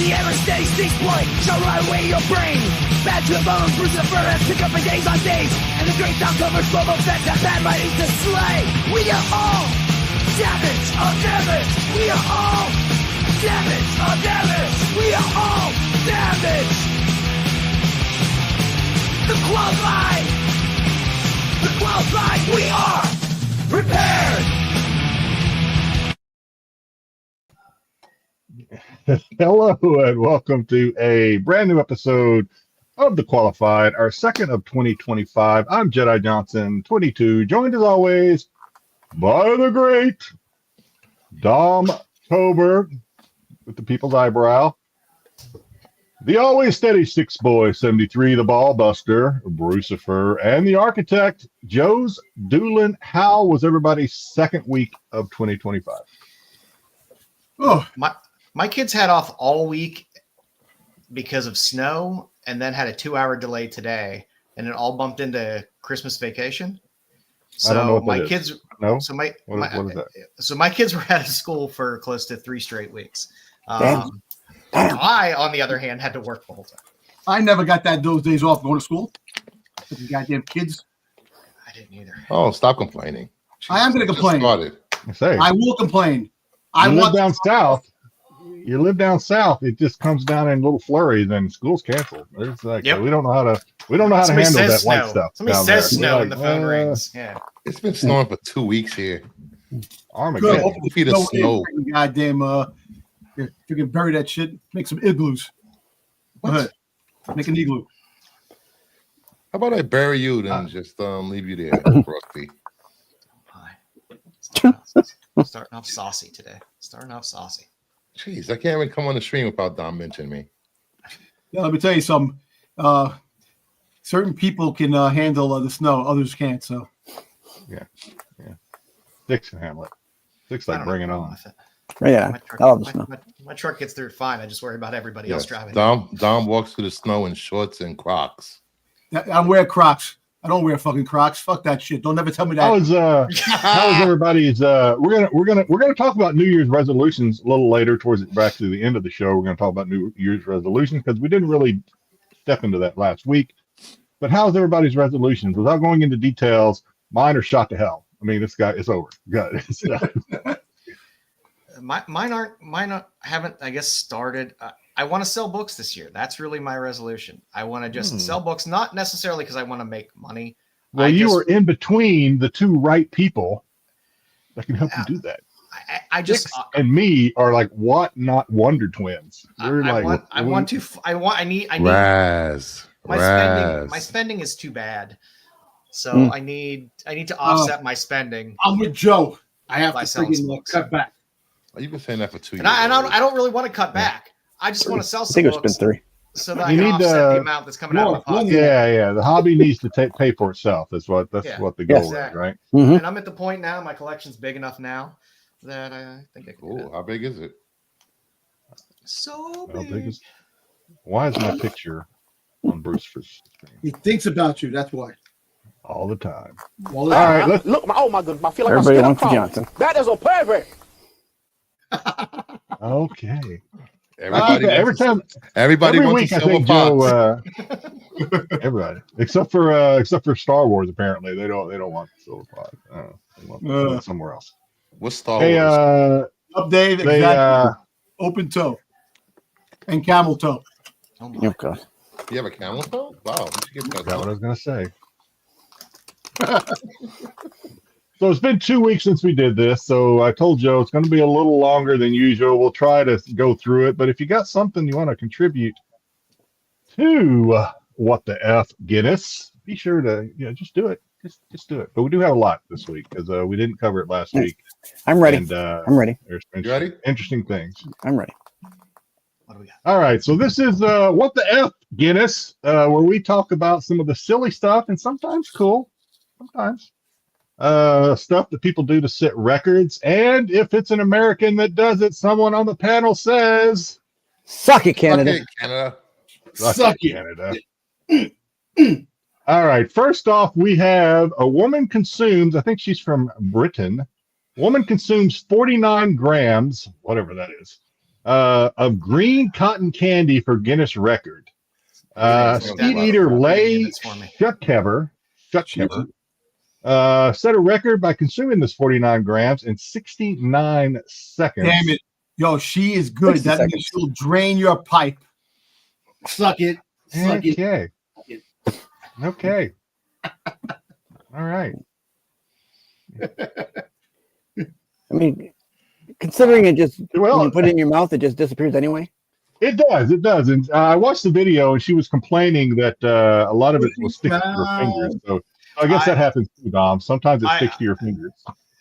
the ever-steady Styx point shall rot away your brain. Bad to the bones, bruise the furnace, pick up for days on days. And the great sound covers Boba Fett, that bad writing to slay. We are all damage of damage. We are all damage of damage. We are all damage. The qualified. The qualified. We are prepared. Hello and welcome to a brand new episode of The Qualified, our second of 2025. I'm Jedi Johnson, 22, joined as always by the great Dom Tober with the people's eyebrow, the always steady Six Boy 73, the ball buster, Brucifer, and the architect, joesduelin. How was everybody's second week of 2025? Oh, my kids had off all week because of snow and then had a 2-hour delay today, and it all bumped into Christmas vacation. So my kids, no. So what is that? So my kids were out of school for close to 3 straight weeks. Damn. I, on the other hand, had to work the whole time. I never got those days off going to school. The goddamn kids. I didn't either. Oh, stop complaining. I am going to complain. I will complain. Live down south. You live down south. It just comes down in little flurries, and school's canceled. It's like we don't know how to handle that white stuff. Somebody says snow, and the phone rings. Yeah, it's been snowing for 2 weeks here. Armageddon. Feet of snow. Goddamn, if you can bury that shit, make some igloos. Go ahead, make an igloo. How about I bury you then just leave you there, Frosty? Starting off saucy today. Jeez, I can't even come on the stream without Dom mentioning me. Yeah, let me tell you something. Certain people can handle the snow, others can't. So, yeah. Six can handle it. Six like bring it on. Yeah, my truck gets through fine. I just worry about everybody else driving. Dom walks through the snow in shorts and Crocs. I wear Crocs. I don't wear fucking Crocs. Fuck that shit. Don't ever tell me that. How is everybody's? We're gonna talk about New Year's resolutions a little later, back to the end of the show. We're gonna talk about New Year's resolutions because we didn't really step into that last week. But how's everybody's resolutions? Without going into details, mine are shot to hell. I mean, it's over. Good. Mine haven't, I guess, started. I want to sell books this year. That's really my resolution. I want to just sell books, not necessarily because I want to make money. Well, you are in between the two right people that can help you do that. I just and me are like not Wonder Twins. We're I need Raz. My spending is too bad. So I need to offset my spending. I'm with Joe. I have to freaking cut back. You've been saying that for 2 years. And I don't really want to cut back. I just want to sell some books. I think it's been 3. So that I can offset the amount that's coming out of my pocket. Yeah. The hobby needs to pay for itself. That's what the goal is, right? Mm-hmm. And I'm at the point now. My collection's big enough now that I think I can. Cool. How big is it? So big. Why is my picture on Bruce's screen? He thinks about you. That's why. All the time. All right. Look, oh my goodness! I feel like everybody wants Johnson. That is a pervert. Okay. Everybody wants to sell Joe, everybody except for Star Wars. Apparently, they don't want silver pot. They want somewhere else. What's Star Wars? Update exactly. Open toe and camel toe. Oh my God. You have a camel toe? Wow. That's what I was gonna say. So it's been 2 weeks since we did this. So I told Joe it's going to be a little longer than usual. We'll try to go through it. But if you got something you want to contribute to What the F Guinness, be sure to just do it. Just do it. But we do have a lot this week because we didn't cover it last week. I'm ready. And, I'm ready. There's interesting things. I'm ready. What do we got? All right. So this is What the F Guinness, where we talk about some of the silly stuff and sometimes cool. Sometimes. Stuff that people do to set records, and if it's an American that does it, someone on the panel says, "Suck it, Canada." Suck it, Canada. All right. First off, we have a woman consumes. I think she's from Britain. Woman consumes 49 grams, whatever that is, of green cotton candy for Guinness record. Guinness, Speed that- Eater that Lay units for me. Shuckkever set a record by consuming this 49 grams in 69 seconds. Damn it. Yo, she is good. 60 That seconds. means she'll drain your pipe. Suck it. Suck it. Okay. Okay. All right. I mean, considering it just Well, when you put it in your mouth, it just disappears anyway. It does. It does. And I watched the video, and she was complaining that a lot of it was sticking to her fingers. So I guess that happens too, Dom. Sometimes it sticks to your fingers.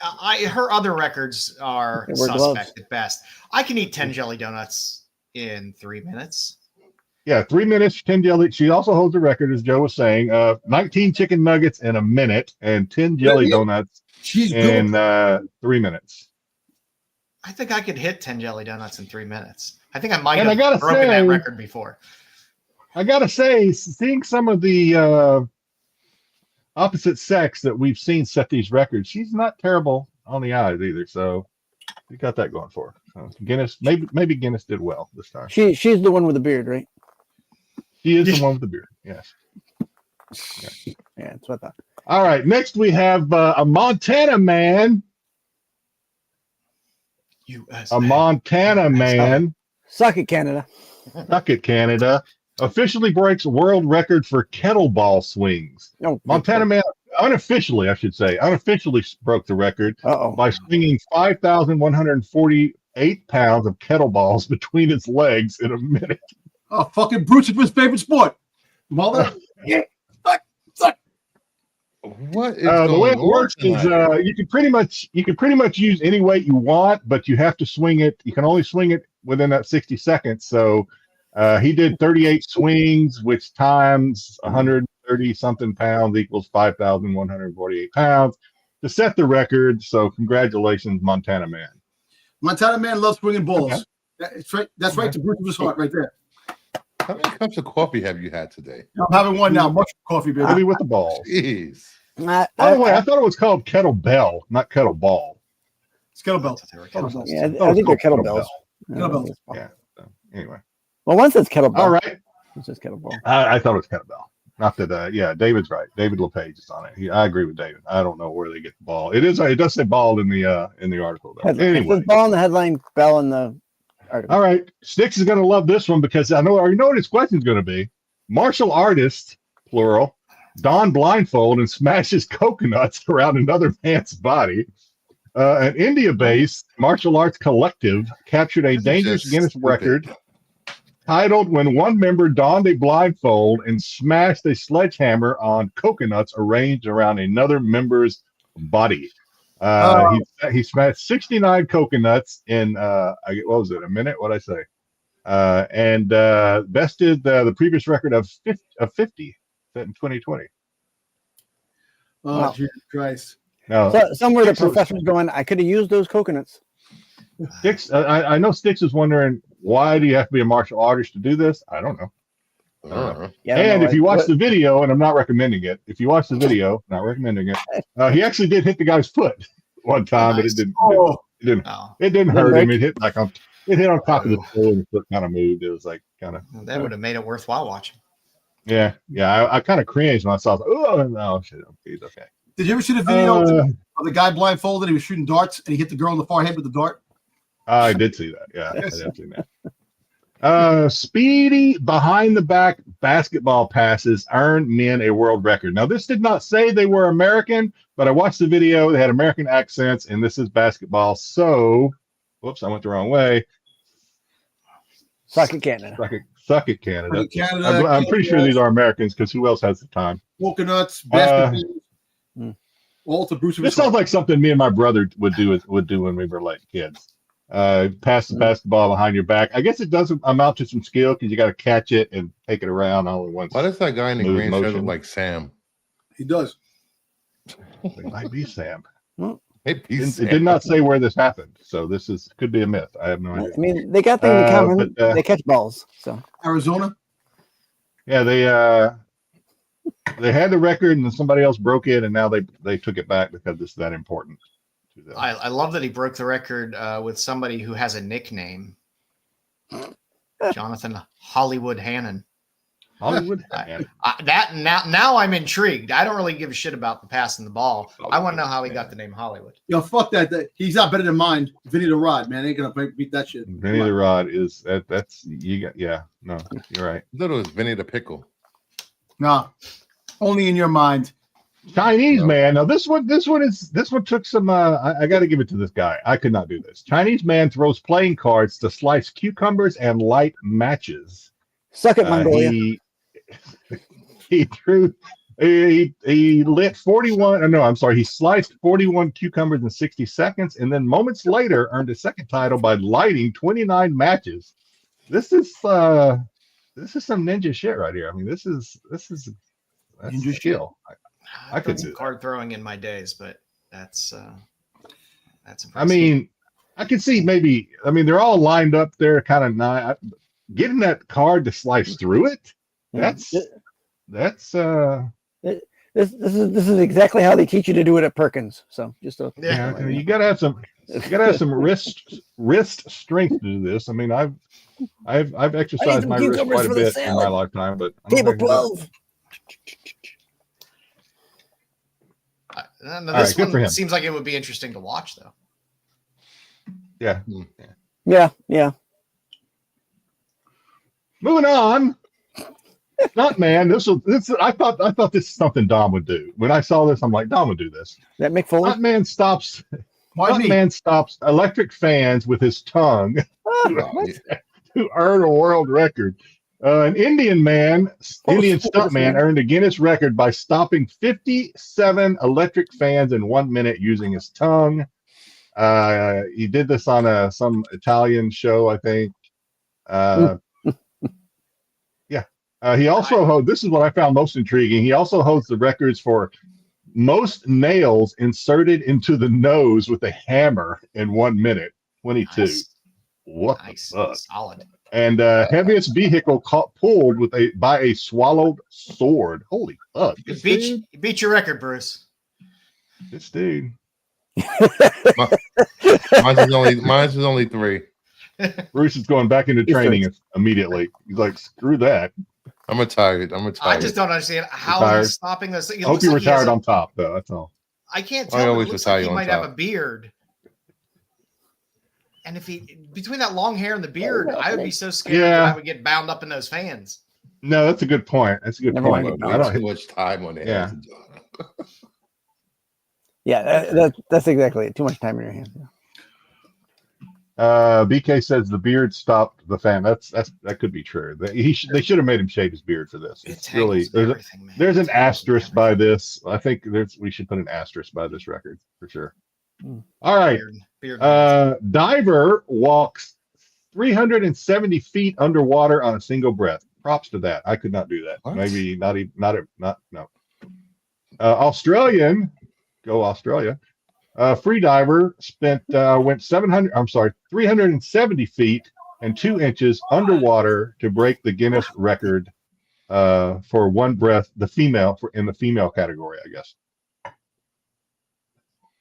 Her other records are They wear suspect at best. I can eat 10 jelly donuts in 3 minutes. Yeah, 3 minutes, 10 jelly. She also holds the record, as Joe was saying, 19 chicken nuggets in a minute and 10 jelly donuts in 3 minutes. I think I could hit 10 jelly donuts in 3 minutes. I think I might And have broken that record before. I gotta say, seeing some of the opposite sex that we've seen set these records, she's not terrible on the eyes either. So you got that going for her. Guinness, maybe Guinness did well this time. She's the one with the beard, right? She is the one with the beard. Yes. Yeah, that's what I thought. All right. Next, we have a Montana man. USA. A Montana man. Suck it, Canada. Suck it, Canada. Officially breaks world record for kettlebell swings. No, Montana man, unofficially broke the record by swinging 5,148 pounds of kettlebells between its legs in a minute. Oh, fucking Bruce is his favorite sport. Mother. Yeah. Suck. What is The way it going works on is tonight? you can pretty much use any weight you want, but you have to swing it. You can only swing it within that 60 seconds. So he did 38 swings, which times 130 something pounds equals 5,148 pounds to set the record. So congratulations, Montana man. Montana man loves swinging balls. Okay. That's right. That's right to Bruce of his heart right there. How many cups of coffee have you had today? I'm having one now. Much coffee, baby. Maybe with the balls. Jeez. By the way, I thought it was called kettlebell, not kettleball. It's kettlebell. Yeah, I think they're kettlebells. Kettlebell. Yeah. So, anyway. Well, once it's kettlebell. All right. It's just kettlebell. I thought it was kettlebell. Not that. Yeah, David's right. David LePage is on it. I agree with David. I don't know where they get the ball. It is. It does say ball in the article. Though. Anyway, It says ball in the headline, bell in the article. all right. Styx is going to love this one because I already know what his question is going to be. Martial artist, plural, don blindfold and smashes coconuts around another man's body. An India-based martial arts collective captured a dangerous Guinness record titled "When One Member Donned a Blindfold and Smashed a Sledgehammer on Coconuts Arranged Around Another Member's Body." He smashed 69 coconuts in what was it, a minute? What'd I say? And bested the previous record of 50 set in 2020. Oh, Wow. Jesus Christ. Now, Somewhere the Styx was- professor's going, I could have used those coconuts. Styx, I know Styx is wondering, why do you have to be a martial artist to do this? I don't know. Yeah, I don't And know if you why- watch the video, and I'm not recommending it, if you watch the video, not recommending it, he actually did hit the guy's foot one time, but it didn't. Oh. It didn't. Oh, It didn't Didn't hurt him. break? It hit on top of the toe, and the foot kind of moved. It was like kind of. that would have made it worthwhile watching. Yeah. I kind of cringed when I saw it. Oh no, shit, he's okay. Did you ever see the video of the guy blindfolded? He was shooting darts and he hit the girl in the forehead with the dart. I did see that. Yeah, I did see that. Speedy behind the back basketball passes earned men a world record. Now, this did not say they were American, but I watched the video. They had American accents, and this is basketball. So, whoops, I went the wrong way. Suck it, Canada. Suck it, Canada. Canada, I'm pretty sure these are Americans because who else has the time? Coconuts, basketballs, all to Bruce of This his heart. sounds like something me and my brother would do when we were like kids. Pass the basketball behind your back. I guess it doesn't amount to some skill because you got to catch it and take it around all at once. Why does that guy in the Smooth green shirt motion. look like Sam? He does. It might be Sam. Hey, It did not say where this happened, so this could be a myth. I have no idea. I mean, they got things in common. but, They catch balls. So Arizona. Yeah, they had the record and then somebody else broke it, and now they took it back because it's that important to them. I love that he broke the record with somebody who has a nickname. Jonathan Hollywood Hannon. Hollywood. Now I'm intrigued. I don't really give a shit about the passing the ball. I want to know how he got the name Hollywood. Fuck that. He's not better than mine. Vinny the Rod, man. Ain't gonna beat that shit. Vinny the Rod is that's you got. Yeah, no, you're right. I thought it was Vinny the Pickle. No, only in your mind. Chinese man. Now this one took some. I got to give it to this guy. I could not do this. Chinese man throws playing cards to slice cucumbers and light matches. Suck it, Mongolia. He lit 41. No, I'm sorry. He sliced 41 cucumbers in 60 seconds, and then moments later earned a second title by lighting 29 matches. This is some ninja shit right here. I mean, that's ninja skill. I could do card throwing in my days, but that's impressive. I mean, I could see maybe. I mean, they're all lined up there, kind of nice. Getting that card to slice through it. This is exactly how they teach you to do it at Perkins. So just you gotta have some wrist strength to do this. I mean, I've exercised my wrist quite a bit in my lifetime, but table 12. This one seems like it would be interesting to watch, though. Yeah. Moving on. Stuntman. I thought this is something Dom would do. When I saw this, I'm like, Dom would do this. That Mick Foley? Stuntman stops electric fans with his tongue to earn a world record. An Indian stuntman earned a Guinness record by stopping 57 electric fans in 1 minute using his tongue. He did this on some Italian show, I think. He also this is what I found most intriguing. He also holds the records for most nails inserted into the nose with a hammer in 1 minute, 22. Nice. What the fuck? Solid. And heaviest vehicle pulled by a swallowed sword. Holy fuck! You beat your record, Bruce. This dude. Mine's is only 3. Bruce is going back into training immediately. He's like, screw that. I'm retired. I just don't understand how he's stopping this. I hope you retired on top, though. That's all. I can't tell. It looks like he might have a beard. And if between that long hair and the beard, I would be so scared that I would get bound up in those fans. No, that's a good point. I don't have too much time on it. That's exactly it. Too much time in your hands. BK says the beard stopped the fan. That could be true. They should have made him shave his beard for this. It's really there's an asterisk by this. I think we should put an asterisk by this record for sure. All right. Diver walks 370 feet underwater on a single breath. Props to that. I could not do that. What? Maybe not even no. Australian, go Australia. Free diver went 370 feet and 2 inches underwater to break the Guinness record for one breath. In the female category, I guess.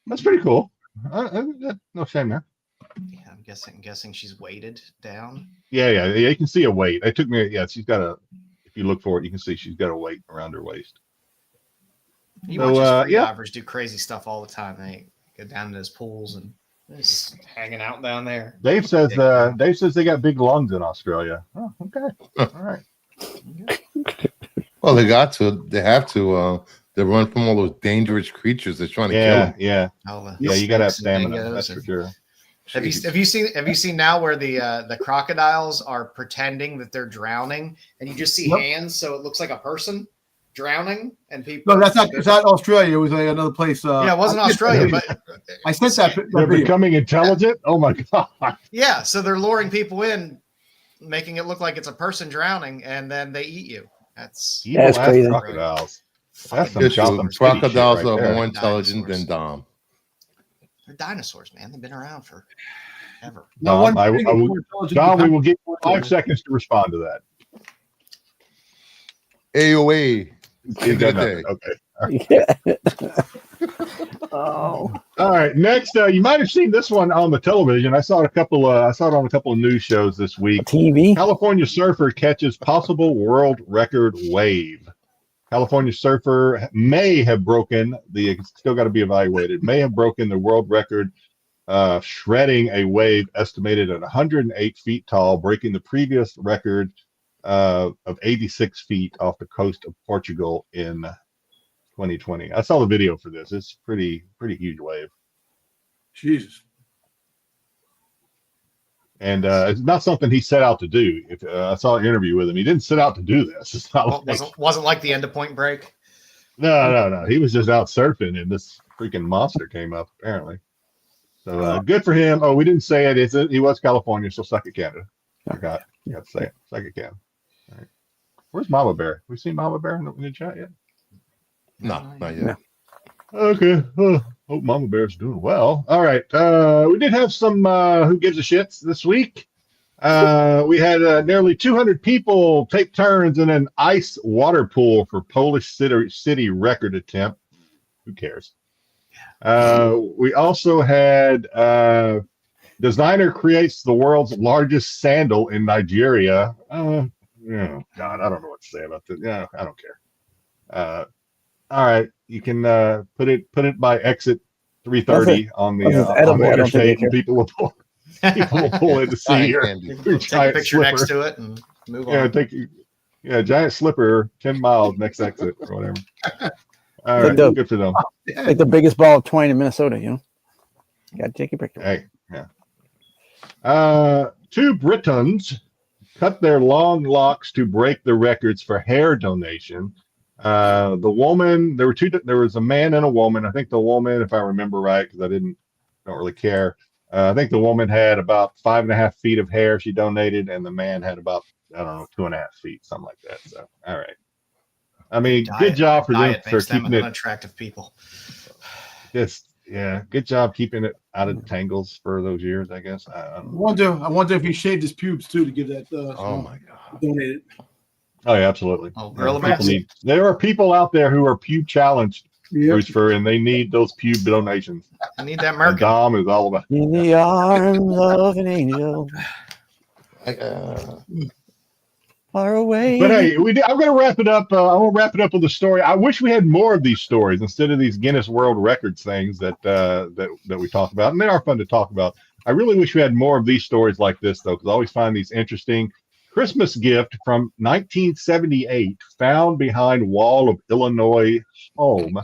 That's pretty cool. No shame there. Yeah, I'm guessing she's weighted down. Yeah. You can see a weight. It took me. Yeah, she's got a. If you look for it, you can see she's got a weight around her waist. You watch free divers do crazy stuff all the time. They go down to those pools and just hanging out down there. Dave says they got big lungs in Australia. Oh, okay. All right. Well, they got to. They have to. They run from all those dangerous creatures that's trying to kill them. Yeah. You got to have stamina. That's for sure. Have you seen now where the crocodiles are pretending that they're drowning and you just see hands, so it looks like a person drowning and people. No, it's not Australia. It was another place. It wasn't Australia, but I sent that. They're becoming intelligent. Oh my god. Yeah, so they're luring people in, making it look like it's a person drowning, and then they eat you. That's crazy. Crocodiles. Crocodiles are more intelligent than Dom. They're dinosaurs, man. They've been around forever. Dom, we will give you 5 seconds to respond to that. AOA. Okay. Yeah. Oh. All right. Next, you might have seen this one on the television. I saw it I saw it on a couple of news shows this week. TV. California surfer catches possible world record wave. California surfer may have broken it's still got to be evaluated. May have broken the world record, shredding a wave estimated at 108 feet tall, breaking the previous record of 86 feet off the coast of Portugal in 2020. I saw the video for this. It's pretty huge wave. Jesus. And it's not something he set out to do. I saw an interview with him. He didn't set out to do this. It's not wasn't like the end of Point Break. No. He was just out surfing, and this freaking monster came up apparently. So good for him. Oh, we didn't say it. He was California, so suck it, Canada. I got to say it. Suck it, Canada. All right. Where's Mama Bear? We seen Mama Bear in the chat yet? No, not yet. No. Okay. Hope Mama Bear's doing well. All right. We did have some Who Gives a Shits this week. We had nearly 200 people take turns in an ice water pool for Polish city record attempt. Who cares? We also had designer creates the world's largest sandal in Nigeria. God, I don't know what to say about this. Yeah, I don't care. All right, you can put it by exit 330 on the interstate, and people will pull in to see your Take a picture slipper next to it and move on. Giant slipper, 10 miles next exit or whatever. All right, good for them. Like the biggest ball of twine in Minnesota, you know. Got to take a picture. Hey, yeah. Two Britons cut their long locks to break the records for hair donation. The woman, there was a man and a woman. I think the woman, if I remember right, because don't really care. I think the woman had about 5.5 feet of hair she donated, and the man had about, 2.5 feet, something like that. So, all right. I mean, good job for them for keeping it unattractive people. Good job keeping it out of tangles for those years, I guess. I wonder if he shaved his pubes too to give that. Oh my God! Donated. Oh yeah, absolutely. Oh, there are people out there who are pube challenged, Lucifer, and they need those pube donations. I need that market. Dom is all about. In the arms of an angel. Far away. But hey, I'm going to wrap it up. I want to wrap it up with a story. I wish we had more of these stories instead of these Guinness World Records things that we talk about, and they are fun to talk about. I really wish we had more of these stories like this, though, because I always find these interesting. Christmas gift from 1978 found behind wall of Illinois home.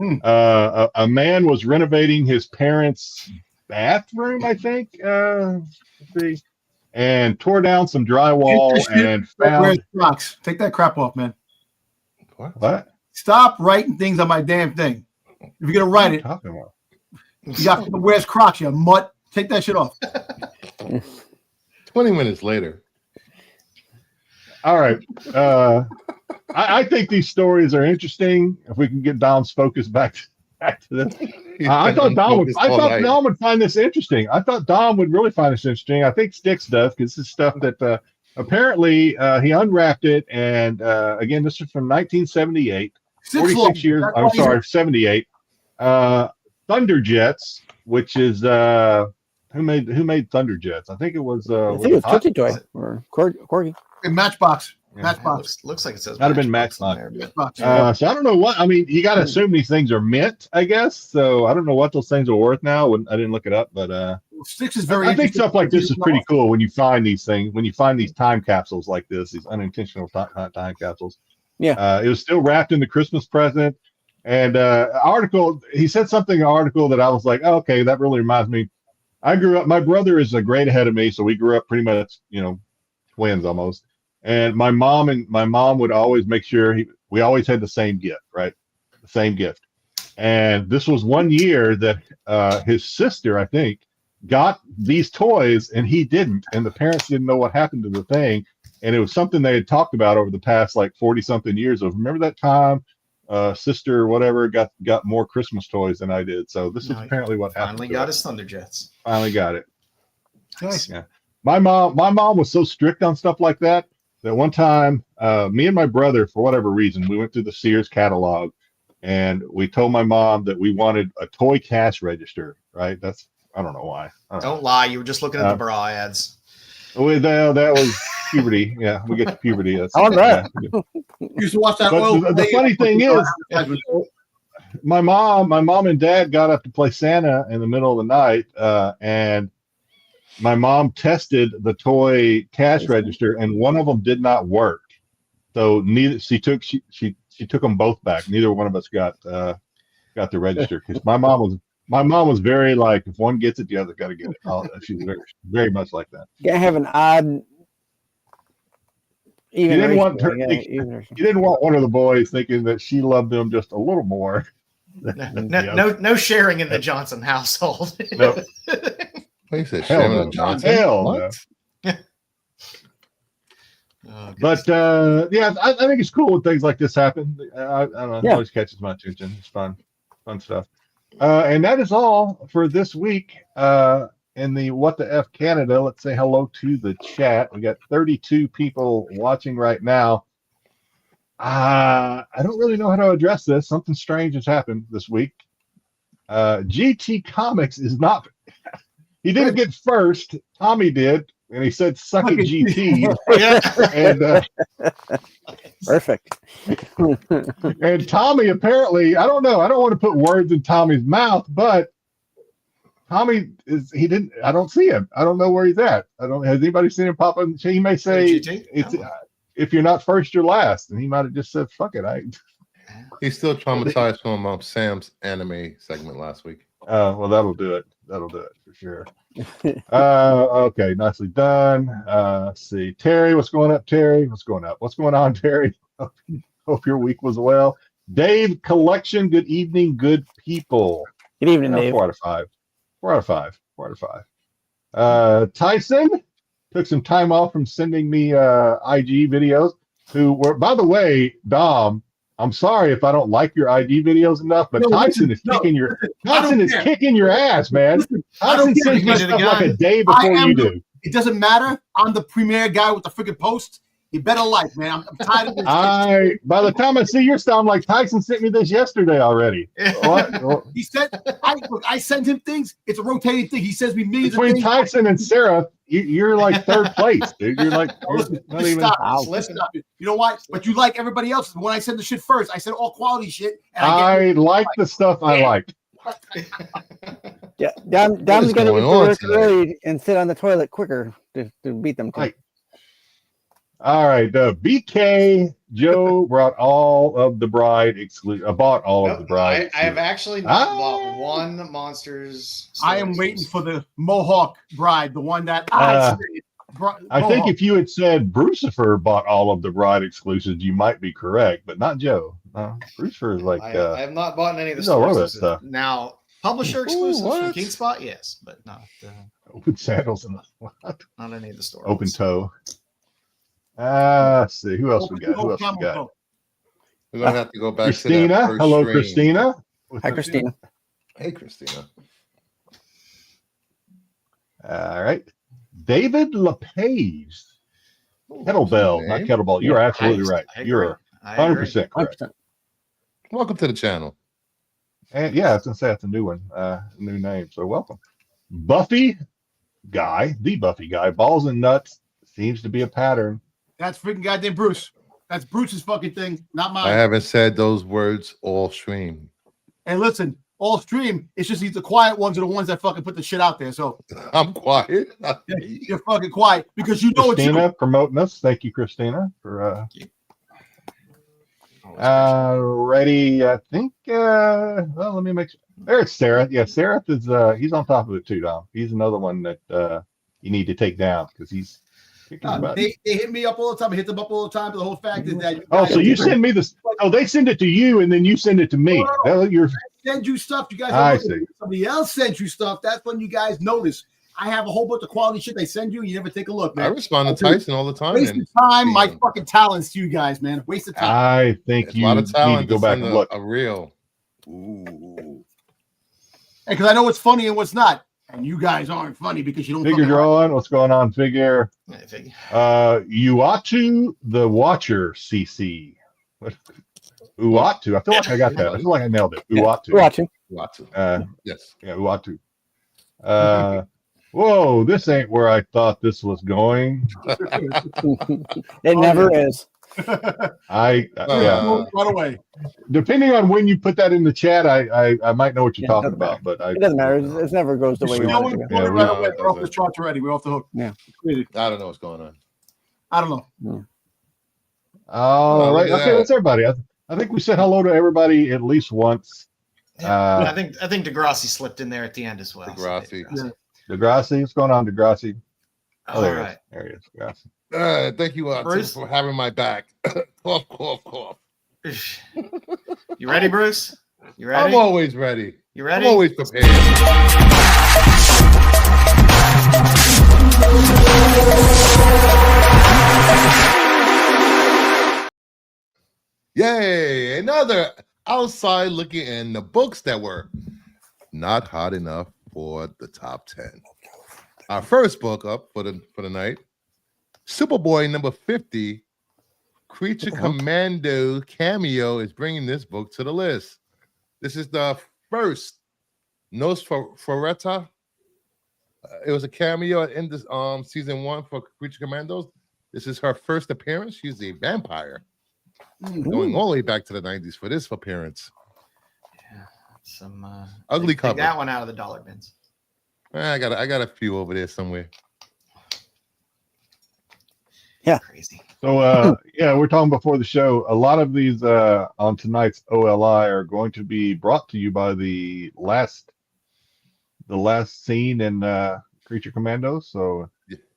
A man was renovating his parents' bathroom, I think. Let's see. And tore down some drywall and found. Rocks. Take that crap off, man. What? Stop writing things on my damn thing. If you're gonna write it, you got to wear Crocs, you mutt. Take that shit off. 20 minutes later. All right. I think these stories are interesting. If we can get Dom's focus back to this. I thought Dom would find this interesting. I thought Dom would really find this interesting. I think Styx does, because this is stuff that apparently he unwrapped it. And again, this is from 1978. 46 years. I'm sorry, 78. Thunderjets, which is who made Thunderjets? I think it was. I think it was Tootsie Toy or Corgi. Matchbox. Yeah. Matchbox. Looks like it says. That'd have been Matchbox. Matchbox. So I don't know what. I mean, you got to assume these things are mint, I guess. So I don't know what those things are worth now. I didn't look it up, but Styx is very. I think stuff like this is pretty cool when you find these things. When you find these time capsules like this, these unintentional time capsules. Yeah. It was still wrapped in the Christmas present. And article, he said something in an article that I was like, oh, okay, that really reminds me. I grew up. My brother is a grade ahead of me, so we grew up pretty much, twins almost. And my mom would always make sure we always had the same gift, right? The same gift. And this was one year that his sister, I think, got these toys and he didn't. And the parents didn't know what happened to the thing. And it was something they had talked about over the past like 40 something years of, remember that time sister or whatever got more Christmas toys than I did. So this is apparently what happened. Finally got his Thunderjets. Finally got it. Nice. Yeah. My mom was so strict on stuff like that one time, me and my brother, for whatever reason, we went through the Sears catalog and we told my mom that we wanted a toy cash register. Right? I don't know why. Don't lie. You were just looking at the bra ads. That was puberty. Yeah, we get to puberty. That's, All right. Yeah. You used to watch that. The funny thing is, my mom and dad got up to play Santa in the middle of the night, and my mom tested the toy cash register, and one of them did not work. So she took them both back. Neither one of us got the register because my mom was very like, if one gets it, the other got to get it. She's very, very much like that. You gotta have an odd. You didn't want one of the boys thinking that she loved them just a little more. No sharing in the Johnson household. No. He said sharing with Johnson. Hell no. But yeah, I think it's cool when things like this happen. I don't know. It always catches my attention. It's fun stuff. And that is all for this week in the What the F Canada. Let's say hello to the chat. We got 32 people watching right now. I don't really know how to address this. Something strange has happened this week. GT Comics is not. He didn't get first. Tommy did, and he said, "Suck it, GT." And perfect. And Tommy apparently, I don't know. I don't want to put words in Tommy's mouth, but Tommy he didn't. I don't see him. I don't know where he's at. Has anybody seen him pop up? He may say it's. If you're not first, you're last. And he might have just said, fuck it. He's still traumatized from Sam's anime segment last week. Well, that'll do it. That'll do it for sure. Okay, nicely done. Let's see. Terry, what's going up, Terry? What's going up? What's going on, Terry? Hope your week was well. Dave Collection, good evening, good people. Good evening, Dave. 4 out of 5. 4 out of 5. 4 out of 5. Tyson took some time off from sending me IG videos. Who were, by the way, Dom, I'm sorry if I don't like your IG videos enough, but Tyson is kicking your ass, man. Tyson sends me stuff like a day before you do. It doesn't matter. I'm the premier guy with the freaking post. You better like, man. I'm tired of this. By the time I see your stuff, I'm like, Tyson sent me this yesterday already. What? He said, I send him things. It's a rotating thing. He sends me millions between of things. Tyson and Sarah, you're like third place, dude. You're like, not even. Stop. You know what? But you like everybody else. When I send the shit first, I send all quality shit. And I like the stuff I like. Yeah, Dom's gonna work early and sit on the toilet quicker to beat them. Right. All right, BK Joe brought all of the Bride exclusive. Bought all of the Bride. I have actually not bought one Monsters. I am waiting for the Mohawk Bride, the one that I think if you had said Brucifer bought all of the Bride exclusives, you might be correct, but not Joe. Brucifer is like. I have not bought any of the all that stuff. Now, publisher exclusives from King Spot, yes, but not open sandals and not any of the stores. Open toe. Let's see. Who else we got? We're gonna have to go back Christina. To that first Hello, stream. Christina. Hi, Christina. Hey, Christina. All right. David LePage. Kettlebell, not kettlebell. You're absolutely right. You're 100% correct. Welcome to the channel. And yeah, I was gonna say that's a new one, new name. So welcome. Buffy guy, the Buffy guy, balls and nuts seems to be a pattern. That's freaking goddamn Bruce. That's Bruce's fucking thing, not mine. I haven't said those words all stream. And listen, all stream, it's just the quiet ones are the ones that fucking put the shit out there. So I'm quiet. You're fucking quiet because you know Christina promoting us. Thank you, Christina, for ready. I think well, let me make sure. There's Sarah. Yeah, Sarah is he's on top of it too, Dom. He's another one that you need to take down because he's they hit me up all the time. I hit them up all the time. But the whole fact is that so you send me this. Oh, they send it to you, and then you send it to me. I send you stuff. You guys. I see. Somebody else sends you stuff. That's when you guys notice. I have a whole bunch of quality shit they send you. You never take a look, man. I respond to Tyson all the time. Waste of time, my fucking talents to you guys, man. Waste of time. I think you need to go back and look. A real. Ooh. Because I know what's funny and what's not. And you guys aren't funny because you don't figure drawing. What's going on, figure? Uatu the Watcher CC. Uatu. I feel like I got that. I feel like I nailed it. Uatu. Uatu. Yes. Yeah, Uatu. Whoa, this ain't where I thought this was going. It never is. Right away. Depending on when you put that in the chat, I might know what you're talking about, but it doesn't matter. It never goes the way you want it to go. Right away. We're off the charts already. We're off the hook. Yeah. I don't know what's going on. I don't know. Yeah. All right. Okay, that's everybody. I think we said hello to everybody at least once. I think Degrassi slipped in there at the end as well. Degrassi. Degrassi, what's going on, Degrassi? Oh, there right. There he is. Degrassi. Thank you, Bruce, for having my back. Cough, cough, cough. You ready, Bruce? You ready? I'm always ready. You ready? I'm always prepared. Yay! Another outside looking in the books that were not hot enough for the top 10. Our first book up for the night, Superboy number 50, Creature Commando cameo is bringing this book to the list. This is the first Nosferatu. It was a cameo in this season 1 for Creature Commandos. This is her first appearance. She's a vampire. Going all the way back to the 90s for this appearance. Yeah, some ugly cover. Take that one out of the dollar bins. I got a few over there somewhere. Yeah, crazy. So we're talking before the show. A lot of these on tonight's OLI are going to be brought to you by the last scene in Creature Commandos. So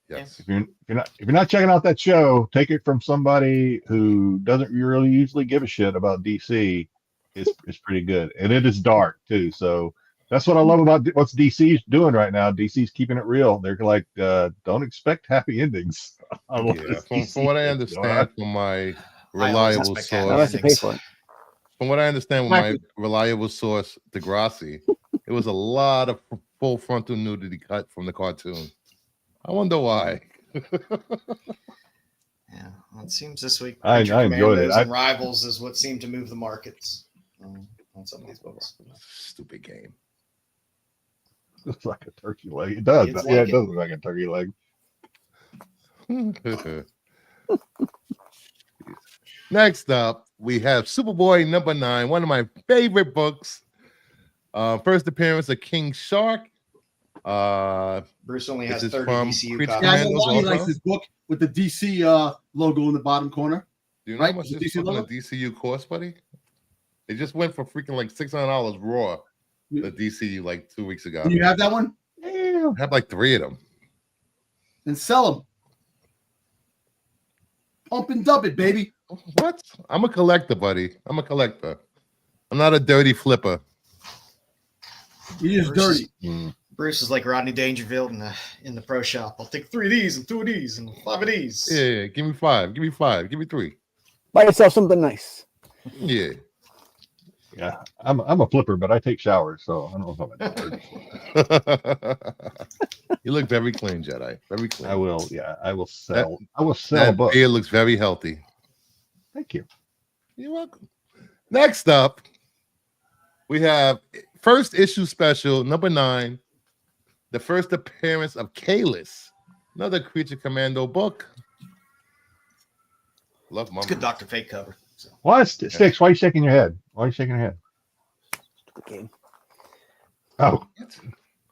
yes, if you're not checking out that show, take it from somebody who doesn't really usually give a shit about DC. It's pretty good, and it is dark too. So that's what I love about what's DC's doing right now. DC's keeping it real. They're like, don't expect happy endings. From what I understand from my reliable source, from what I understand from my reliable source, Degrassi, it was a lot of full frontal nudity cut from the cartoon. I wonder why. Yeah, well, it seems this week I enjoyed it. And Rivals is what seemed to move the markets on some of these books. Stupid game. Looks like a turkey leg. It does. It does look like a turkey leg. Next up, we have Superboy number 9, one of my favorite books. First appearance of King Shark. Bruce only has 30 DCU copies. Yeah, I know why he likes this book with the DC logo in the bottom corner. Do you know how much this book on the DCU cost, buddy? It just went for freaking like $600 raw. The DCU like 2 weeks ago. Do you have that one? Yeah. I have like 3 of them. And sell them. Pump and dump it, baby. What? I'm a collector, buddy. I'm a collector. I'm not a dirty flipper. He is dirty. Bruce is like Rodney Dangerfield in the pro shop. I'll take 3 of these and 2 of these and 5 of these. Yeah, give me 5. Give me 5. Give me 3. Buy yourself something nice. Yeah. Yeah, I'm a flipper, but I take showers, so I don't know if I'm You look very clean, Jedi. Very clean. I will sell. I will sell that a book. beard looks very healthy. Thank you. You're welcome. Next up, we have first issue special number 9, the first appearance of Kalis, another Creature Commando book. Love Mummy. It's good Dr. Fate cover. So. Why, Styx? Why are you shaking your head? Why are you shaking your head? Game. Oh,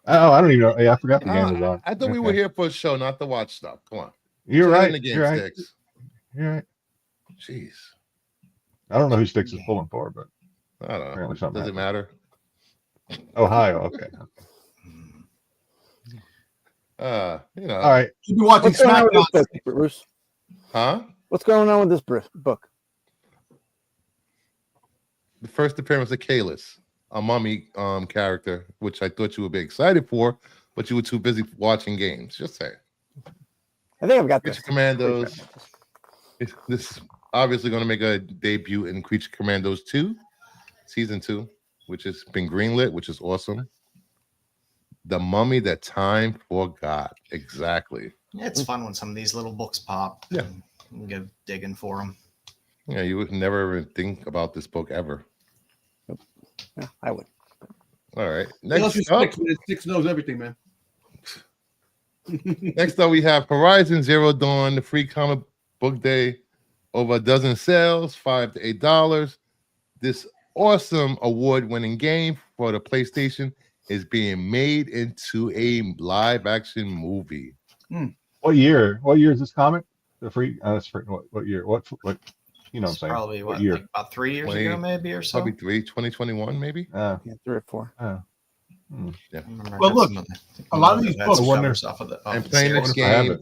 I don't even know. Yeah, I forgot the game was on. I thought we were here for a show, not to watch stuff. Come on. You're right. The game, You're right. Styx. You're right. Jeez. I don't know who Styx is pulling for, but I don't know. Does it matter? Ohio. Okay. You know. All right. You'll be watching SmackDown. Bruce? Huh? What's going on with this book? The first appearance of Kalis, a mummy character, which I thought you would be excited for, but you were too busy watching games. Just say. I think I've got Creature Commandos. This is obviously going to make a debut in Creature Commandos 2, season 2, which has been greenlit, which is awesome. The mummy that time forgot. Exactly. Yeah, it's fun when some of these little books pop. Yeah. And go digging for them. Yeah, you would never even think about this book ever. Yeah, I would. All right. Unless Next you're up, Styx, man. Styx knows everything, man. next up, we have Horizon Zero Dawn, the free comic book day. Over a dozen sales, $5 to $8. This awesome award-winning game for the PlayStation is being made into a live-action movie. What year? What year is this comic? The free? That's free. What year? What? You know what I'm saying? Probably what year? like about 3 years 20 ago, maybe, or so. Probably 2021, maybe. Yeah, 3 or 4. Yeah. Yeah. Well, look, a lot of these books. And playing this game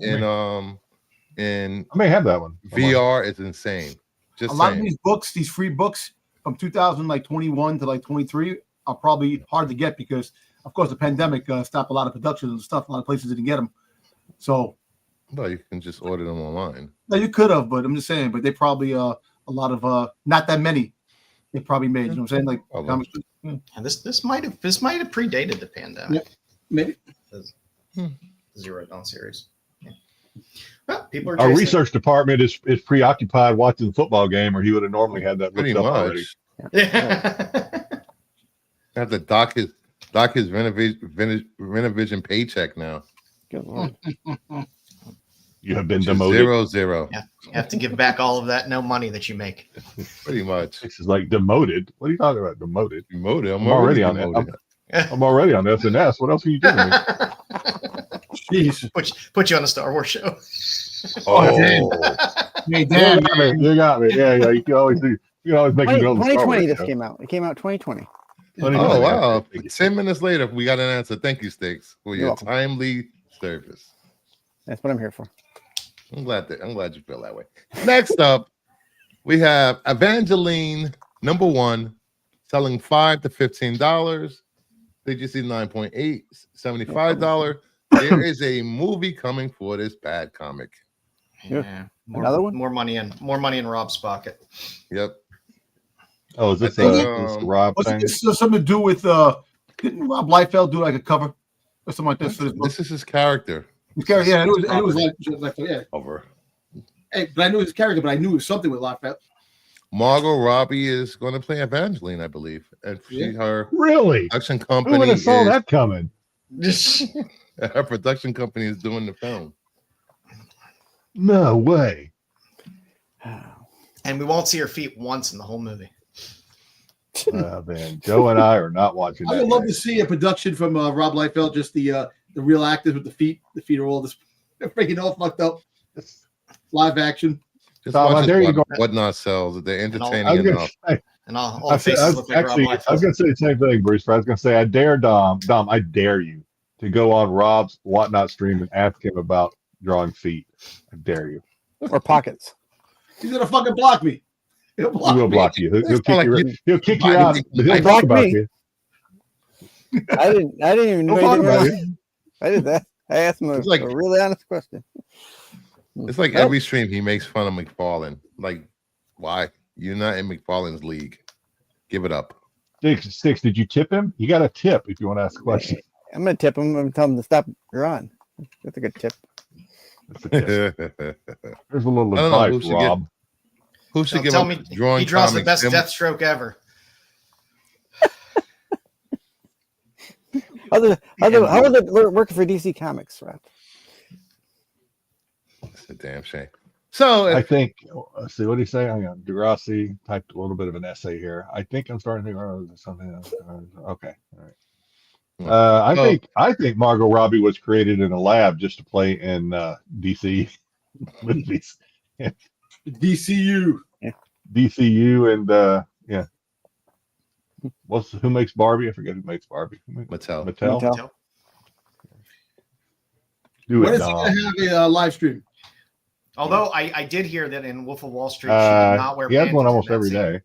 in I may have that one. VR is insane. Just a lot saying. of these books, these free books from 2021 to like 23, are probably hard to get because, of course, the pandemic stopped a lot of productions and stuff. A lot of places didn't get them. So, well, you can just order them online. no, you could have, but I'm just saying. But they probably a lot of not that many. They probably made. You know what I'm saying? Like, comics, and this might have predated the pandemic. Yeah, maybe. Zero Dawn series. Yeah. Well, people are Our chasing research department is preoccupied watching the football game, or he would have normally had that Pretty looked up much. already. Yeah. Have to dock his Rennavision paycheck now. Good Lord. You have been Which is demoted. 0-0. Yeah. You have to give back all of that no money that you make. Pretty much. This is like demoted. What are you talking about? Demoted. Demoted. I'm already on that. demoted. I'm already on SNS. What else are you doing? Jeez. Put you on a Star Wars show. Oh, Hey, you damn. got me. You got me. Yeah. You can always do. You can always make me go to the Star 2020 Wars this show. came out. It came out 2020. Oh, wow. 10 minutes later, we got an answer. Thank you, Styx, for your welcome. timely service. That's what I'm here for. I'm glad you feel that way. Next up, we have Evangeline #1, selling $5 to $15. Did you see 9.8, $75? There is a movie coming for this bad comic. Yeah. Another one? More money in Rob's pocket. Yep. Oh, is this think, this Rob Wasn't thing? this something to do with didn't Rob Liefeld do like a cover or something like this for this book? This is his character. His character, yeah, it was like yeah. Over. Hey, but I knew his character, but I knew it was something with Liefeld. Margot Robbie is going to play Evangeline, I believe, and her Really? production Who company would have saw that coming? her production company is doing the film. No way. And we won't see her feet once in the whole movie. Man, Joe and I are not watching I that. would love to see a production from Rob Liefeld, just the real actors with the feet. The feet are all this freaking all fucked up. Live action. Just Tom, watch there you what, go. Whatnot sells. They're I entertaining was gonna enough. say, And all the faces look like actually, Rob I was Liefeld. going to say the same thing, Bruce. But I was going to say, I dare Dom, I dare you to go on Rob's Whatnot stream and ask him about drawing feet. I dare you. Or pockets. He's gonna fucking block me. He'll He will me. block you. He'll kick like you. He'll kick you I out. think- But he'll I talk blocked about me. you. I didn't even know He'll talk anything about wrong. you. I did that. I asked him It's like- a really honest question. It's like every stream he makes fun of McFarlane. Like, why? You're not in McFarlane's league. Give it up. Six, did you tip him? You got a tip if you want to ask a question. I'm gonna tip him and tell him to stop drawing. That's a good tip. That's a tip. There's a little I don't know advice, who should Rob. Who should Don't give tell up me drawing he draws the comics? best Him- Deathstroke ever. How was it working for DC Comics, Rob? It's a damn shame. So I think, let's see, what did he say? Hang on. Degrassi typed a little bit of an essay here. I think I'm starting to think, oh, something else. Okay. All right. I think Margot Robbie was created in a lab just to play in DC movies. DCU. DCU and yeah. Who makes Barbie? I forget who makes Barbie. Mattel. Mattel. Do When it, is he Dom. gonna have a live stream? Although I did hear that in Wolf of Wall Street, she did not wear He has panties one in almost that every scene. day.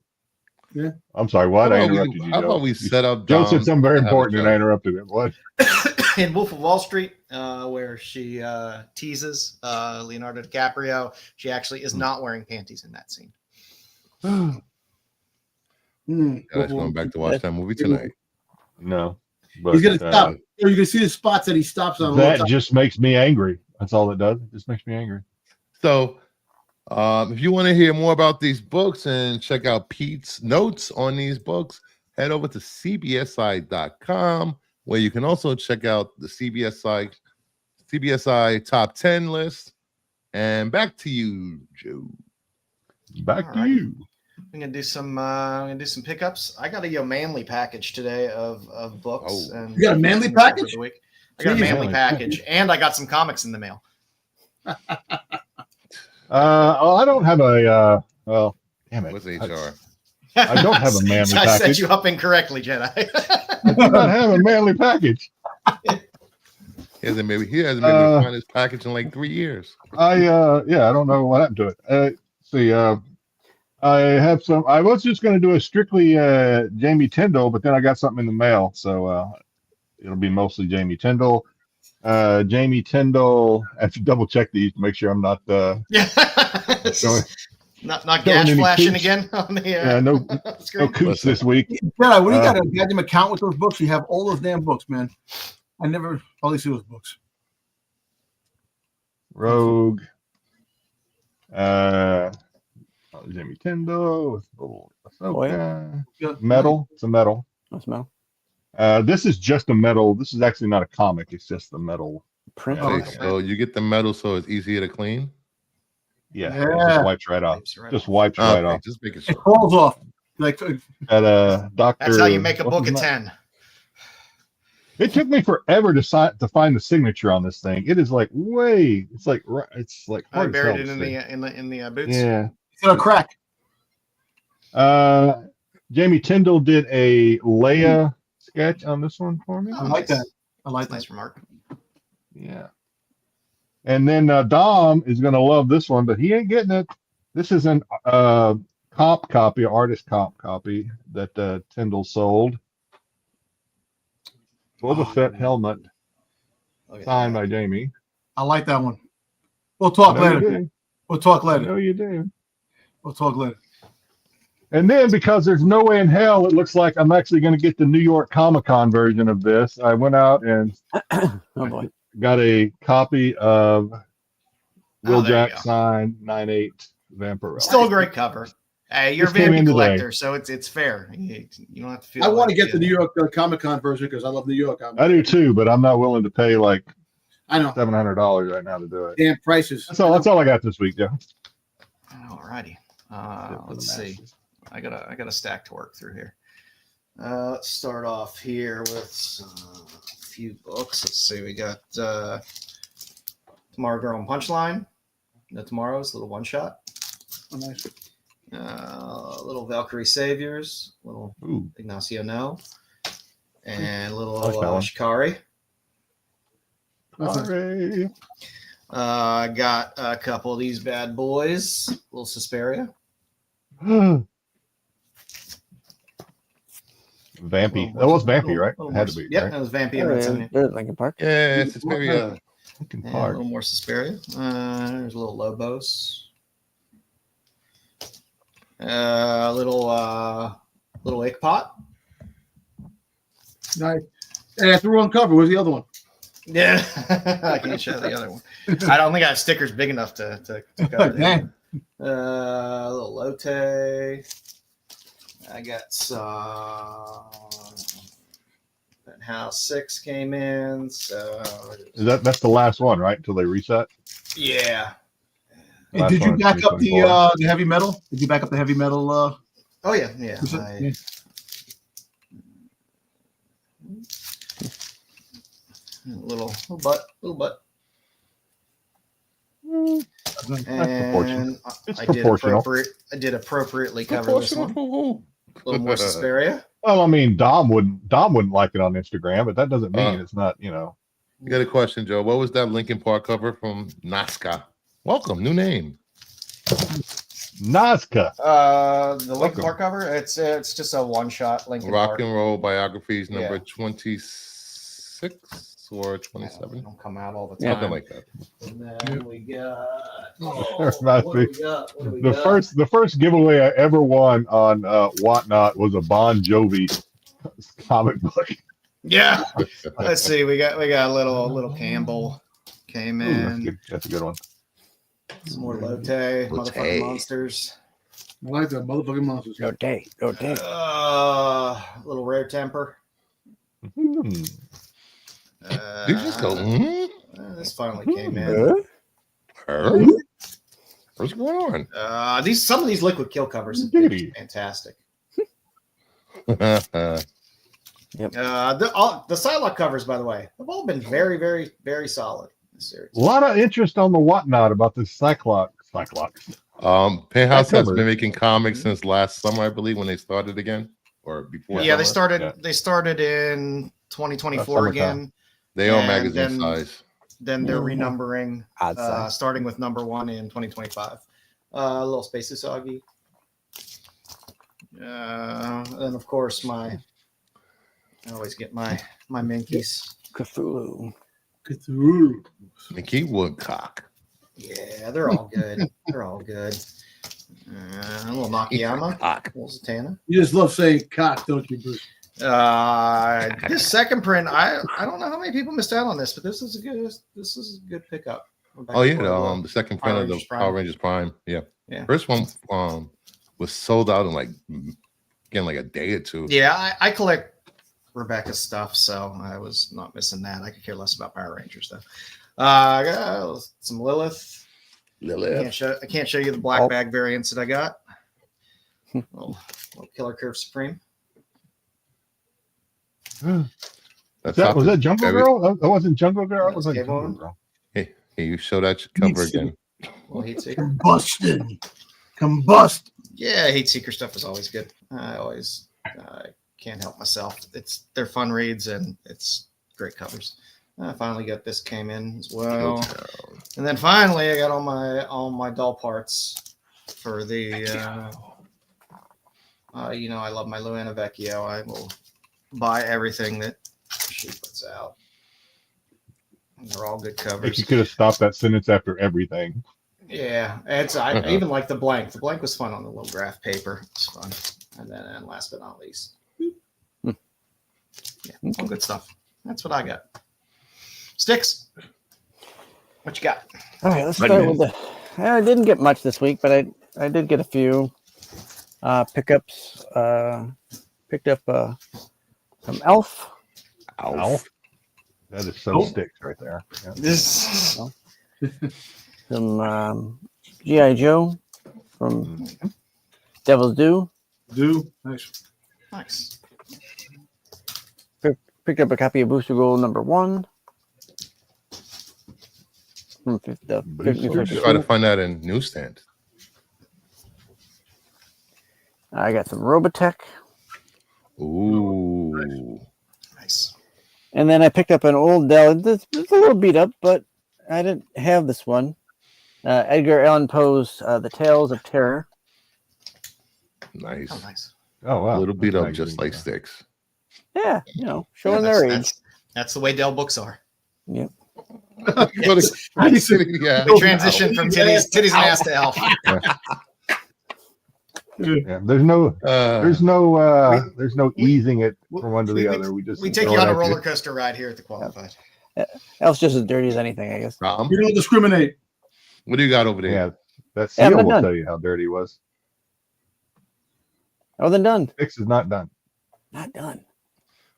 Yeah. I'm sorry, what? I interrupted you, How Joe. about we set up Joe Dom said something very to have a important and show? I interrupted him. What? In Wolf of Wall Street, where she teases Leonardo DiCaprio, she actually is not wearing panties in that scene. Guys, going back to watch that movie tonight. No. But, He's gonna stop. You can see the spots that he stops on. all the that time. just makes me angry. That's all it does. It just makes me angry. So, If you want to hear more about these books and check out Pete's notes on these books, head over to CBSI.com, where you can also check out the CBSI top 10 list. And back to you, Joe. Back to you. I'm gonna do some pickups. I got a Manly package today of books. And you got a Manly package? I got a Manly package, and I got some comics in the mail. I don't have a. Well, damn it. What's HR? I don't have a Manly I package. set you up incorrectly, Jedi. I do not have a Manly package. He hasn't been able to find his package in like 3 years. I don't know what happened to it. See, I have some. I was just going to do a strictly Jamie Tyndall, but then I got something in the mail, so it'll be mostly Jamie Tyndall. Jamie Tyndall. I have to double check these to make sure I'm not. Not gas flashing again on the no coops this week. Yeah, when you got a goddamn account with those books, you have all those damn books, man. I never probably see those books. Rogue. Jamie Tyndall with little metal. It's a metal. That's metal. This is just a metal. This is actually not a comic. It's just the metal Print. So you get the metal, so it's easier to clean. Yeah. It just wipes right off. Just wipes right off. Just making sure. It falls off. Like Doctor. That's how you make a book of 10. It took me forever to find the signature on this thing. It is like it's like I buried it in the boots. Yeah. It's gonna crack. Jamie Tyndall did a Leia sketch on this one for me. I like that. I like that. Nice remark. Yeah. And then Dom is going to love this one, but he ain't getting it. This is an comp copy, artist comp copy that Tyndall sold. Boba Fett helmet, signed by Jamie. I like that one. We'll talk later. We'll talk later. No, you do. We'll talk later. And then, because there's no way in hell it looks like I'm actually going to get the New York Comic-Con version of this, I went out and got a copy of Will Jack signed 9/8 Vampirella. Still a great cover. Hey, you're a Vampy collector, so it's fair. You don't have to feel. I want to get the New York Comic-Con version because I love New York. I do too, but I'm not willing to pay like $700 right now to do it. Damn prices. That's all I got this week, Joe. Alrighty. Let's see. I got a stack to work through here. Let's start off here with a few books. Let's see. We got Tomorrow Girl and Punchline. Tomorrow's little one shot. Oh, nice. Little Valkyrie Saviors. Little Ignacio No. And little Shikari. I got a couple of these bad boys. Little Suspiria. Vampy. That was Vampy, right? It had to be. Yeah, right? that was Vampy. And There's Lincoln Park. Yeah, it's maybe a little more Suspiria. There's a little Lobos. Little Ickpot. Nice. Hey, I threw one cover. Where's the other one? Yeah, I can't show the other one. I don't think I have stickers big enough to cover that. A little Lotte. I got some. House 6 came in. So that's the last one, right? Until they reset. Yeah. Hey, did you back up the heavy metal? Did you back up the heavy metal? Oh yeah. Little butt. And I did appropriately cover this one. A little more Suspiria. Well, I mean, Dom wouldn't like it on Instagram, but that doesn't mean it's not. You got a question, Joe. What was that Linkin Park cover from Nazca? Welcome, new name. Nazca. The Linkin Park cover. It's just a one shot Linkin Rock Park. and Roll Biographies number 26 or 27. They don't come out all the time. Something like that. And then we got. The first giveaway I ever won on Whatnot was a Bon Jovi comic book. Yeah. Let's see. We got a little Campbell came in. That's a good one. Some more Lotte, motherfucking monsters. I like that motherfucking monsters. Lotte. Little rare temper. Hmm. Did you just go? This finally came in. What's going on? Some of these liquid kill covers have been fantastic. Yep. The Psylocke covers, by the way, have all been very, very, very solid in this series. A lot of interest on the whatnot about this Cyclops. Penthouse has been making comics since last summer, I believe, when they started again, or before. Yeah, summer. they started in 2024 again. They are magazine size. Then they're renumbering, starting with number 1 in 2025. A little Space Usagi. And of course, I always get my Minkies. Cthulhu. Mickey Woodcock. Yeah, they're all good. They're all good. A little Nakayama. A little Zatanna. You just love saying cock, don't you, Bruce? This second print, I don't know how many people missed out on this, but this is a good pickup. Oh yeah, the second print of the Power Rangers Prime. Yeah. First one was sold out in like a day or two. Yeah, I collect Rebecca's stuff, so I was not missing that. I could care less about Power Rangers though. I got some Lilith. I can't show you the black bag variants that I got. little Killer Curve Supreme. Was that Jungle Girl? That wasn't Jungle Girl. That was like Jungle Girl. Hey, you show that cover again. Well, Heat Seeker. Combust. Yeah, Heat Seeker stuff is always good. I can't help myself. They're fun reads and it's great covers. I finally got this came in as well, and then finally I got all my doll parts for the. I love my Luana Vecchio. I will buy everything that she puts out. And they're all good covers. I think you could have stopped that sentence after everything. Yeah, I even like the blank. The blank was fun on the little graph paper. It's fun. And then last but not least, yeah, all good stuff. That's what I got. Styx, what you got? All right, let's start with the. I didn't get much this week, but I did get a few pickups. Picked up some Elf. That is so Styx right there. Yeah. This Some G.I. Joe from Devil's Due. Nice. Picked up a copy of Booster Gold #1. From Try to find that in newsstand. I got some Robotech. Ooh. Nice. And then I picked up an old Dell. It's a little beat up, but I didn't have this one. Edgar Allan Poe's The Tales of Terror. Nice. Oh, nice. Oh, wow. A little beat up just like Styx. Yeah, showing their age. That's the way Dell books are. Yep. We transition from titties and ass to Elf. Yeah, there's no easing it from one to the other. We take you on a roller coaster ride here at the Qualified. Elf's just as dirty as anything, I guess. You don't discriminate. What do you got over there? Yeah, that seal will tell you how dirty it was. Oh, then done. Styx is not done. Not done.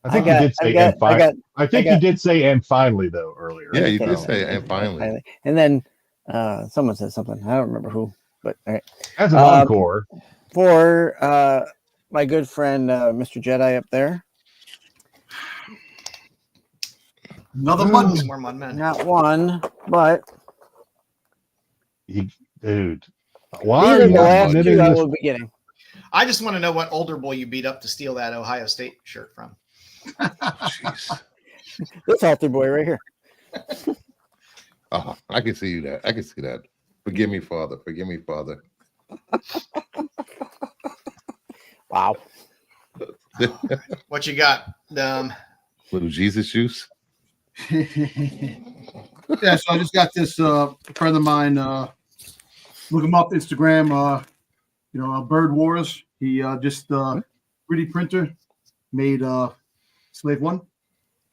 I think you did say and finally. I think you did say and finally though earlier. Yeah, you did say and finally. And then someone said something. I don't remember who, but all right. As an encore for my good friend Mr. Jedi up there. Another Mudman. More Mudmen. Not one, but dude, why are you last two I will be getting? I just want to know what older boy you beat up to steal that Ohio State shirt from. Jeez. This altar boy right here. Oh, I can see that. I can see that. Forgive me, Father. Forgive me, Father. Wow. What you got? Little Jesus juice. Yeah, so I just got this friend of mine. Look him up Instagram. Bird Wars. He just 3D printer made Slave One.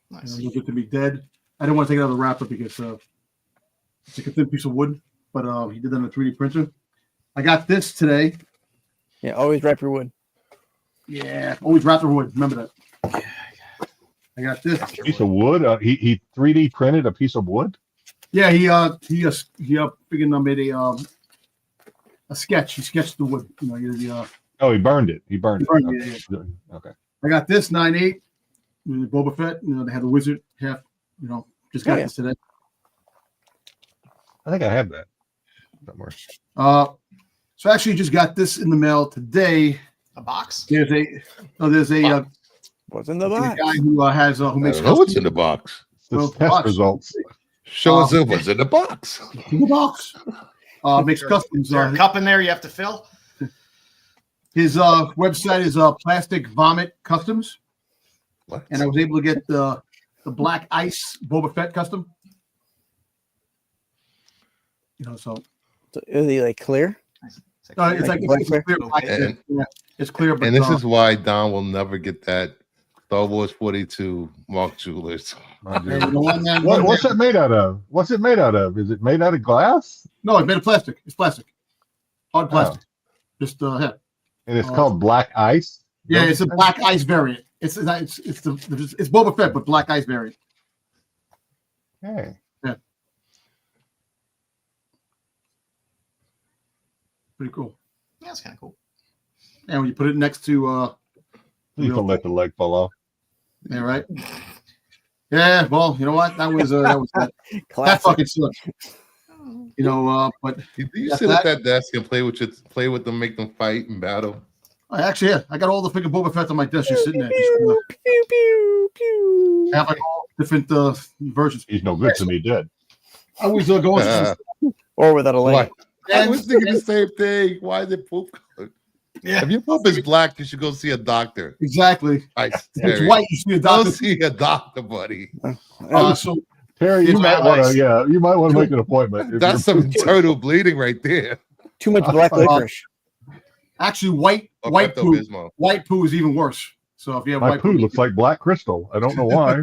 Nice. Look it to be dead. I didn't want to take it out of the wrapper because it's like a thin piece of wood. but he did that on a 3D printer. I got this today. Yeah, always wrap your wood. Yeah, always wrap your wood. Remember that. I got this piece of wood. He 3D printed a piece of wood. Yeah, he freaking made a sketch. He sketched the wood. You know, Oh, he burned it. He burned it. Yeah. Okay. I got this 9/8 with Boba Fett. You know, they had the wizard half. You know, just got this today. I think I have that somewhere. So actually, just got this in the mail today. A box. There's a what's in the box? Guy who has who makes. I don't know what's in the box. It's test results. Show us what's in the box. In the box. Makes customs. Is there a cup in there you have to fill? His website is Plastic Vomit Customs. What? And I was able to get the Black Ice Boba Fett custom. You know, so is he like clear? It's clear. It's clear. But, and this is why Don will never get that Star Wars 42 Mark Jewelers. What's it made out of? What's it made out of? Is it made out of glass? No, it's made of plastic. It's plastic. Hard plastic. Just head. And it's called Black Ice. Yeah, it's a Black Ice variant. It's Boba Fett, but Black Ice variant. Hey. Yeah. Pretty cool. Yeah, it's kind of cool. And when you put it next to you can let the leg fall off. Yeah, right. Yeah, well, you know what? That was that fucking sucked. You know, but do you sit at that desk and play with them, make them fight and battle? I got all the freaking Boba Fett on my desk just sitting there. Pew, pew, pew. Have like all different versions. He's no good to me, dead. I always go or without a leg. I was thinking the same thing. Why is it poop colored? Yeah. If your poop is black, you should go see a doctor. Exactly. It's white. You see a doctor. Go see a doctor, buddy. So Terry, you might want to. You might want to make an appointment. That's some internal bleeding right there. Too much black licorice. Actually, white poo is even worse. So if you have white poo, looks like black crystal. I don't know why.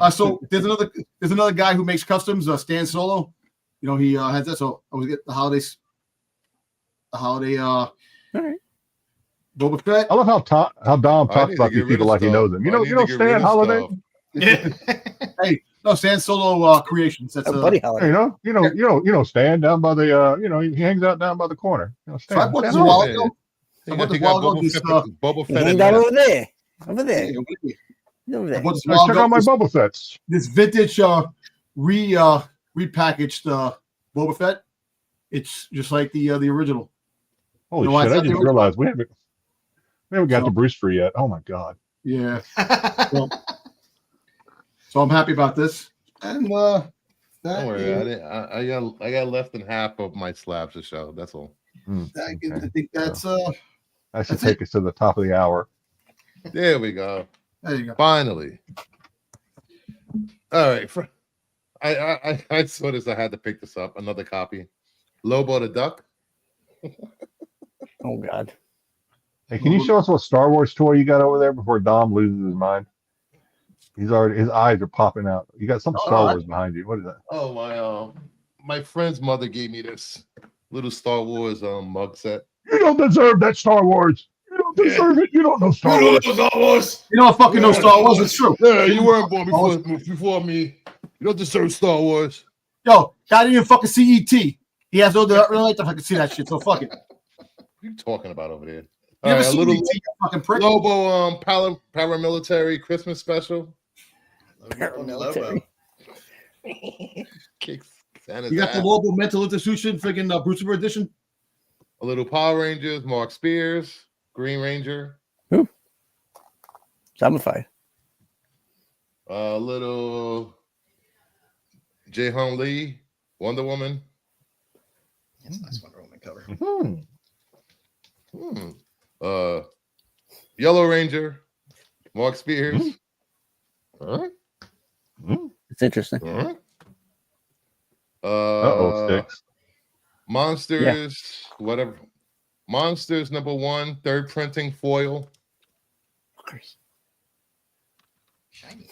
So there's another guy who makes customs. Stan Solo. You know, he has that. So I was get the holiday. All right. Boba Fett. I love how Dom talks about these people like he knows them. You know, Stan Holiday. Hey, no, Stan Solo Creations. That's Buddy Holiday. You know, Stan down by the he hangs out down by the corner. You know, Stan. So I bought this a while ago. Boba Fett. Hang out over there. Over there. Over there. Check out my Boba Fetts. This vintage repackaged Boba Fett. It's just like the original. Holy shit! I just realized we haven't got to Brewster yet. Oh my god. Yeah. So I'm happy about this. And don't worry, I got less than half of my slabs to show. That's all. I think that's I should take us to the top of the hour. There we go. There you go. Finally. All right. I saw this. I had to pick this up. Another copy. Lobo the Duck. Oh God. Hey, can you show us what Star Wars toy you got over there before Dom loses his mind? His eyes are popping out. You got some Star Wars behind you. What is that? Oh, my friend's mother gave me this little Star Wars mug set. You don't deserve that Star Wars. You don't deserve it. You don't know Star Wars. You don't fucking know Star Wars. It's true. Yeah, you weren't born before me. You don't deserve Star Wars. Yo, I didn't even fucking see E.T. He has no right to fucking see that shit. So fuck it. What are you talking about over there? You ever seen E.T., fucking prick? Lobo paramilitary Christmas special. Paramilitary. You got the Lobo Mental Institution freaking Brucifer edition. A little Power Rangers, Mark Spears, Green Ranger. Who? Zombified. A little Jae-Hong Lee, Wonder Woman. That's a nice Wonder Woman cover. Yellow Ranger, Mark Spears. It's interesting. Styx. Monsters, whatever. Monsters #1, third printing foil. Shiny.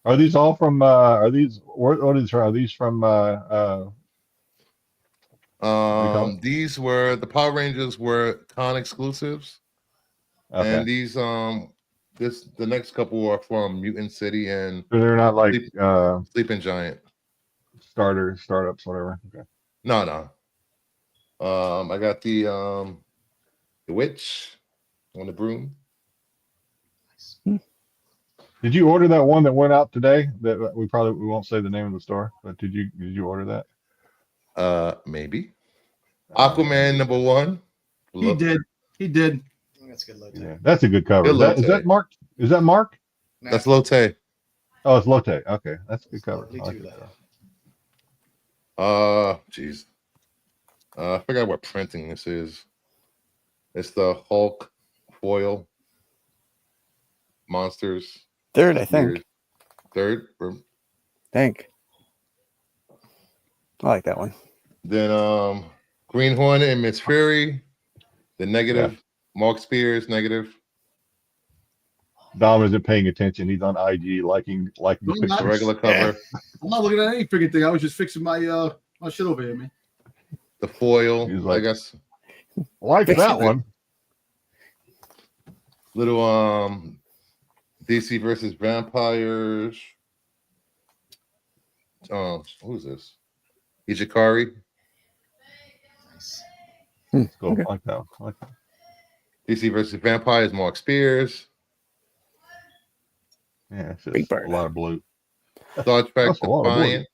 Are these all from? Are these? What is? Are these from? These were the Power Rangers were con exclusives, and these the next couple are from Mutant City and So they're not like Sleeping Giant startups, whatever. Okay. No. I got the witch on the broom. Did you order that one that went out today? That we won't say the name of the store, but did you order that? Maybe. Aquaman #1. He did. That's good, Lotte. Yeah, that's a good cover. Good Is that Mark? Is that Mark? No. That's Lotte. Oh, it's Lotte. Okay, that's a good cover. Lovely I like too, that. Jeez. I forgot what printing this is. It's the Hulk foil monsters. Third, I think. Third. I like that one. Then Green Hornet and Miss Fury. The negative. Yeah. Mark Spears negative. Dom isn't paying attention. He's on IG liking The pictures. regular cover. I'm not looking at any freaking thing. I was just fixing my my shit over here, man. The foil. He's like, I guess. Like that one. Little DC versus Vampires. Who's this? Ichikari. Nice. Cool. Okay. I like that one. I like that. DC versus Vampires, Mark Spears. Yeah, it's Big just a bird. lot of blue. Star Trek That's a lot of blue. Defiant.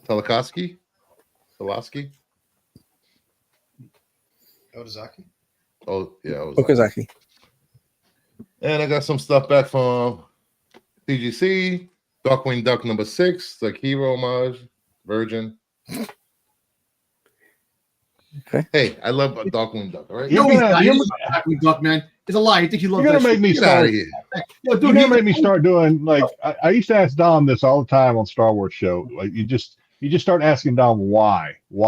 Telekowski. Otozaki. Oh, yeah. Okazaki. And I got some stuff back from CGC. Darkwing Duck #6, like hero homage, Virgin. Okay. Hey, I love Darkwing Duck, all right? You're gonna Duck, man. It's a lie. You think you love you're gonna that make me Get out start. of here. Yo, You're dude, gonna make me start doing like I used to ask Dom this all the time on Star Wars show. Like you just start asking Dom why. You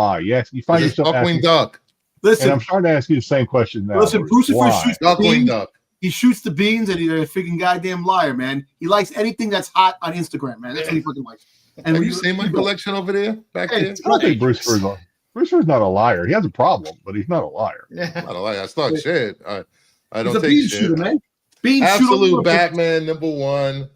find This is yourself Darkwing asking, Duck. and listen, I'm starting to ask you the same question now. listen. Brucifer Why? shoots the Darkwing beans. Duck. He shoots the beans, and he's a freaking goddamn liar, man. He likes anything that's hot on Instagram, man. That's what he fucking likes. And Have you seen my collection over there? Back Hey, there? I don't think Bruce Fur's not a liar. He has a problem, but he's not a liar. Yeah. I don't like. I start shit. I he's don't a take bean shit. shooter, man. Bean Absolute shooter. Batman #1.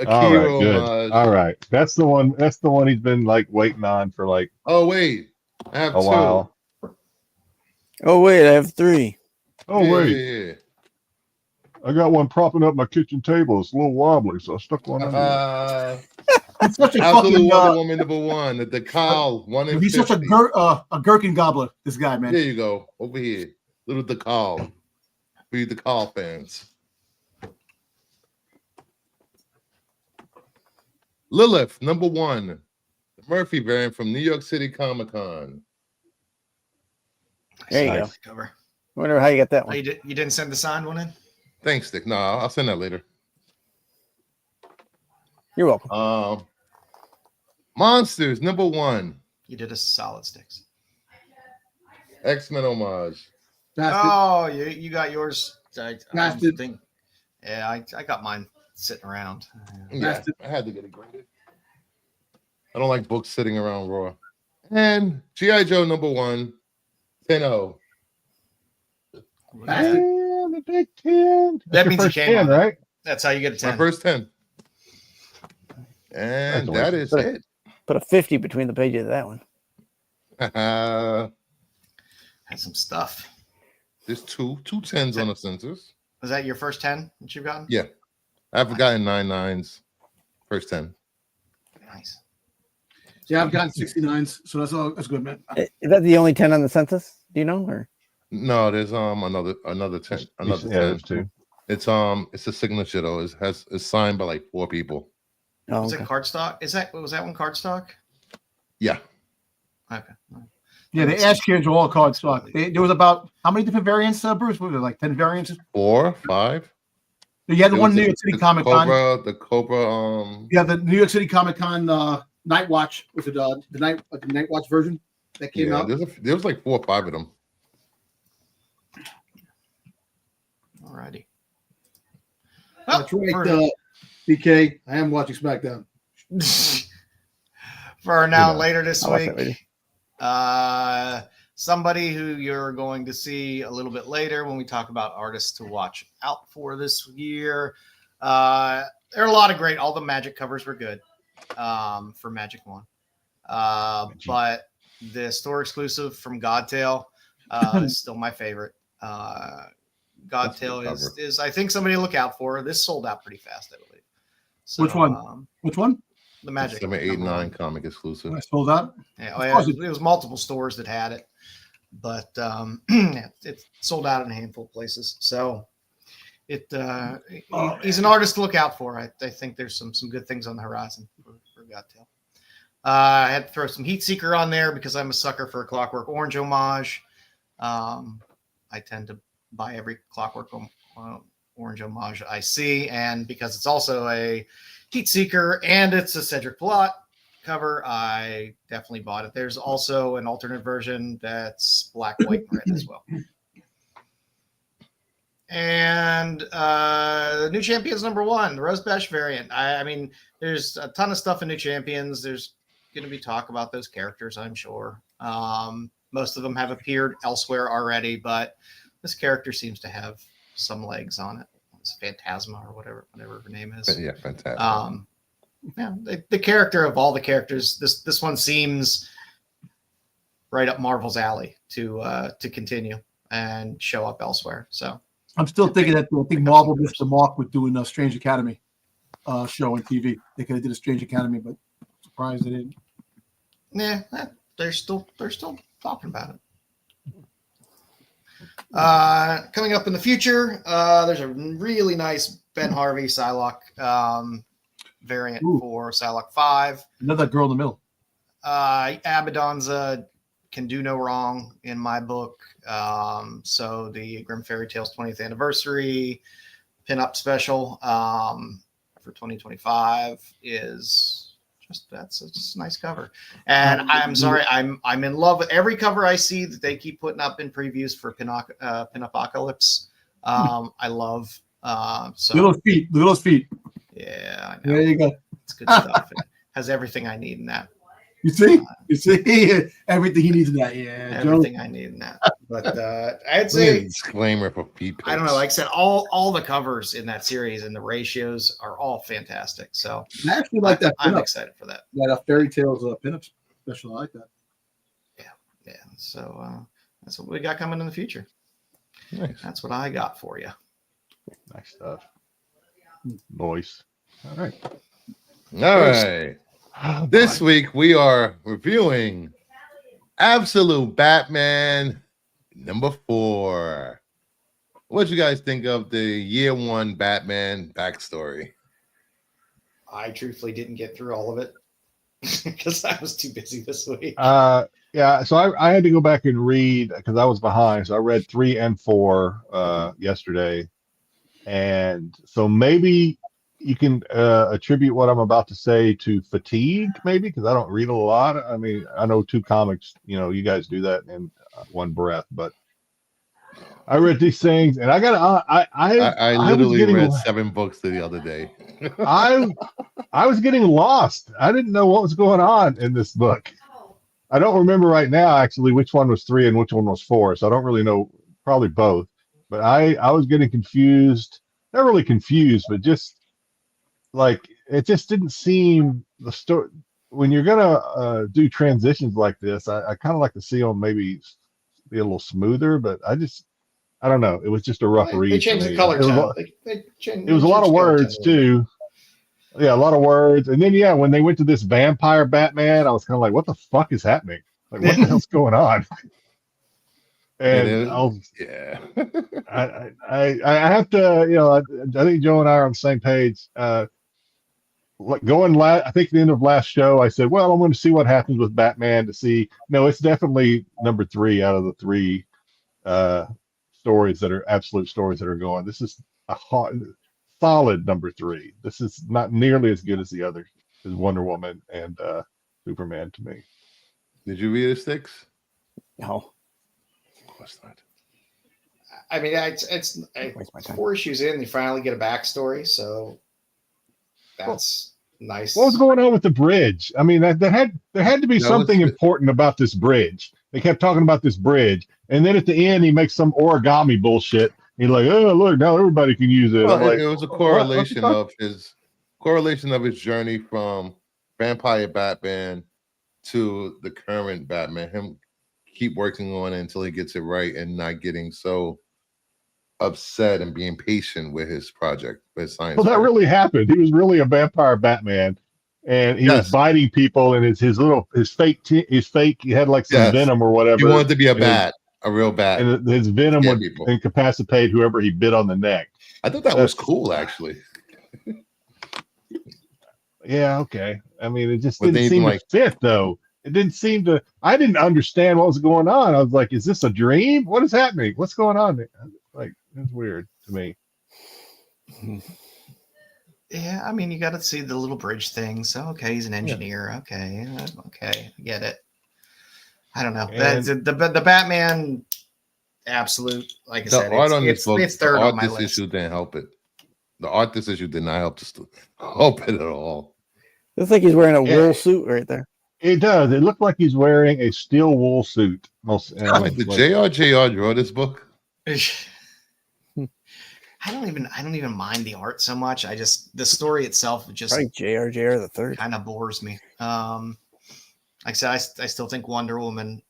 All right, Akira good. homage. All right, that's the one. That's the one he's been like waiting on for like Oh wait, I have a while. Oh wait, I have 3. Oh Yeah, wait, yeah, I got one propping up my kitchen table. It's a little wobbly, so I stuck one under yeah. it. He's such a Absolute fucking. Wonder Woman #1. The Decal 1 in He's such a 50. gherkin gobbler. This guy, man. There you go. Over here, little Decal. For you Decal fans. Lilith #1. The Murphy variant from New York City Comic Con. There you Nice go. cover. Wonder how you got that Oh, one. you didn't send the signed one in? Thanks, Dick. No, I'll send that later. You're welcome. Monsters #1. You did a solid Styx. X-Men homage. Bastard. Oh, you got yours. I Bastard. think. Yeah, I got mine sitting around. Yeah, I had to get it graded. I don't like books sitting around raw. And G.I. Joe #1. 10-0. Bastard. Damn, the Big 10. That That's your means you first came 10, on. right? That's how you get a 10. My first 10. And that is it. Put a 50 between the pages of that one. Had some stuff. There's two 10s on the census. Was that your first 10 that you've gotten? Yeah. I've gotten 9 9s. First 10. Nice. Yeah, I've gotten 69s, so that's all. That's good, man. Is that the only 10 on the census? Do you know? Or No, there's another 10. Another 10. Yeah, there's 2. It's a signature though. It's signed by like 4 people. oh, Was okay. it cardstock? Was that one cardstock? Yeah. Okay. Yeah, the ash cans are all card stock. There was about how many different variants, Bruce? What was it, like 10 variants? 4, 5. You had the It one was New York City Comic Con. The Cobra. Yeah, the New York City Comic Con Night Watch was it the Night Watch version that came out. There was like 4 or 5 of them. Alrighty. That's right, BK. I am watching SmackDown. For now, later this I'll watch that later. week, somebody who you're going to see a little bit later when we talk about artists to watch out for this year. There are a lot of great. All the Magic covers were good for Magic 1. But the store exclusive from Godtail is still my favorite. Godtail is I think somebody to look out for. This sold out pretty fast, I believe. So, Which one? Which one? The Magic 7, 8, 9 comic exclusive. I sold out. Yeah, it was multiple stores that had it, but it sold out in a handful of places. So he's an artist to look out for. I think there's some good things on the horizon for Godtail. I had to throw some Heat Seeker on there because I'm a sucker for a Clockwork Orange homage. I tend to buy every Clockwork Orange homage I see, and because it's also a Heat Seeker and it's a Cedric Plot cover, I definitely bought it. There's also an alternate version that's black, white, and red as well. And the New Champions #1, the Rose Bash variant. I mean, there's a ton of stuff in New Champions. There's going to be talk about those characters, I'm sure. Most of them have appeared elsewhere already, but this character seems to have some legs on it. It's Phantasma or whatever her name is. Yeah, Phantasma. Yeah, the character of all the characters, this one seems right up Marvel's alley to continue and show up elsewhere. So I'm still thinking that I think Marvel missed the mark with doing a Strange Academy show on TV. They could have did a Strange Academy, but surprised they didn't. Yeah, they're still talking about it. Coming up in the future, there's a really nice Ben Harvey Psylocke variant for Psylocke 5. Another girl in the middle. Abaddon's can do no wrong in my book. So the Grimm Fairy Tales 20th anniversary pinup special for 2025 is that's a nice cover. And I'm sorry, I'm in love with every cover I see that they keep putting up in previews for Pinapocalypse. I love so Look at those feet. Yeah, I know. There you go. It's good stuff. It has everything I need in that. You see everything he needs in that. Yeah, everything I need in that. But I'd say disclaimer for people. I don't know. Like I said, all the covers in that series and the ratios are all fantastic. So I actually like that. I'm excited for that. That Fairy Tales pinup special. I like that. Yeah. So that's what we got coming in the future. Nice. That's what I got for you. Nice stuff. Voice. All right. This week we are reviewing Absolute Batman #4. What you guys think of the year 1 Batman backstory? I truthfully didn't get through all of it because I was too busy this week. Yeah, so I had to go back and read because I was behind. So I read 3 and 4 yesterday, and so maybe you can attribute what I'm about to say to fatigue, maybe, because I don't read a lot. I mean, I know 2 comics, you guys do that in one breath, but I read these things, and I literally read 7 books the other day. I was getting lost. I didn't know what was going on in this book. I don't remember right now, actually, which one was 3 and which one was 4, so I don't really know, probably both. But I was getting confused, not really confused, but just like it just didn't seem the story when you're gonna do transitions like this. I kind of like to see them maybe be a little smoother, but I don't know. It was just a rough read. They changed the color tone. It was a lot of words too. Yeah, a lot of words. And then when they went to this vampire Batman, I was kind of like, what the fuck is happening? Like, what the hell's going on? And I have to, I think Joe and I are on the same page. I think the end of last show, I said, well, I'm going to see what happens with Batman to see. No, it's definitely #3 out of the 3 stories that are absolute stories that are going. This is a solid #3. This is not nearly as good as the other, as Wonder Woman and Superman to me. Did you read it, Styx? No. Of course not. I mean, it's 4 issues in. You finally get a backstory, so that's Nice. What was going on with the bridge? I mean, there had to be something important about this bridge. They kept talking about this bridge, and then at the end, he makes some origami bullshit. He's like, "Oh, look, now everybody can use it." Well, I'm like, it was a correlation of his journey from Vampire Batman to the current Batman. Him keep working on it until he gets it right, and not getting so upset and being patient with his project, with his science. Well, that really happened. He was really a vampire Batman, and he was biting people. And his fake. He had like some venom or whatever. He wanted to be a real bat, and his venom would incapacitate whoever he bit on the neck. I thought that was cool, actually. Yeah, okay. I mean, it just didn't seem to fit, though. It didn't seem to. I didn't understand what was going on. I was like, "Is this a dream? What is happening? What's going on?" Like, it's weird to me. Yeah, I mean, you got to see the little bridge thing. So, okay, he's an engineer. Okay, I get it. I don't know. The Batman absolute, like I said, it's third on my list. Issue didn't help it. The art this issue did not help it at all. Looks like he's wearing a wool suit right there. It does. It looked like he's wearing a steel wool suit. Did JR draw this book? I don't even mind the art so much. The story itself just JR the third kind of bores me. Like I said, I still think Wonder Woman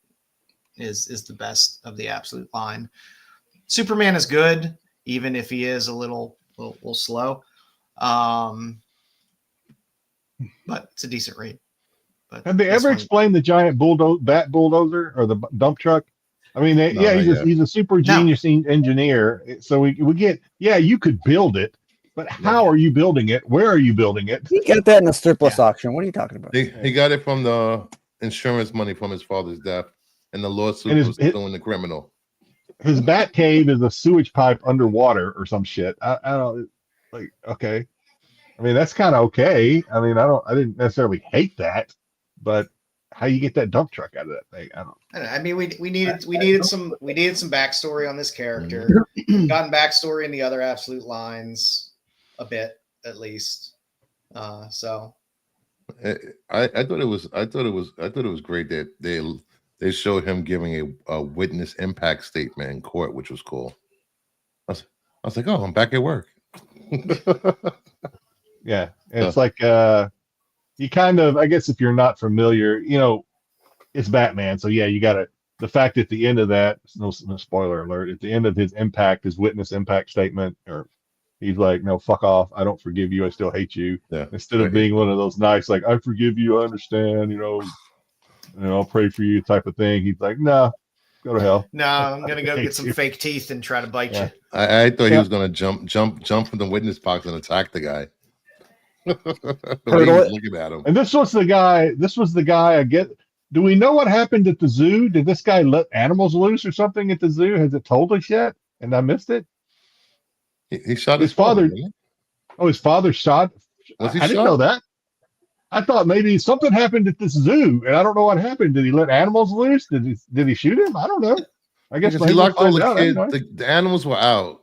is the best of the absolute line. Superman is good, even if he is a little slow. But it's a decent read. But have they ever explained the giant bat bulldozer or the dump truck? I mean, he's a super genius engineer. So we get, you could build it, but how are you building it? Where are you building it? He got that in a surplus auction. What are you talking about? He got it from the insurance money from his father's death, and the lawsuit was suing the criminal. His bat cave is a sewage pipe underwater or some shit. I don't like. Okay, I mean that's kind of okay. I mean I didn't necessarily hate that, but how you get that dump truck out of that thing? I don't. I mean, we needed some backstory on this character. Gotten backstory in the other absolute lines a bit, at least. So I thought it was great that they showed him giving a witness impact statement in court, which was cool. I was like, oh, I'm back at work. Yeah, it's like you kind of, I guess if you're not familiar, it's Batman. So yeah, you got to, the fact at the end of that, no spoiler alert, at the end of his witness impact statement, or he's like, no, fuck off. I don't forgive you. I still hate you. Yeah. Instead of being one of those nice, like, I forgive you. I understand, I'll pray for you type of thing. He's like, no, go to hell. No, I'm going to go get some fake teeth and try to bite you. I thought he was going to jump from the witness box and attack the guy. The way he was looking at him. And this was the guy I get. Do we know what happened at the zoo? Did this guy let animals loose or something at the zoo? Has it told us yet? And I missed it. He shot his father. Oh, his father shot. Was he I didn't know that. I thought maybe something happened at this zoo, and I don't know what happened. Did he let animals loose? Did he shoot him? I don't know. I guess he locked all the kids. The animals were out,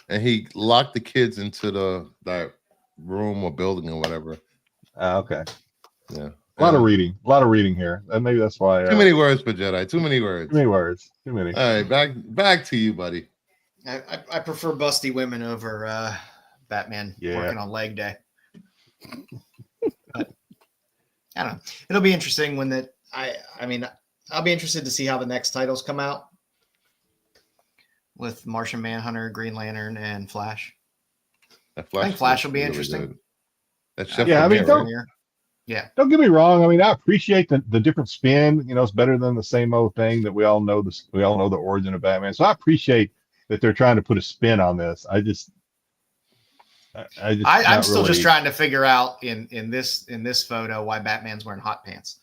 and he locked the kids into that room or building or whatever. Okay. Yeah. A lot of reading here, and maybe that's why. Too many words for Jedi. Too many words. Too many. All right, back to you, buddy. I prefer busty women over Batman working on leg day. But, I don't know. It'll be interesting when that. I mean, I'll be interested to see how the next titles come out with Martian Manhunter, Green Lantern, and Flash. I think Flash will be interesting. That's don't get me wrong. I mean, I appreciate the different spin. It's better than the same old thing that we all know. We all know the origin of Batman. So I appreciate that they're trying to put a spin on this. I'm still just trying to figure out in this photo why Batman's wearing hot pants.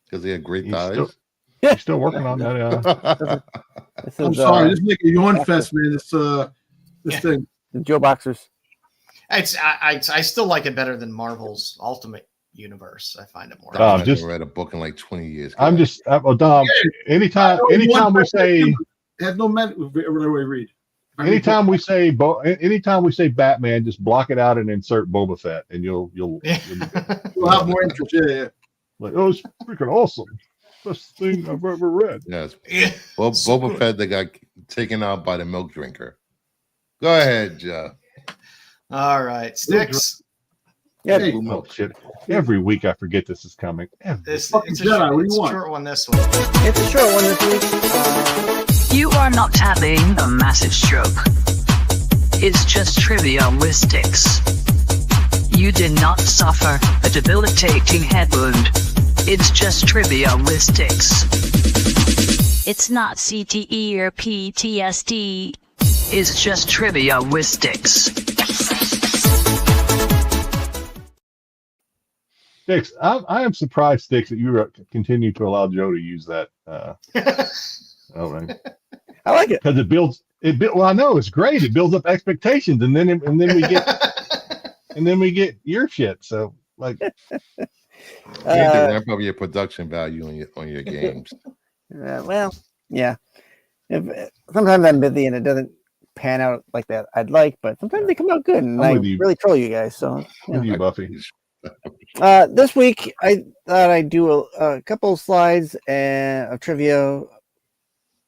Because he had great thighs. He's still working on that. I'm sorry, this is like a yawn fest, man. This thing. The Joe Boxers. I still like it better than Marvel's Ultimate Universe. I find it more. I haven't read a book in like 20 years. Dom. Anytime we say it has no matter. Every way read. Anytime we say Batman, just block it out and insert Boba Fett, and you'll We'll have more interest. Yeah. like, oh, it's freaking awesome. Best thing I've ever read. Yes. Yeah. Boba Fett that got taken out by the milk drinker. Go ahead, Joe. All right, Styx. Yeah, Hey, Oh shit! Every week I forget this is coming. It's Fucking a Jedi, what do you want? short one. This one. it's a short one this week. You are not having a massive stroke. It's just trivia with Styx. You did not suffer a debilitating head wound. It's just trivia with Styx. It's not CTE or PTSD. It's just trivia with Styx. Styx, I am surprised, Styx, that you continue to allow Joe to use that. Oh, right. I like it. Because it builds. Well, I know it's great. It builds up expectations, and then we get your shit. So like, You need to ramp up your production value on your games. Well, yeah. Sometimes I'm busy and it doesn't pan out like that I'd like, but sometimes they come out good, and I really troll you guys. So, with you, Buffy. This week I thought I'd do a couple of slides of trivia.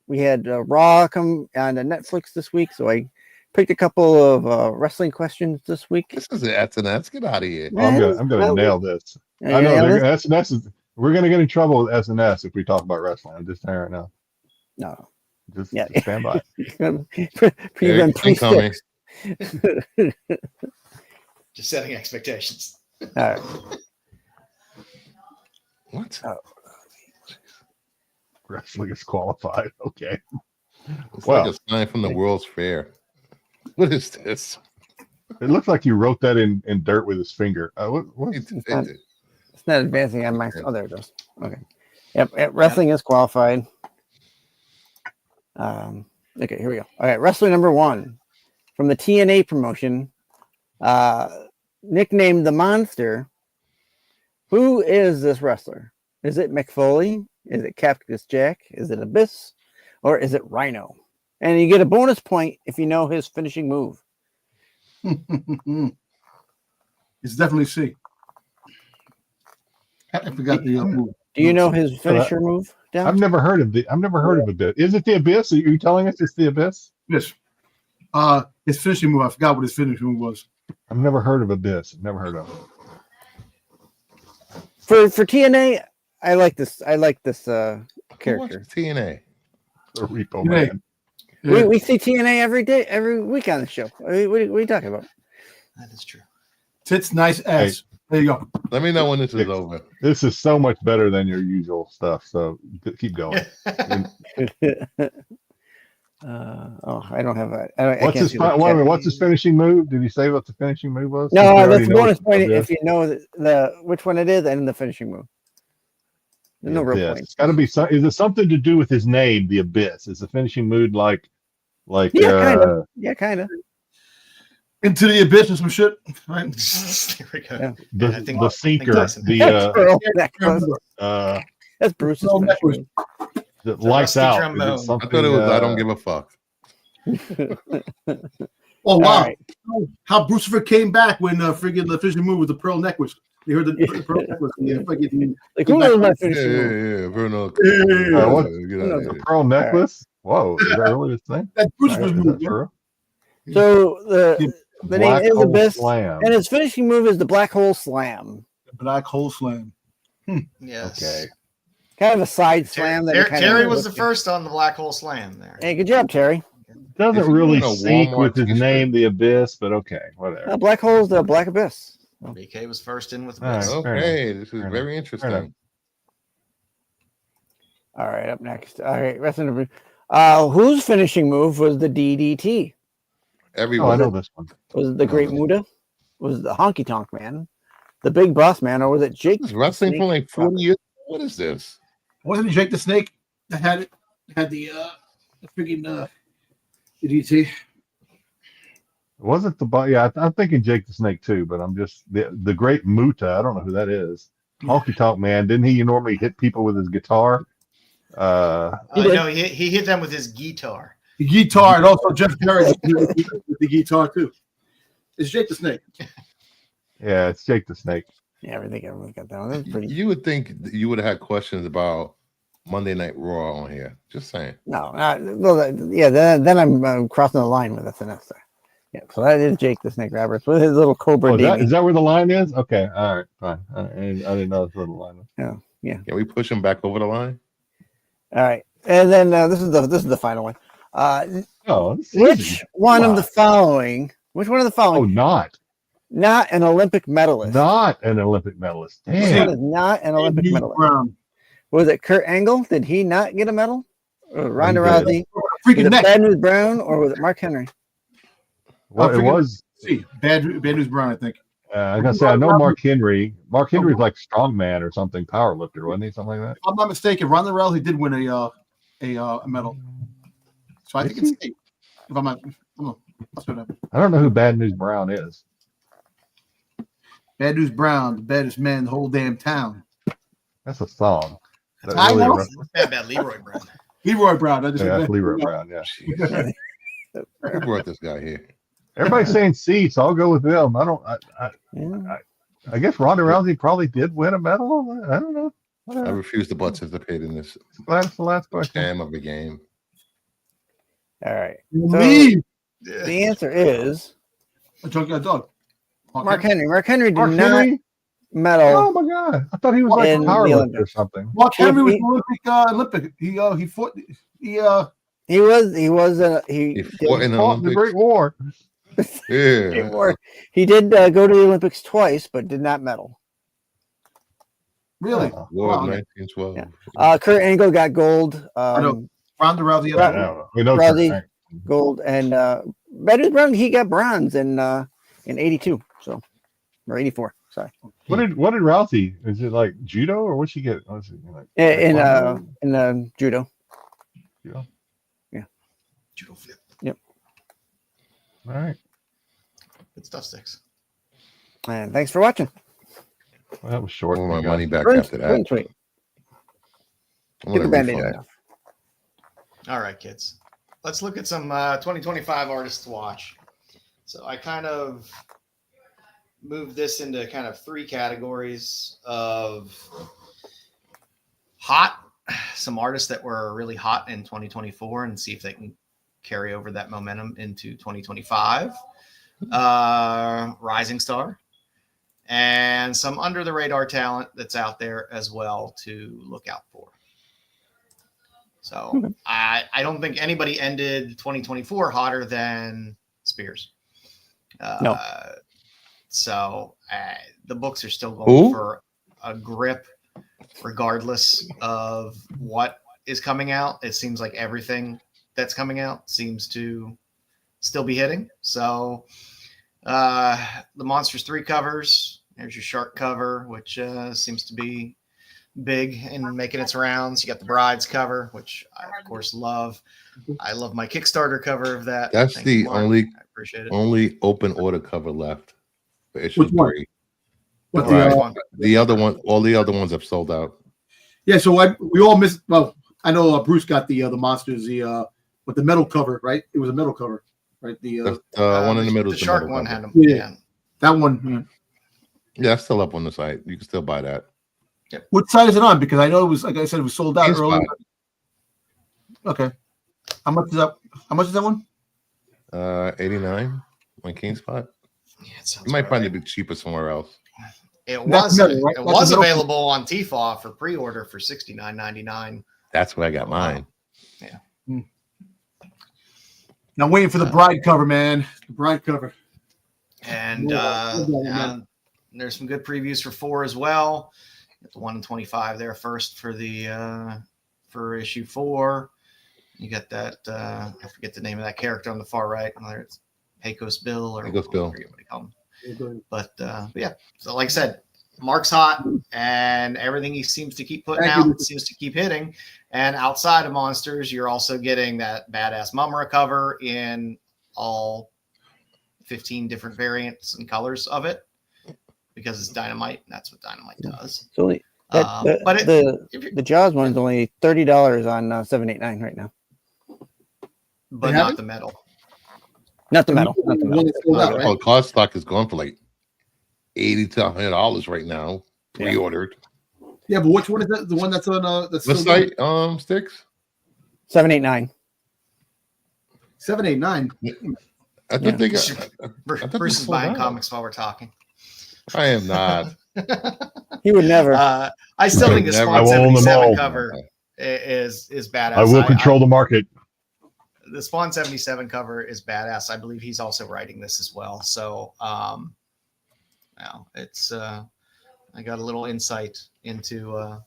We had Raw come on Netflix this week, so I picked a couple of wrestling questions this week. This is SNS. Get out of here. I'm gonna nail this. I know SNS is. We're gonna get in trouble with SNS if we talk about wrestling. I'm just saying right now. No. Just Yeah. stand by. Incoming. Just setting expectations. All right. What? Wrestling is qualified. Okay. It's Well, like a sign from the World's Fair. What is this? it looks like you wrote that in dirt with his finger. What? It's not advancing on my. Oh, there it goes. Okay. Yep. Wrestling is qualified. Okay, here we go. All right, wrestler number 1 from the TNA promotion, nicknamed the Monster. Who is this wrestler? Is it Mick Foley? Is it Cactus Jack? Is it Abyss? Or is it Rhino? And you get a bonus point if you know his finishing move. It's definitely C. I forgot the move. Do you know his finisher move? Down? I've never heard of Abyss. Is it the Abyss? Are you telling us it's the Abyss? Yes. His finishing move. I forgot what his finishing move was. I've never heard of Abyss. Never heard of it. For TNA, I like this character. TNA. The Repo TNA. Man. Yeah. We see TNA every week on the show. What are you talking about? That is true. Tits, nice ass. There you go. Let me know when this is over. This is so much better than your usual stuff. So keep going. I don't have a. What's his finishing move? Did he say what the finishing move was? No, that's the bonus point if you know the which one it is and the finishing move. There's no real point. It's got to be. Is it something to do with his name, the Abyss? Is the finishing move like? Kind of. Yeah, kind of. Into the abyss or some shit. Right. There we go. Yeah. The sinker. that's That's Bruce's Pearl finishing move. that lights rusty out. trombone. Is it something, I thought it was I don't give a fuck. Oh wow! Right. How Brucifer came back when friggin' the finishing move with the pearl necklace. You heard the pearl necklace. Yeah, friggin' Like who knows my Yeah, finishing move? yeah, Bruno. what? Get out of the here. pearl necklace? Whoa, is that really his thing? That's Brucifer's Is that move. true? So the name Black is Hole Abyss, Slam. and his finishing move is the Black Hole Slam. Black hole slam. Yes. Okay. Kind of a side slam. Terry was the first on the Black Hole Slam there. Hey, good job, Terry. Doesn't If you really want a sync Walmart with his t-shirt. name, the Abyss, but okay, whatever. Black Hole's the Black Abyss. BK was first in with All right. this. Okay, this is Fair very enough. interesting. All right, up next. All right, wrestling number. Whose finishing move was the DDT? Oh, I Everyone. know this one. Was it the Great Muda? Was it the Honky Tonk Man? The Big Boss Man? Or was it Jake? This is wrestling for like 40 years. What is this? Wasn't it Jake the Snake that had it? Had the friggin' DDT. Wasn't the yeah? I'm thinking Jake the Snake too, but I'm just the Great Muta. I don't know who that is. Honky Tonk Man. Didn't he normally hit people with his guitar? No, he hit them with his guitar. The guitar, and also Jeff Jarrett with the guitar too. It's Jake the Snake. Yeah, it's Jake the Snake. Yeah, I think everyone's got that one. That's pretty. You would think that you would have had questions about Monday Night Raw on here. Just saying. No, then I'm crossing the line with SNS there. Yeah, so that is Jake the Snake Roberts with his little Cobra. Is that where the line is? Okay, all right, fine. I didn't know that's where the line was. Yeah. Can we push him back over the line? All right, and then this is the final one. Which one of the following? Which one of the following? Oh, not an Olympic medalist. Not an Olympic medalist. Damn. Which one is not an Olympic medalist? Was it Kurt Angle? Did he not get a medal? Or Ronda Rousey? Was it Bad News Brown, or was it Mark Henry? Well, it was Bad News Brown, I think. I gotta say, I know Mark Henry. Mark Henry's like strongman or something, power lifter, wasn't he? Something like that. If I'm not mistaken, Ronda Rousey did win a medal. So I think it's safe. If I'm not, I don't know who Bad News Brown is. Bad News Brown, the baddest man in the whole damn town. That's a song. I know. Bad Leroy Brown. Leroy Brown. That's Leroy Brown. Yeah. Who brought this guy here? Everybody's saying C, so I'll go with them. I guess Ronda Rousey probably did win a medal. I don't know. I refuse to participate in this. That's the last question. Damn of a game. All right. So the answer is dog. Mark Henry. Mark Henry did not medal. Oh my God! I thought he was like a powerlifter or something. Mark Henry was Olympic. He fought. He fought in the Great War. Yeah. He did go to the Olympics twice, but did not medal. Really? War of 1912. Yeah. Kurt Angle got gold. Ronda Rousey. Rousey gold, and Bad News Brown, he got bronze in 82, so or 84. Sorry. What did Rousey? Is it like judo or what she get? In judo. Judo. Yeah. Judo flip. Yep. All right. Good stuff, Styx. And thanks for watching. Well, that was short. I want my money back after that. Sweet. Get the Band-Aid off. All right, kids. Let's look at some 2025 artists to watch. So I kind of moved this into kind of three categories of hot, some artists that were really hot in 2024 and see if they can carry over that momentum into 2025. Rising star, and some under the radar talent that's out there as well to look out for. So I don't think anybody ended 2024 hotter than Spears. No. So the books are still going for a grip regardless of what is coming out. It seems like everything that's coming out seems to still be hitting. So the Monsters 3 covers, there's your Shark cover, which seems to be big and making its rounds. You got the Brides cover, which I of course love. I love my Kickstarter cover of that. That's Thank the you, Mark. only I appreciate it. only open order cover left for issue 3. What The other one, all the other ones have sold out. Yeah, so we all missed. Well, I know Bruce got the Monsters, with the metal cover, right? It was a metal cover, right? The one in the middle. The Shark one had them. Yeah, that one. Yeah, it's still up on the site. You can still buy that. Yep. What side is it on? Because I know it was, like I said, it was sold out earlier. Okay. How much is that? How much is that one? 89 on King Spot. Yeah, it You might find it a bit cheaper somewhere else. It was available on TFAW for pre-order for $69.99. That's where I got mine. Yeah. Now I'm waiting for the Bride cover, man. The Bride cover. And there's some good previews for 4 as well. Got the 1 in 25 there first for the for issue 4. You got that I forget the name of that character on the far right, whether it's Pecos Bill or Pecos Bill. I forget what he called him. But yeah, so like I said, Mark's hot, and everything he seems to keep putting out seems to keep hitting. And outside of Monsters, you're also getting that badass Mumra cover in all 15 different variants and colors of it, because it's Dynamite, and that's what Dynamite does. So the Jaws one is only $30 on 789 right now. but not the metal. Not the metal. Not the metal. One that's sold out, right? Oh, card stock is going for like $80 to $100 right now, pre-ordered. Yeah, but which one is that? The one that's on that's What still site? Styx? 789. 789. I thought they got. Bruce is buying comics while we're talking. I am not. He would never. I still think the Spawn 77 cover is badass. I will control the market. The Spawn 77 cover is badass. I believe he's also writing this as well. So now it's I got a little insight into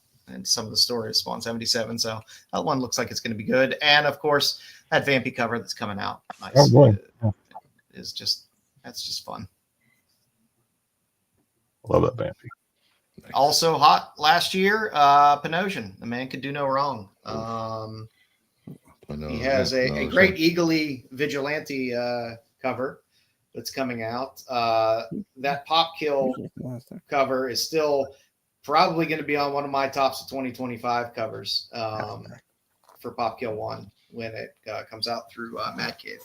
some of the story of Spawn 77. So that one looks like it's going to be good. And of course, that Vampy cover that's coming out is just fun. Love that Vampy. Also hot last year, Panosian. The man could do no wrong. He has a great Eagly Vigilante cover that's coming out. That Pop Kill cover is still probably going to be on one of my tops of 2025 covers for Pop Kill 1 when it comes out through Mad Cave.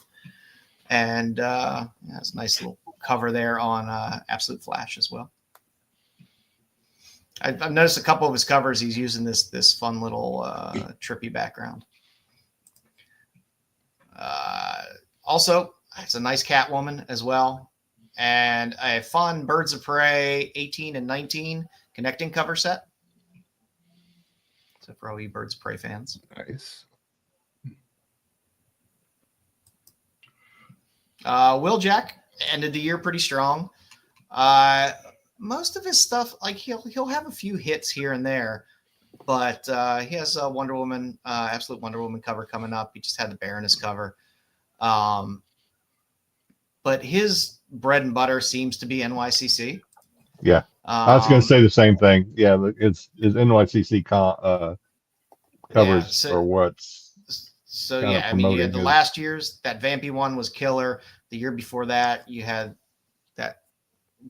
And it's a nice little cover there on Absolute Flash as well. I've noticed a couple of his covers. He's using this fun little trippy background. Also, it's a nice Catwoman as well, and a fun Birds of Prey 18 and 19 connecting cover set. So for all you Birds of Prey fans, Nice. Will Jack ended the year pretty strong. Most of his stuff, like he'll have a few hits here and there, but he has a Wonder Woman, Absolute Wonder Woman cover coming up. He just had the Baroness cover. But his bread and butter seems to be NYCC. Yeah, I was going to say the same thing. Yeah, it's NYCC covers or what's. So yeah, I mean, you had the last year's that Vampy one was killer. The year before that, you had that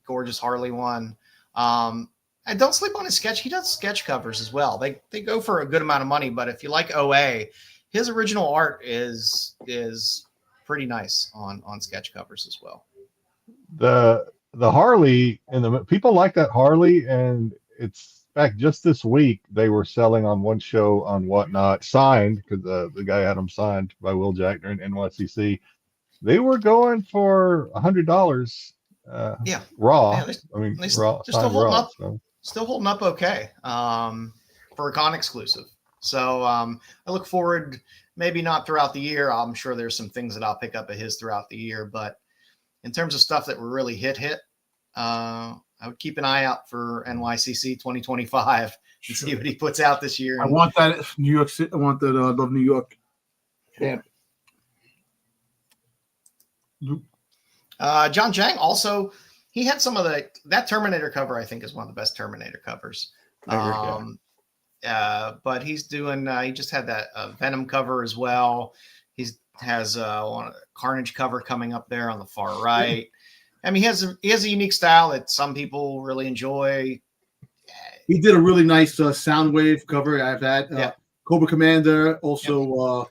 gorgeous Harley one. And don't sleep on his sketch. He does sketch covers as well. They go for a good amount of money, but if you like OA, his original art is pretty nice on sketch covers as well. The Harley and the people like that Harley, and it's back just this week they were selling on one show on Whatnot, signed because the guy had them signed by Will Jack during NYCC. They were going for $100. Raw. Yeah, I mean, they're raw. Still holding raw, up. so. Still holding up okay for a con exclusive. So I look forward. Maybe not throughout the year. I'm sure there's some things that I'll pick up of his throughout the year, but in terms of stuff that were really hit, I would keep an eye out for NYCC 2025 and see what he puts out this year. I want that New York City. I want that Love New York. Yeah. John Chang also, he had some of that Terminator cover. I think is one of the best Terminator covers. But he's doing. He just had that Venom cover as well. He has a Carnage cover coming up there on the far right. I mean, he has a unique style that some people really enjoy. He did a really nice Soundwave cover. I have that. Cobra Commander also.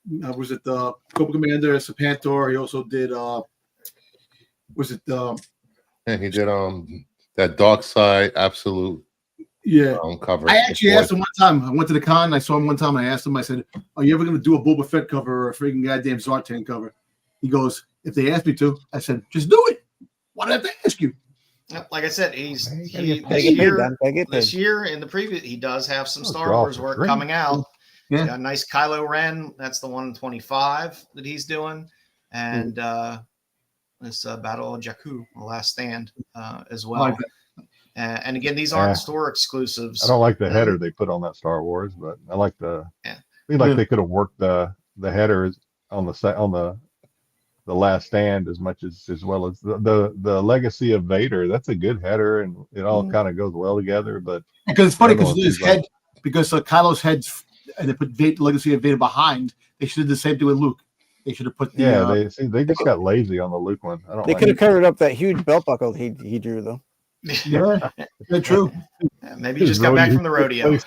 Was it the Cobra Commander, Serpentor? He also did. Was it? And he did that Dark Side Absolute. Yeah, cover. I actually asked him one time. I went to the con. I saw him one time. I asked him. I said, "Are you ever going to do a Boba Fett cover or a freaking goddamn Zartan cover?" He goes, "If they ask me to," I said, "Just do it. Why did I have to ask you?" Like I said, this year in the previous, he does have some Star Wars work coming out. Yeah, got a nice Kylo Ren. That's the 1 in 25 that he's doing, and this Battle of Jakku, The Last Stand, as well. I like that. And again, these aren't store exclusives. I don't like the header they put on that Star Wars, but I like I feel like they could have worked the headers on the Last Stand as well as the Legacy of Vader. That's a good header, and it all kind of goes well together. But because it's funny because his head, because Kylo's head's, and they put Legacy of Vader behind. They should have did the same thing with Luke. They should have put the they just got lazy on the Luke one. They could have covered up that huge belt buckle he drew though. Yeah, true. Maybe he just got back from the rodeo.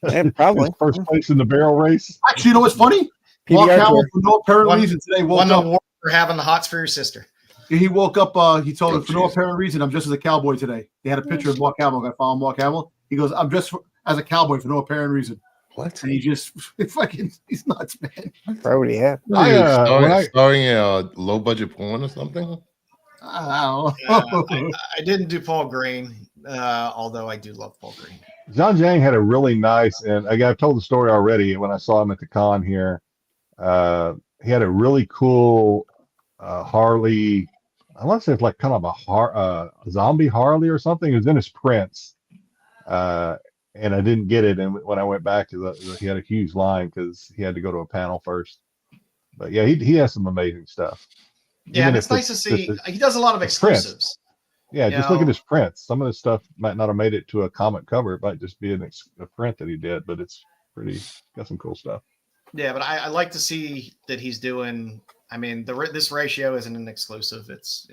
Yeah, probably first place in the barrel race. Actually, you know what's funny? Mark PBR Hamill, tour. for no apparent Won- reason today, woke Won the up. award for having the hots for your sister. He woke up. He told Oh, her, for no Jesus. apparent reason, I'm dressed as a cowboy today. They had a picture of Mark Hamill. I follow Mark Hamill. He goes, I'm dressed as a cowboy for no apparent reason. What? And he just fucking, he's nuts, man. Probably what he had. Starring a low budget porn or something? I don't know. I didn't do Paul Green, although I do love Paul Green. John Jang had a really nice, and I've told the story already when I saw him at the con here. He had a really cool Harley. I want to say it's like kind of a zombie Harley or something. It was in his prints, and I didn't get it. And when I went back to he had a huge line because he had to go to a panel first. But yeah, he has some amazing stuff. Yeah, Even and it's if nice to see. just He does a lot of prints. exclusives. Yeah, You just look at know. his prints. Some of the stuff might not have made it to a comic cover. It might just be a print that he did, but it's pretty, got some cool stuff. Yeah, but I like to see that he's doing. I mean, this ratio isn't an exclusive. It's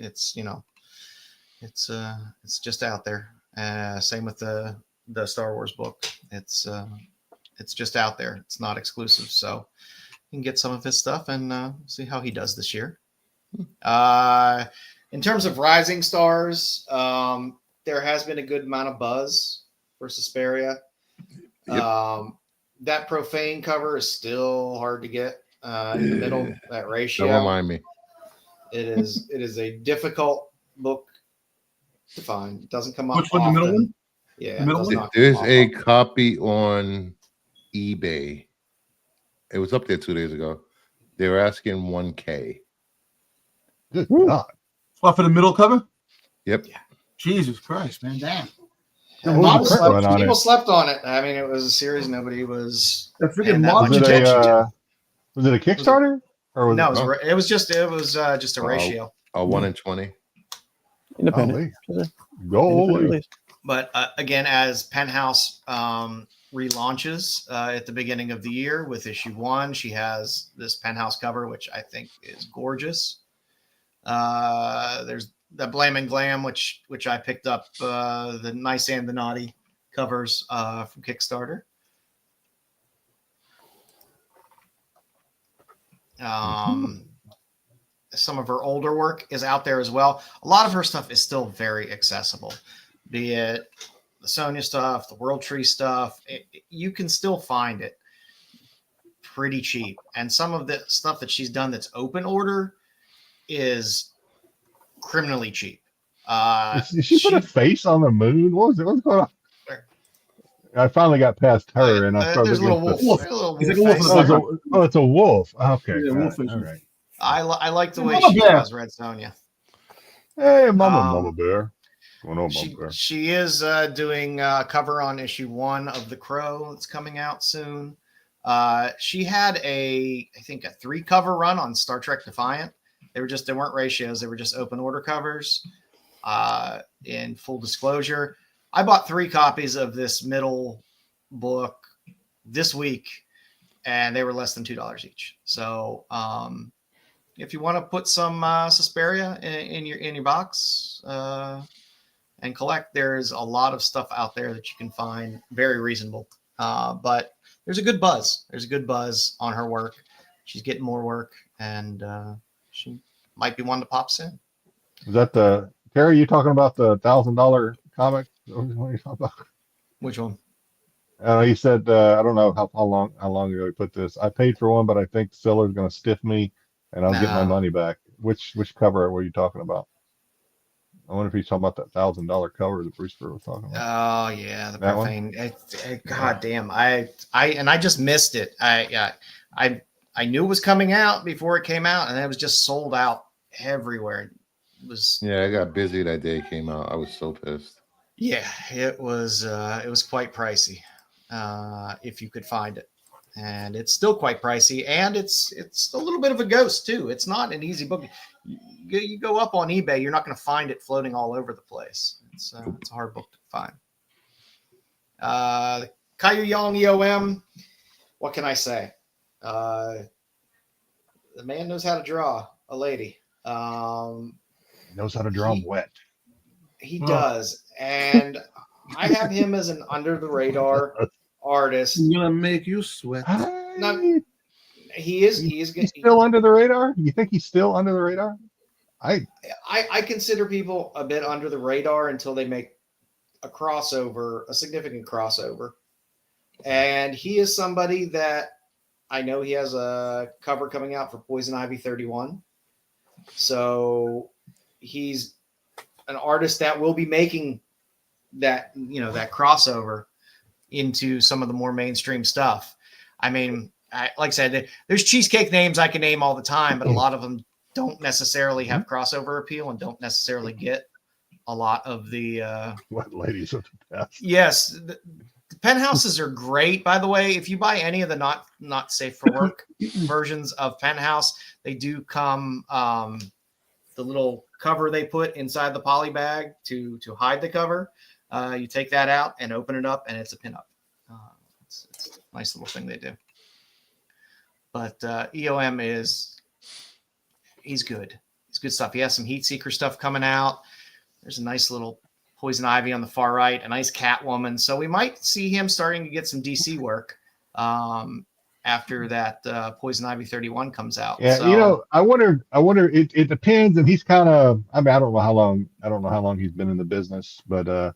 just out there. Same with the Star Wars book. It's just out there. It's not exclusive, so you can get some of his stuff and see how he does this year. In terms of rising stars, there has been a good amount of buzz for Suspiria. Yep. That profane cover is still hard to get in the middle. That ratio. Don't remind me. It is a difficult book to find. It doesn't come up. Which one, the middle often. one? Yeah, The middle it does one? not There's come a up often. copy on eBay. It was up there 2 days ago. They were asking $1K. Good Woo. God. What, for the middle cover? Yep. Jesus Christ, man, damn. What was People the print run on people it? slept on it. I mean, it was a series nobody was. That freaking paying that Marvel much Was it attention to. was it a Kickstarter? Or was No, it, it was just a ratio. A 1 in 20. Independent. Go Independent away. release. But again, as Penthouse relaunches at the beginning of the year with issue 1, she has this Penthouse cover, which I think is gorgeous. There's the Blam and Glam, which I picked up, the Nice and the Naughty covers from Kickstarter. Some of her older work is out there as well. A lot of her stuff is still very accessible, be it the Sonya stuff, the World Tree stuff. You can still find it pretty cheap. And some of the stuff that she's done that's open order is criminally cheap. Did she put a face on the moon? What was it? What's going on? I finally got past her, and I started there's a looking little at the- wolf. A little He's like wolf a wolf face. in the Oh, it's a wolf. Okay. Yeah, got wolf it. face. All right. I like the Hey, way Mama she Bear. draws Red Sonja. Hey, Mama Bear. Going on, Mama She, Bear. she is doing a cover on issue 1 of The Crow that's coming out soon. She had I think a 3 cover run on Star Trek Defiant. They weren't ratios. They were just open order covers. In full disclosure, I bought 3 copies of this middle book this week, and they were less than $2 each. So if you want to put some Suspiria in your box and collect, there's a lot of stuff out there that you can find very reasonable. But there's a good buzz. There's a good buzz on her work. She's getting more work, and she might be one to pop soon. Is that Terry? You talking about the $1,000 comic? What are you talking about? Which one? He said, I don't know how long ago he put this. I paid for one, but I think the seller's going to stiff me, and I'll get my No. money back. Which cover were you talking about? I wonder if he's talking about that $1,000 cover that Brewster was talking about. Oh yeah, the That one? profane. God damn, I just missed it. I knew it was coming out before it came out, and it was just sold out everywhere. It was Yeah, I got busy that day it came out. I was so pissed. yeah, it was quite pricey if you could find it, and it's still quite pricey, and it's a little bit of a ghost too. It's not an easy book. You go up on eBay, you're not going to find it floating all over the place. It's a hard book to find. Caillou Young EOM. What can I say? The man knows how to draw a lady. He knows how to draw them wet. He does, and I have him as an under the radar artist. I'm gonna make you sweat. Not, He is. He's still under the radar. You think he's still under the radar? I consider people a bit under the radar until they make a crossover, a significant crossover. And he is somebody that I know he has a cover coming out for Poison Ivy 31. So he's an artist that will be making that, that crossover into some of the more mainstream stuff. I mean, like I said, there's cheesecake names I can name all the time, but a lot of them don't necessarily have crossover appeal and don't necessarily get a lot of the what ladies of the past. Yes, the penthouses are great, by the way. If you buy any of the not safe for work versions of Penthouse, they do come the little cover they put inside the poly bag to hide the cover. You take that out and open it up, and it's a pinup. It's a nice little thing they do. But EOM he's good. He's good stuff. He has some Heat Seeker stuff coming out. There's a nice little Poison Ivy on the far right, a nice Catwoman. So we might see him starting to get some DC work after that Poison Ivy 31 comes out. Yeah, so, I wonder. It depends, and he's kind of. I mean, I don't know how long he's been in the business, but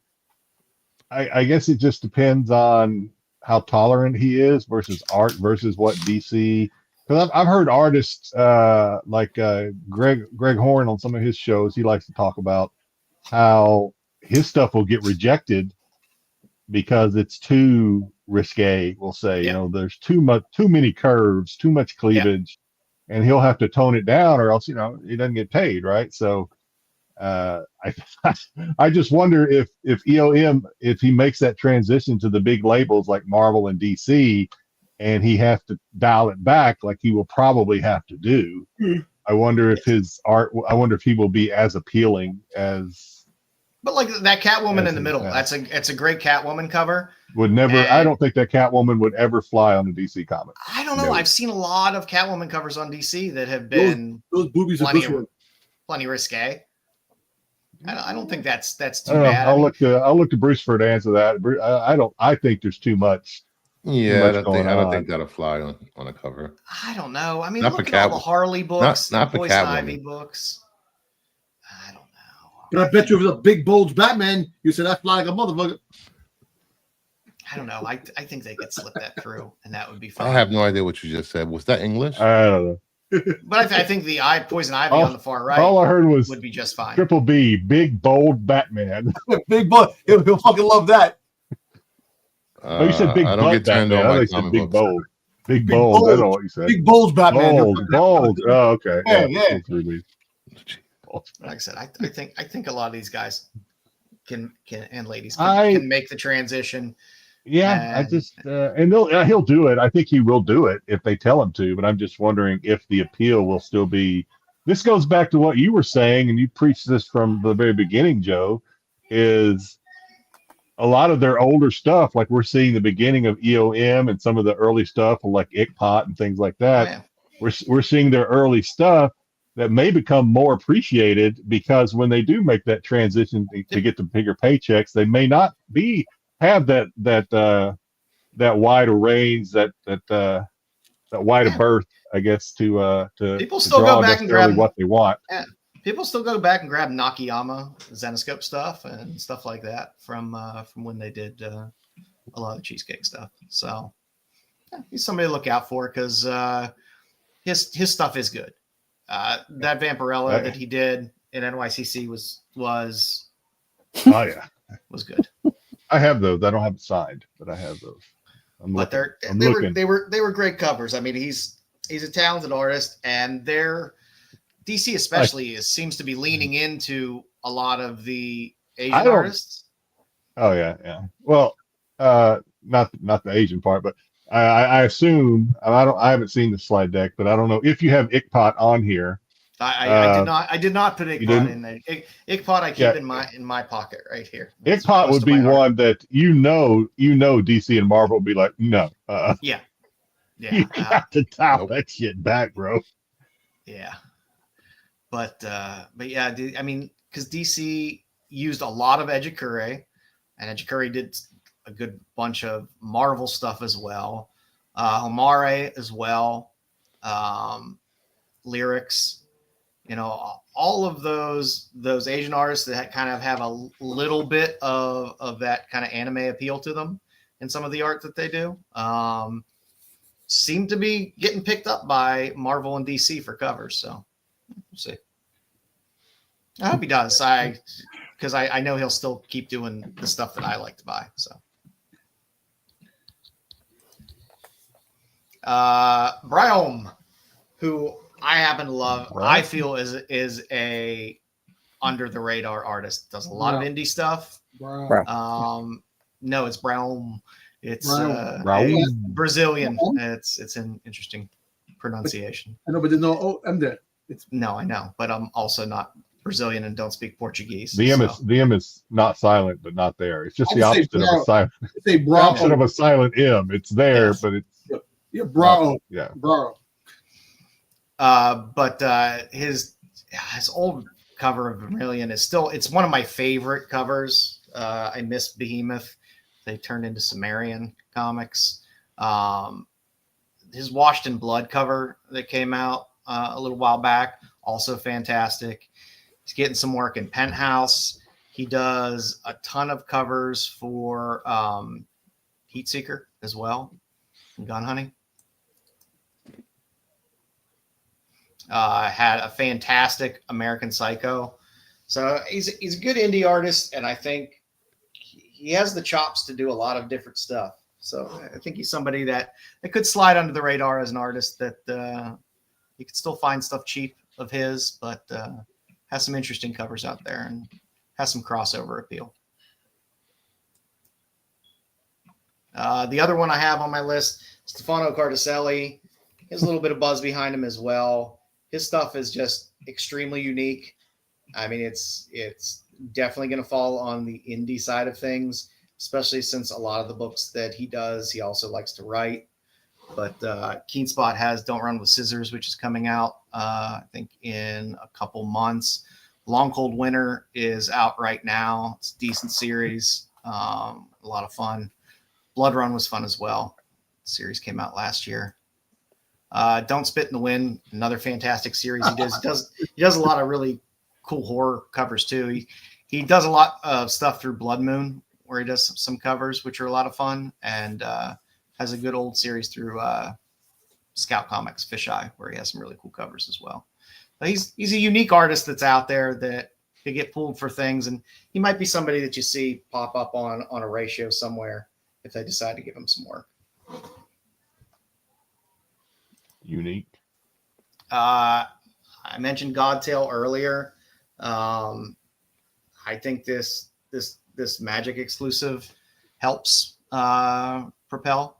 I guess it just depends on how tolerant he is versus art versus what DC. Because I've heard artists like Greg Horn on some of his shows. He likes to talk about how his stuff will get rejected because it's too risque. We'll say, there's too many curves, too much cleavage, and he'll have to tone it down, or else he doesn't get paid, right? So I just wonder if EOM, if he makes that transition to the big labels like Marvel and DC, and he has to dial it back like he will probably have to do. I wonder if his art. I wonder if he will be as appealing as. But like that Catwoman in the middle, it's a great Catwoman cover. Would never. I don't think that Catwoman would ever fly on a DC comic. I don't know. No. I've seen a lot of Catwoman covers on DC that have been those boobies plenty risque. I don't think that's too bad. I'll look to Bruce for to answer that. I think there's too much. Yeah, I don't think that'll fly on a cover. I don't know. I mean, look at all the Harley books, not the Poison Ivy books. I don't know. But I bet you if it was a big bulge Batman, you said that's fly like a motherfucker. I don't know. I think they could slip that through, and that would be fine. I have no idea what you just said. Was that English? I don't know. But I think the Poison Ivy on the far right. All I heard would be just fine. Triple B, big bold Batman. Big bold. He'll fucking love that. Oh, you said big I don't get turned on by said big books. bold. Big bold. That's all you said. Big bulge Batman. Bold. Oh, okay. Yeah. Like I said, I think a lot of these guys can and ladies can make the transition. Yeah, I just and he'll do it. I think he will do it if they tell him to. But I'm just wondering if the appeal will still be. This goes back to what you were saying, and you preached this from the very beginning, Joe. Is a lot of their older stuff, like we're seeing the beginning of EOM and some of the early stuff, like Ickpot and things like that. Oh, yeah. We're seeing their early stuff that may become more appreciated because when they do make that transition to get the bigger paychecks, they may not have that wider range, that wider berth, I guess, to people still go back and grab what they want. Yeah. People still go back and grab Nakayama Zenoscope stuff and stuff like that from when they did a lot of the Cheesecake stuff. So he's somebody to look out for because his stuff is good. That Vampirella that he did in NYCC was oh yeah, was good. I have those. I don't have it signed, but I have those. They were great covers. I mean, he's a talented artist, and DC especially seems to be leaning into a lot of the Asian artists. Oh yeah. Well, not the Asian part, but I assume I haven't seen the slide deck, but I don't know if you have Ickpot on here. I did not put Ickpot in there. Ickpot I keep in my pocket right here. Ickpot would be one that you know DC and Marvel would be like, no. Yeah. You got to top that shit back, bro. Yeah. But yeah, I mean, because DC used a lot of Ejikure, and Ejikure did a good bunch of Marvel stuff as well. Homare as well. Lyrics, all of those Asian artists that kind of have a little bit of that kind of anime appeal to them in some of the art that they do, seem to be getting picked up by Marvel and DC for covers. So we'll see. I hope he does. Because I know he'll still keep doing the stuff that I like to buy. So Brian, who I happen to love, I feel is a under the radar artist. Does a lot of indie stuff. No, it's Brown. It's Brazilian. It's an interesting pronunciation. I know, but there's no M there. No, I know, but I'm also not Brazilian and don't speak Portuguese. The M is not silent, but not there. It's just the opposite of a silent. The opposite of a silent M. It's there, but it's bro. Bro. But his old cover of Vermilion is still, it's one of my favorite covers. I miss Behemoth. They turned into Sumerian comics. His Washed in Blood cover that came out a little while back, also fantastic. He's getting some work in Penthouse. He does a ton of covers for Heatseeker as well, and Gun Hunting. Had a fantastic American Psycho. So he's a good indie artist, and I think he has the chops to do a lot of different stuff. So I think he's somebody that could slide under the radar as an artist, that you could still find stuff cheap of his, but has some interesting covers out there and has some crossover appeal. The other one I have on my list, Stefano Cardicelli. He has a little bit of buzz behind him as well. His stuff is just extremely unique. I mean, it's definitely going to fall on the indie side of things, especially since a lot of the books that he does, he also likes to write. But Keen Spot has Don't Run with Scissors, which is coming out, I think, in a couple months. Long Cold Winter is out right now. It's a decent series, a lot of fun. Blood Run was fun as well. The series came out last year. Don't Spit in the Wind, another fantastic series. He does a lot of really cool horror covers too. He does a lot of stuff through Blood Moon, where he does some covers, which are a lot of fun, and has a good old series through Scout Comics Fisheye, where he has some really cool covers as well. But he's a unique artist that's out there that could get pulled for things, and he might be somebody that you see pop up on a ratio somewhere if they decide to give him some work. Unique. I mentioned Godtail earlier. I think this Magic exclusive helps propel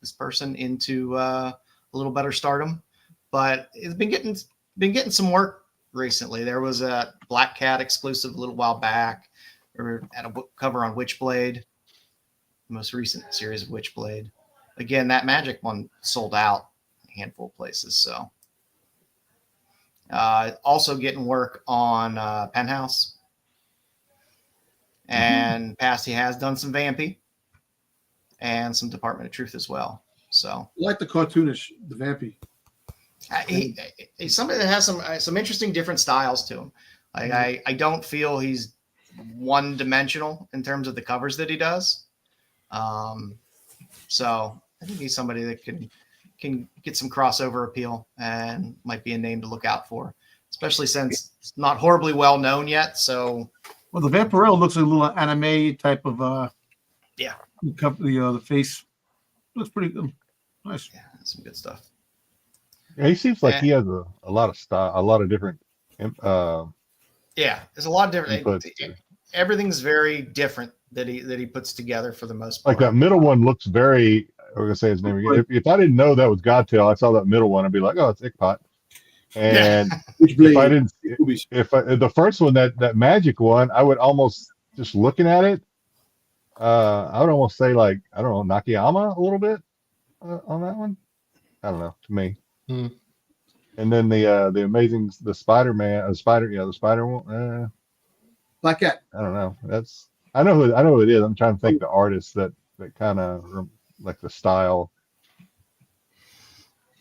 this person into a little better stardom, but it's been getting some work recently. There was a Black Cat exclusive a little while back, or at a book cover on Witchblade, the most recent series of Witchblade. Again, that Magic one sold out a handful of places. So also getting work on Penthouse. And past he has done some Vampy and some Department of Truth as well. So I like the cartoonish, the Vampy. He's somebody that has some interesting different styles to him. I don't feel he's one dimensional in terms of the covers that he does. So I think he's somebody that can get some crossover appeal and might be a name to look out for, especially since it's not horribly well known yet. So. Well, the Vampirella looks like a little anime type of the face looks pretty good. Nice. Yeah, some good stuff. Yeah, he seems like he has a lot of style, a lot of different yeah, there's a lot of different inputs. Everything's very different that he puts together for the most part. Like that middle one looks very, we're gonna say his name again. If I didn't know that was Godtail, I saw that middle one, I'd be like, oh, it's Ickpot. And if the first one, that Magic one, I would almost, just looking at it, I would almost say, like, I don't know, Nakayama a little bit on that one. I don't know, to me. And then the Spider-Man, the Spider one, Black Cat. I don't know. I know who it is. I'm trying to think the artist that kind of like the style.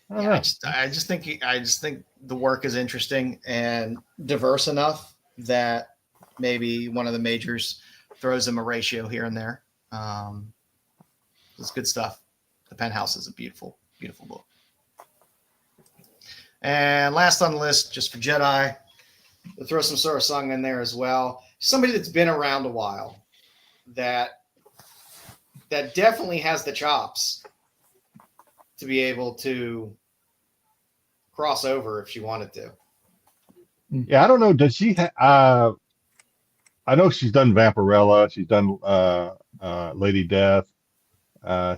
Yeah, I just think the work is interesting and diverse enough that maybe one of the majors throws him a ratio here and there. It's good stuff. The Penthouse is a beautiful, beautiful book. And last on the list, just for Jedi, we'll throw some Sora Song in there as well. Somebody that's been around a while that definitely has the chops to be able to cross over if she wanted to. Yeah, I don't know. Does she? I know she's done Vampirella. She's done Lady Death.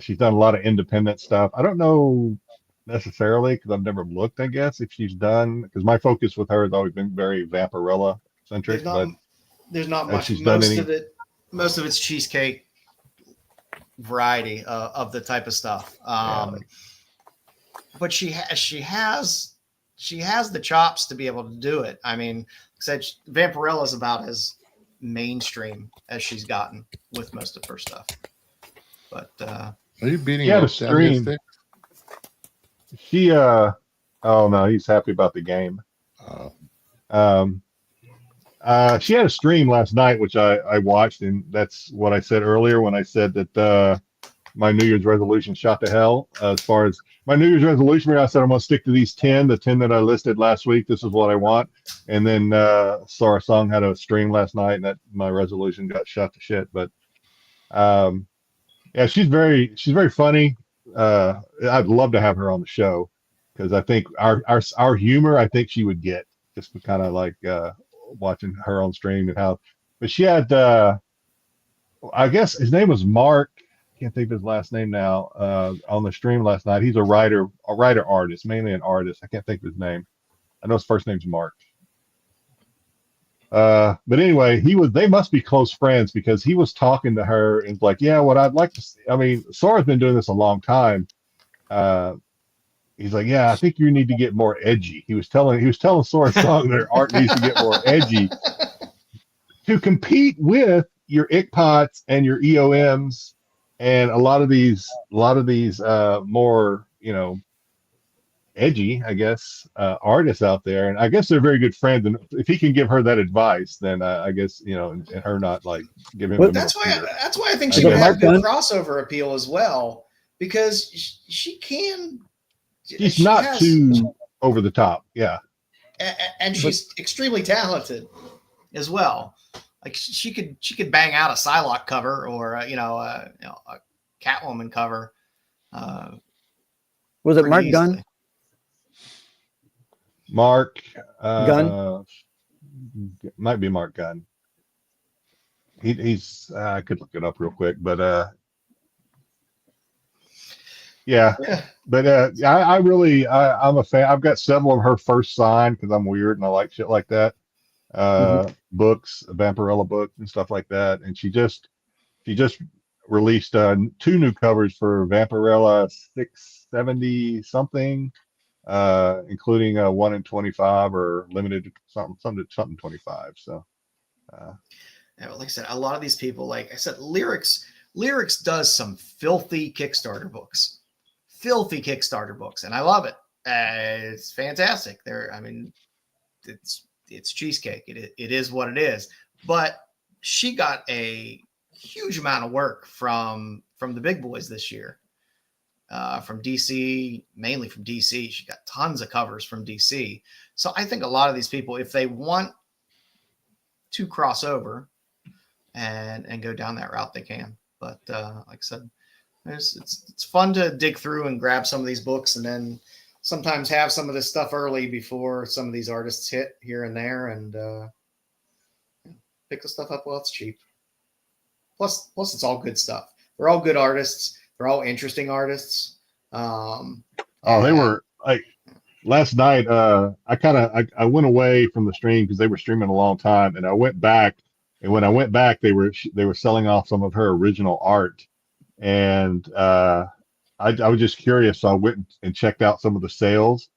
She's done a lot of independent stuff. I don't know necessarily because I've never looked. I guess if she's done, because my focus with her has always been very Vampirella centric. There's not much. She's Most of it's cheesecake variety of the type of stuff. But she has the chops to be able to do it. I mean, said Vampirella is about as mainstream as she's gotten with most of her stuff. But are you beating a stream? She oh no, he's happy about the game. She had a stream last night, which I watched, and that's what I said earlier when I said that my New Year's resolution shot to hell. As far as my New Year's resolution, I said I'm going to stick to the 10 that I listed last week. This is what I want. And then Sora Song had a stream last night, and that my resolution got shot to shit. But yeah, she's very funny. I'd love to have her on the show because I think our humor, I think she would get just kind of like watching her on stream and how. But she had, I guess his name was Mark. Can't think of his last name now. On the stream last night, he's a writer artist, mainly an artist. I can't think of his name. I know his first name's Mark. But anyway, they must be close friends because he was talking to her and like, yeah, what I'd like to see. I mean, Sora's been doing this a long time. He's like, yeah, I think you need to get more edgy. He was telling Sora Song their art needs to get more edgy to compete with your ICPOTs and your EOMs. And a lot of these more, edgy, I guess, artists out there. And I guess they're very good friends. And if he can give her that advice, then I guess, and her not like give him. That's why I think she would have good crossover appeal as well, because she can. She's not too over the top. Yeah. And she's extremely talented as well. Like she could bang out a Psylocke cover or a Catwoman cover. Was it Mark Gunn? Mark Gunn might be Mark Gunn. He's I could look it up real quick, but yeah. But I'm a fan. I've got several of her first signed because I'm weird and I like shit like that. Books, Vampirella books and stuff like that. And she just released 2 new covers for Vampirella 670 something, including 1 in 25 or limited something 25. So yeah, like I said, a lot of these people, like I said, Lyrics does some filthy Kickstarter books, and I love it. It's fantastic. It's cheesecake. It is what it is. But she got a huge amount of work from the big boys this year, from DC, mainly from DC. She got tons of covers from DC. So I think a lot of these people, if they want to cross over and go down that route, they can. But like I said, it's fun to dig through and grab some of these books and then sometimes have some of this stuff early before some of these artists hit here and there, and pick the stuff up while it's cheap. Plus it's all good stuff. They're all good artists. They're all interesting artists. They were like last night. I went away from the stream because they were streaming a long time, and I went back. And when I went back, they were selling off some of her original art, and I was just curious, so I went and checked out some of the sales,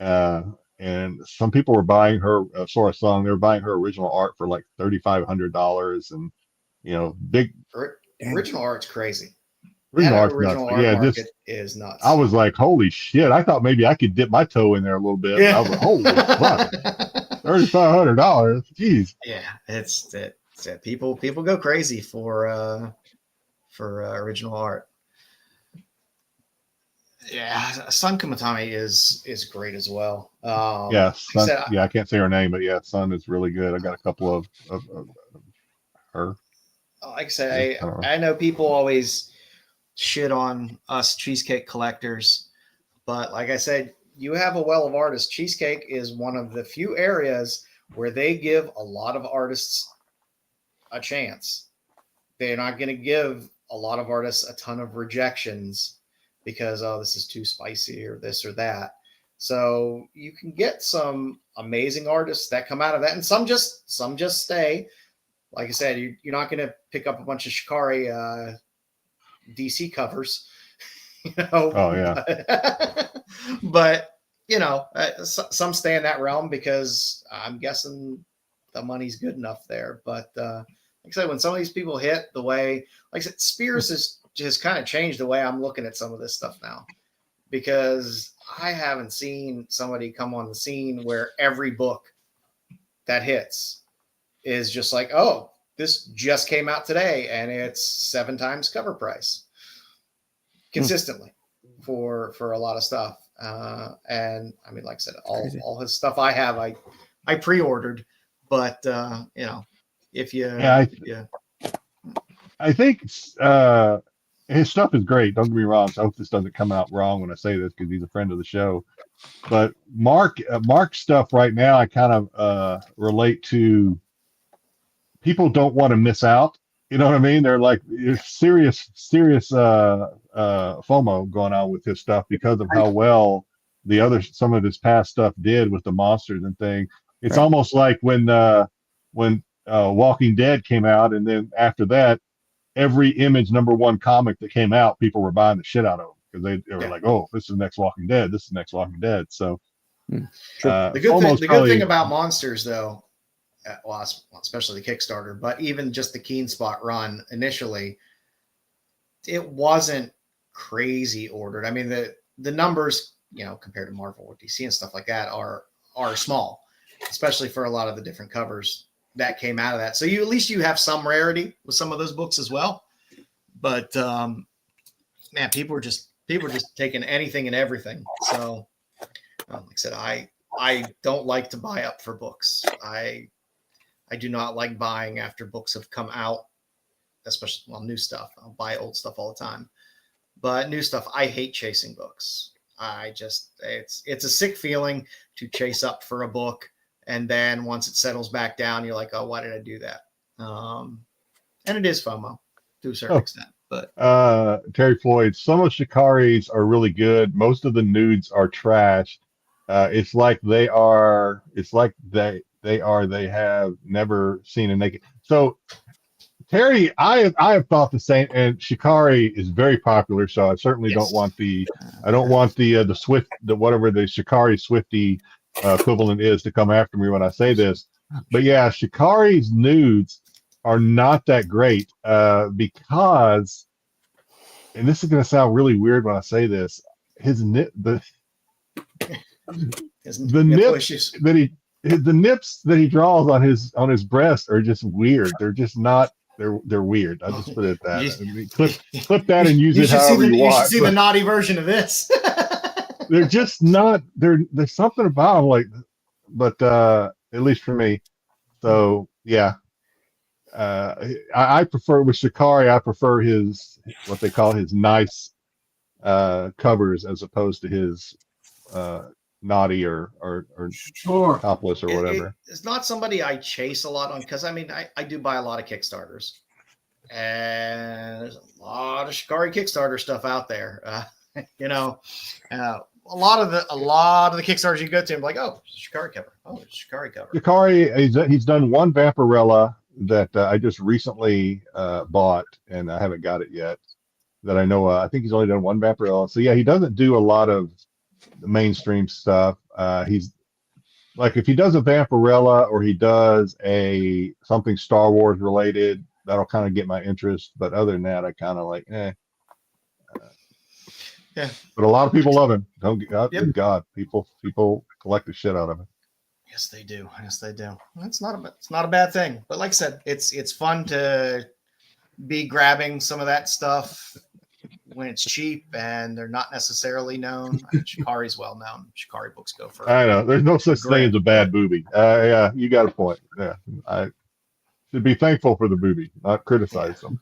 and some people were buying her Sora Song. They were buying her original art for like $3,500, and big original art's crazy. Original That art's original nuts. art Yeah, market is nuts. I was like, holy shit! I thought maybe I could dip my toe in there a little bit. Yeah. I was like, holy fuck, $3,500. Jeez. Yeah, it's people go crazy for original art. Yeah, Sun Kumatami is great as well. Yeah, Sun, I can't say her name, but yeah, Sun is really good. I got a couple of her. Like I said, I know people always shit on us cheesecake collectors, but like I said, you have a well of artists. Cheesecake is one of the few areas where they give a lot of artists a chance. They're not going to give a lot of artists a ton of rejections because, oh, this is too spicy or this or that. So you can get some amazing artists that come out of that, and some just stay. Like I said, you're not going to pick up a bunch of Shikari DC covers, you know. Oh yeah. But you know, some stay in that realm because I'm guessing the money's good enough there. But like I said, when some of these people hit the way, like I said, Spears has just kind of changed the way I'm looking at some of this stuff now, because I haven't seen somebody come on the scene where every book that hits is just like, oh, this just came out today and it's 7 times cover price consistently for a lot of stuff. And I mean, like I said, all his stuff I have, I pre-ordered, but you know, if you, I think his stuff is great. Don't get me wrong. So I hope this doesn't come out wrong when I say this, because he's a friend of the show. But Mark's stuff right now, I kind of relate to. People don't want to miss out. You know what I mean? They're like serious FOMO going on with his stuff because of how well some of his past stuff did with the monsters and thing. It's almost like when Walking Dead came out, and then after that, every Image #1 comic that came out, people were buying the shit out of them because they were like, oh, this is the next Walking Dead. This is the next Walking Dead. So the good thing about monsters, though, well, especially the Kickstarter, but even just the Keen Spot run initially, it wasn't crazy ordered. I mean, the numbers, you know, compared to Marvel or DC and stuff like that are small, especially for a lot of the different covers that came out of that. So at least you have some rarity with some of those books as well. But man, people were just taking anything and everything. So like I said, I don't like to buy up for books. I do not like buying after books have come out, especially new stuff. I'll buy old stuff all the time, but new stuff, I hate chasing books. It's a sick feeling to chase up for a book, and then once it settles back down, you're like, oh, why did I do that? And it is FOMO to a certain extent. But Terry Floyd, some of Shikari's are really good. Most of the nudes are trash. It's like they have never seen a naked. So Terry, I have thought the same, and Shikari is very popular, so I certainly don't want the Swift, whatever the Shikari Swifty equivalent is, to come after me when I say this. But yeah, Shikari's nudes are not that great because, and this is going to sound really weird when I say this, the nips that he draws on his breast are just weird. They're just not. They're weird. I'll just put it at that. Clip that and use it however you want. You should see the naughty version of this. They're just not. There's something about them, like, but at least for me. So yeah, I prefer with Shikari. I prefer his what they call his nice covers as opposed to his naughty or topless or whatever. It's not somebody I chase a lot on, because I mean I do buy a lot of Kickstarters, and there's a lot of Shikari Kickstarter stuff out there. You know, a lot of the Kickstarters you go to, I'm like, oh, Shikari cover. Oh, it's Shikari cover. Shikari, he's done one Vampirella that I just recently bought, and I haven't got it yet. That I know. I think he's only done one Vampirella. So yeah, he doesn't do a lot of the mainstream stuff. He's like, if he does a Vampirella or he does something Star Wars related, that'll kind of get my interest. But other than that, I kind of like, Yeah. But a lot of people love him. Don't God, Yep. God, people collect the shit out of him. Yes, they do. Yes, they do. It's not a bad thing. But like I said, it's fun to be grabbing some of that stuff when it's cheap and they're not necessarily known. I mean, Shikari's well known. Shikari books go for. I know. There's no such thing Great. as a bad booby. Yeah, you got a point. Yeah, I should be thankful for the booby, not criticize them.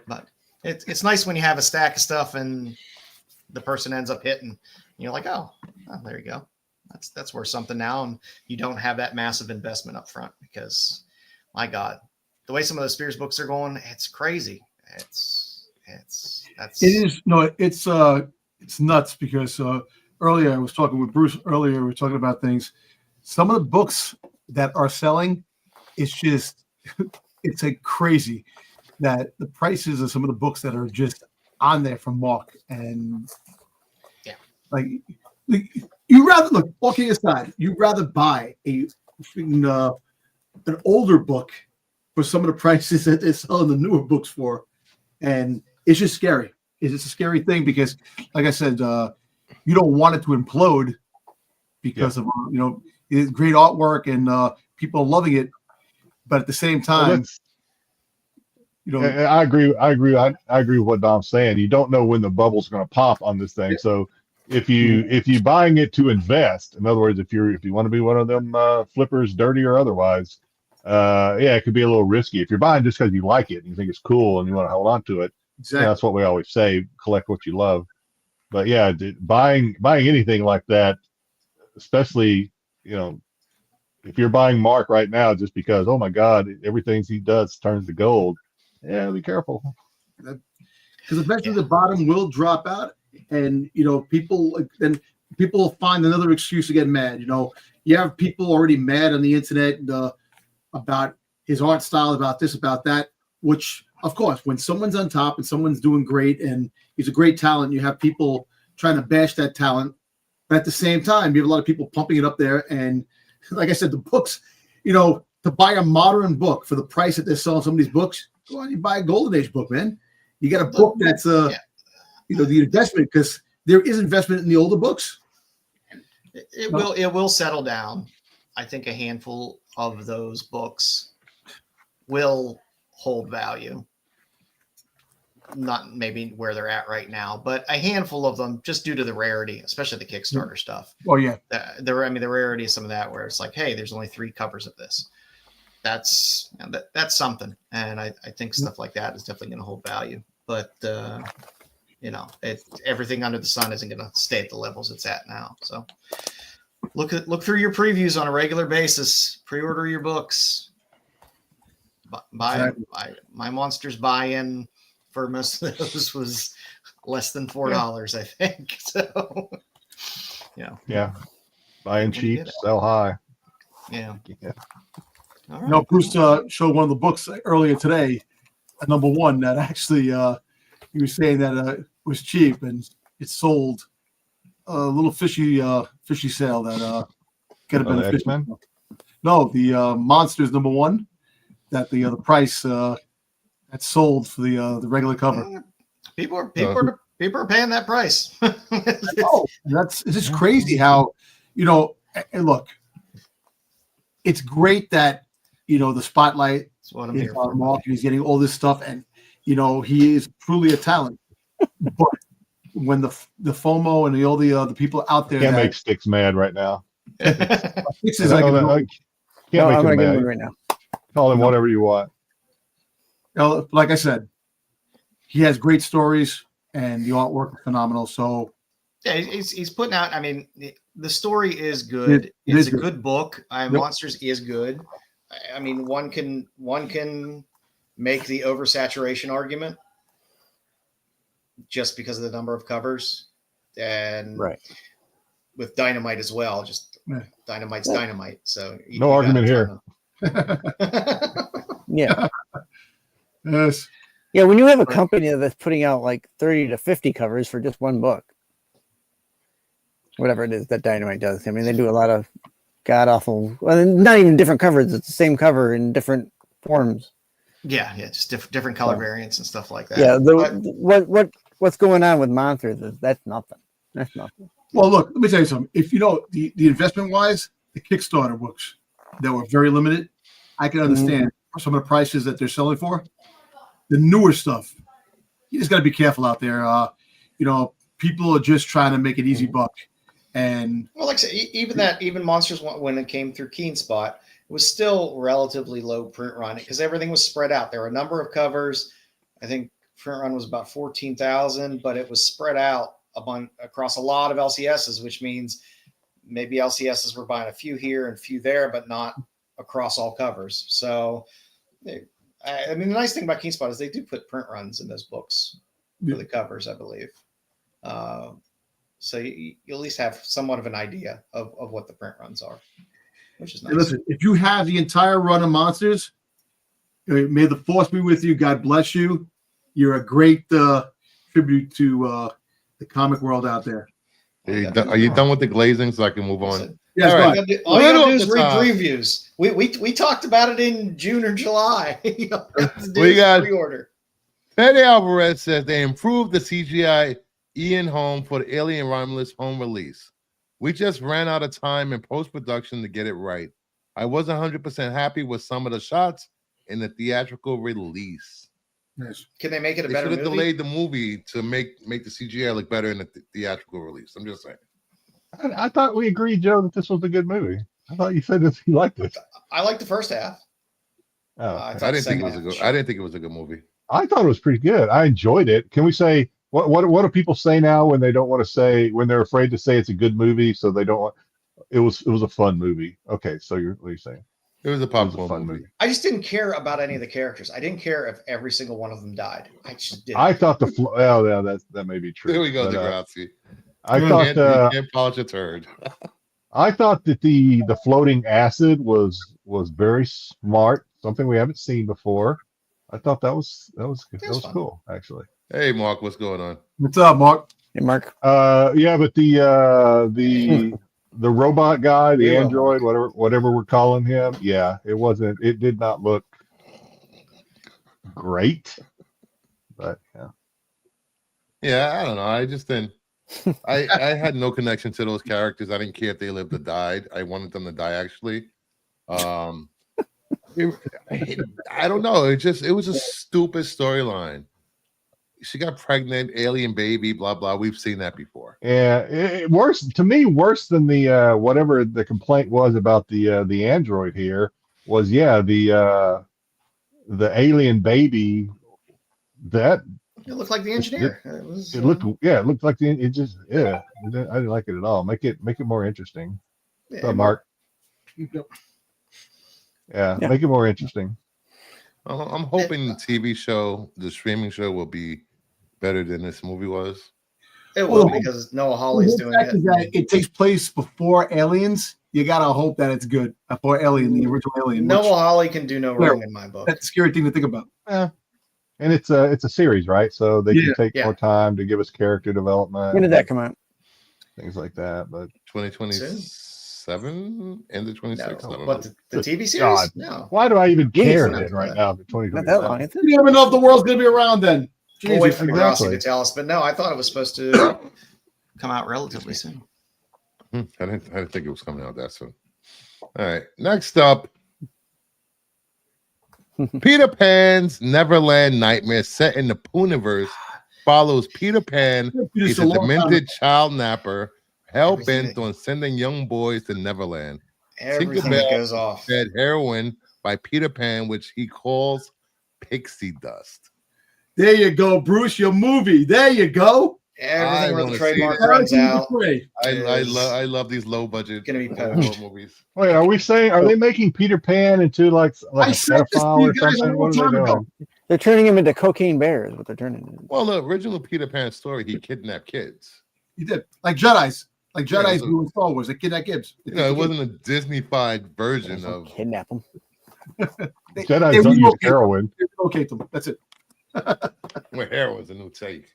But it's nice when you have a stack of stuff and the person ends up hitting. And you're like, oh, there you go. That's worth something now, and you don't have that massive investment up front because, my God, the way some of those Spears books are going, it's crazy. It's nuts because earlier I was talking with Bruce. Earlier we were talking about things. Some of the books that are selling, it's just it's like crazy that the prices of some of the books that are just on there from Mark and like you rather look. Walking aside, you rather buy an older book for some of the prices that they're selling the newer books for, and it's just scary. It's just a scary thing because, like I said, you don't want it to implode because of it's great artwork and people loving it, but at the same time, I agree. I agree with what Dom's saying. You don't know when the bubble's going to pop on this thing, so. If you buying it to invest, in other words, if you want to be one of them flippers, dirty or otherwise, it could be a little risky. If you're buying just because you like it and you think it's cool and you want to hold on to it, exactly. That's what we always say: collect what you love. But yeah, buying anything like that, especially if you're buying Mark right now just because oh my God, everything he does turns to gold. Yeah, be careful. Because eventually the bottom will drop out. And people will find another excuse to get mad. You have people already mad on the internet about his art style, about this, about that. Which, of course, when someone's on top and someone's doing great and he's a great talent, you have people trying to bash that talent. But at the same time, you have a lot of people pumping it up there. And like I said, the books, to buy a modern book for the price that they're selling some of these books, go on, you buy a Golden Age book, man. You get a book that's the investment, because there is investment in the older books. It will settle down. I think a handful of those books will hold value. Not maybe where they're at right now, but a handful of them, just due to the rarity, especially the Kickstarter stuff. Oh yeah, the rarity of some of that, where it's like, hey, there's only 3 covers of this. That's something, and I think stuff like that is definitely going to hold value. But everything under the sun isn't going to stay at the levels it's at now. So look through your previews on a regular basis. Pre-order your books. Buy my Monsters buy-in for most of those was less than $4, I think. So yeah, buying cheap, sell high. Yeah. All right. Bruce showed one of the books earlier today, number 1 that actually he was saying that it was cheap and it sold a little fishy sale that could have been a fishy. No, the Monsters number 1 that the price that sold for the regular cover. People are paying that price. It's just crazy how and look, it's great that the spotlight is on Mark and he's getting all this stuff, and he is truly a talent. But when the FOMO and all the people out there can't make Styx mad right now. Styx is like can't make him mad right now. Call him whatever you want. Like I said, he has great stories and the artwork is phenomenal. So yeah, he's putting out. I mean, the story is good. It's a good book. Monsters is good. I mean, one can make the oversaturation argument just because of the number of covers, and with Dynamite as well. Just Dynamite's Dynamite. So no argument here. Yeah. Yes. Yeah, when you have a company that's putting out like 30 to 50 covers for just one book, whatever it is that Dynamite does. I mean, they do a lot of god awful, well, not even different covers. It's the same cover in different forms. Yeah, just different color variants and stuff like that. Yeah, what what's going on with monsters is that's nothing. That's nothing. Well, look, let me tell you something. If you know the investment wise, the Kickstarter books that were very limited, I can understand some of the prices that they're selling for. The newer stuff, you just got to be careful out there. You know, people are just trying to make an easy buck. And well, like I say, even Monsters when it came through Keenspot, it was still relatively low print run because everything was spread out. There were a number of covers. I think print run was about 14,000, but it was spread out across a lot of LCSs, which means maybe LCSs were buying a few here and a few there, but not across all covers. So, I mean, the nice thing about Keenspot is they do put print runs in those books for the covers, I believe. So you at least have somewhat of an idea of what the print runs are, which is nice. Hey, listen, if you have the entire run of Monsters, may the force be with you. God bless you. You're a great tribute to the comic world out there. Are you done with the glazing so I can move on? Yes, all right. you gotta do is read previews. We talked about it in June or July. We got pre-order. Fede Alvarez says they improved the CGI Ian home for the Alien Romulus home release. We just ran out of time in post-production to get it right. I wasn't 100% happy with some of the shots in the theatrical release. Yes. Can they make it a They better should have movie? delayed the movie to make the CGI look better in the theatrical release. I'm just saying. I thought we agreed, Joe, that this was a good movie. I thought you said that you liked it. I liked the first half. Oh, I didn't think it was a good. I didn't think it was a good movie. I thought it was pretty good. I enjoyed it. Can we say what do people say now when they don't want to say, when they're afraid to say it's a good movie, so they don't want? It was a fun movie. Okay, so what are you saying? It was a fun movie. I just didn't care about any of the characters. I didn't care if every single one of them died. I just didn't. I thought that may be true. There we go, but, Degrassi. I thought you can't polish a turd. I thought that the floating acid was very smart, something we haven't seen before. I thought that was cool, actually. Hey, Mark, what's going on? What's up, Mark? Hey, Mark. Yeah, but the robot guy, the android, whatever we're calling him, yeah, it did not look great, but yeah. Yeah, I don't know. I just didn't. I had no connection to those characters. I didn't care if they lived or died. I wanted them to die, actually. I don't know. It was a stupid storyline. She got pregnant, alien baby, blah blah. We've seen that before. Yeah, worse than the whatever the complaint was about the android here was the alien baby that. It looked like the engineer. It looked like I didn't like it at all. Make it more interesting. Yeah, Mark. Yeah, make it more interesting. I'm hoping the TV show, the streaming show, will be better than this movie was. It will, because Noah Hawley's doing it. It takes place before Aliens. You gotta hope that it's good before Alien, the original Alien. Noah Hawley can do no wrong in my book. That's a scary thing to think about. Yeah. And it's a series, right? So they can take more time to give us character development. When did that come out? Things like that, but 2027 and the 26th. No, but the TV series? God, no. Why do I even care then right now? Not that long. You never know if the world's gonna be around then. We'll wait for Degrassi to tell us, but no, I thought it was supposed to come out relatively soon. I didn't think it was coming out that soon. All right, next up, Peter Pan's Neverland Nightmare, set in the Pooniverse, follows Peter Pan. He's a demented child napper, hell-bent on sending young boys to Neverland. Everything that goes off. Fed heroin by Peter Pan, which he calls pixie dust. There you go, Bruce. Your movie. There you go. Everything where the trademark runs out. I love these low budget movies. Wait, are they making Peter Pan into like a pedophile or something? What are they doing? They're turning him into cocaine bears. What they're turning him into. Well, the original Peter Pan story, he kidnapped kids. He did, like Jedi's doing Star Wars. They kidnap kids. It wasn't a Disney-fied version of kidnap them. Jedi's don't use heroin. Relocate them. That's it. Well, heroin's a new take.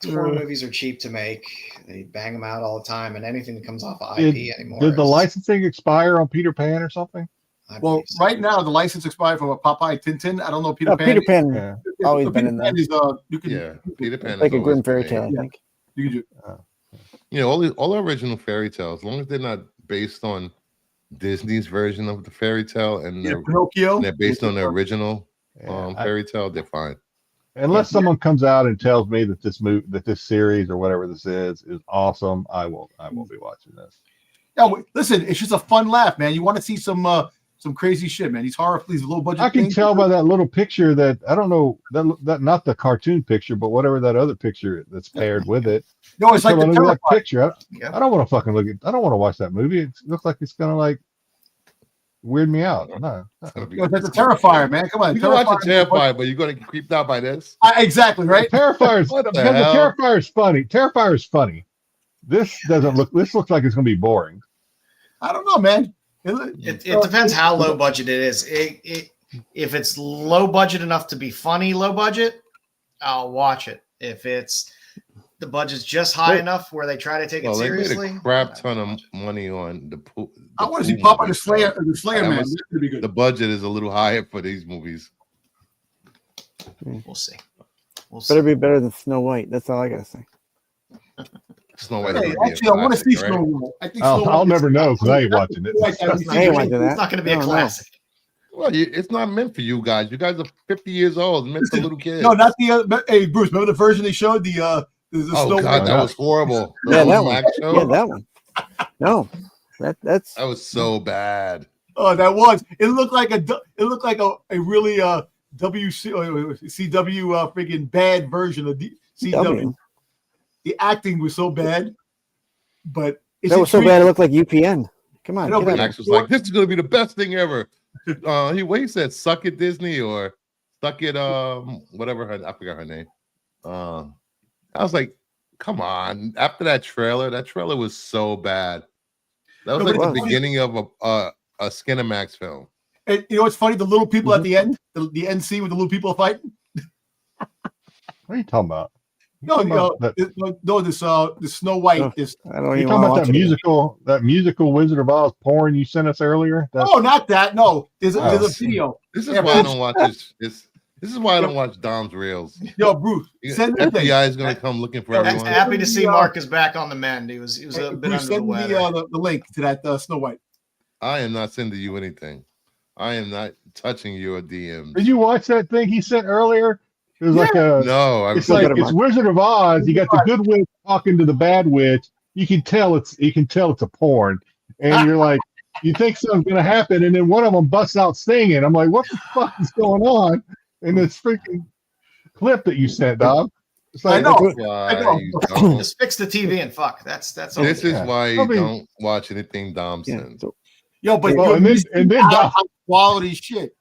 Horror movies are cheap to make. They bang them out all the time, and anything that comes off of IP anymore. Did the licensing expire on Peter Pan or something? Well, right now the license expired for Popeye Tintin. I don't know Peter Pan. Peter Pan. always been in Pan the is, you can, Yeah, Peter Pan. like is a grim always fairy great. tale, I think. you can do. You know, all the original fairy tales, as long as they're not based on Disney's version of the fairy tale and Pinocchio. they're based on the original Yeah, fairy tale, they're fine. unless someone comes out and tells me that this series or whatever this is awesome, I won't be watching this. No, listen, it's just a fun laugh, man. You want to see some crazy shit, man. These horror, these low budget. I can tell by that little picture that I don't know that not the cartoon picture, but whatever that other picture that's paired with it. No, it's like the look at that Terrifier. picture. I don't want to fucking look at. I don't want to watch that movie. It looks like it's gonna like weird me out. No. That's a Terrifier, man. Come on, You can watch a Terrifier, but you're gonna get creeped out by this. Exactly right. Terrifier's What the because the hell? Terrifier's funny. Terrifier's funny. This doesn't look. This looks like it's gonna be boring. I don't know, man. It depends how low budget it is. If it's low budget enough to be funny, low budget, I'll watch it. If the budget's just high enough where they try to take it They seriously, made a crap ton of money on the. I want to see Papa the Slayer, man. This is gonna be good. The budget is a little higher for these movies. we'll see. We'll see. Better be better than Snow White. That's all I gotta say. Snow White. Hey, actually, I want to see Snow White. I think Snow I'll White never is- know because I ain't watching it. I ain't watching that. It's not going to be a No, no. classic. Well, it's not meant for you guys. You guys are 50 years old. It's meant for little kids. No, not the. Hey, Bruce, remember the version they showed? The oh Snow God, White. that was horrible. Yeah, that one. Black show? Yeah, that one. No, that's That was so bad. Oh, that was. It looked like a really CW freaking bad version of CW. W. The acting was so bad, but That was so bad it looked like UPN. Come on, I know, get but out of Max was like, "This is gonna be the best thing ever." He said, "Suck it, Disney," or "Suck it," whatever I forgot her name. I was like, "Come on!" After that trailer was so bad. That was No, like but the it's beginning of a Skinamax film. And you know what's funny? The little people at the end, the NC with the little people fighting. What are you talking about? No, this Snow White. Oh, This I don't You even talking want about to watch that musical Wizard of Oz porn you sent us earlier? no, not that. No, there's Oh. a video. This is Yeah, why I Bruce. don't watch this. This is why I don't watch Dom's reels. Yo, Bruce, send me the thing. FBI is gonna come looking for I'm everyone. happy to see Mark is back on the mend. He was a bit Bruce, under the send me weather. the link to that Snow White. I am not sending you anything. I am not touching your DMs. Did you watch that thing he sent earlier? It was like a. No, It's like Mark. it's Wizard of Oz. You got the good witch talking to the bad witch. You can tell it's a porn, and you're like, you think something's gonna happen, and then one of them busts out singing. I'm like, what the fuck is going on? And this freaking clip that you sent, Dom. It's like, I know. why know. you don't. Just fix the TV and fuck. That's all. This is Yeah. why you I mean- don't watch anything Dom Yeah, sends. so- Yo, but Well, you're and then- missing and then out Dom- on quality shit.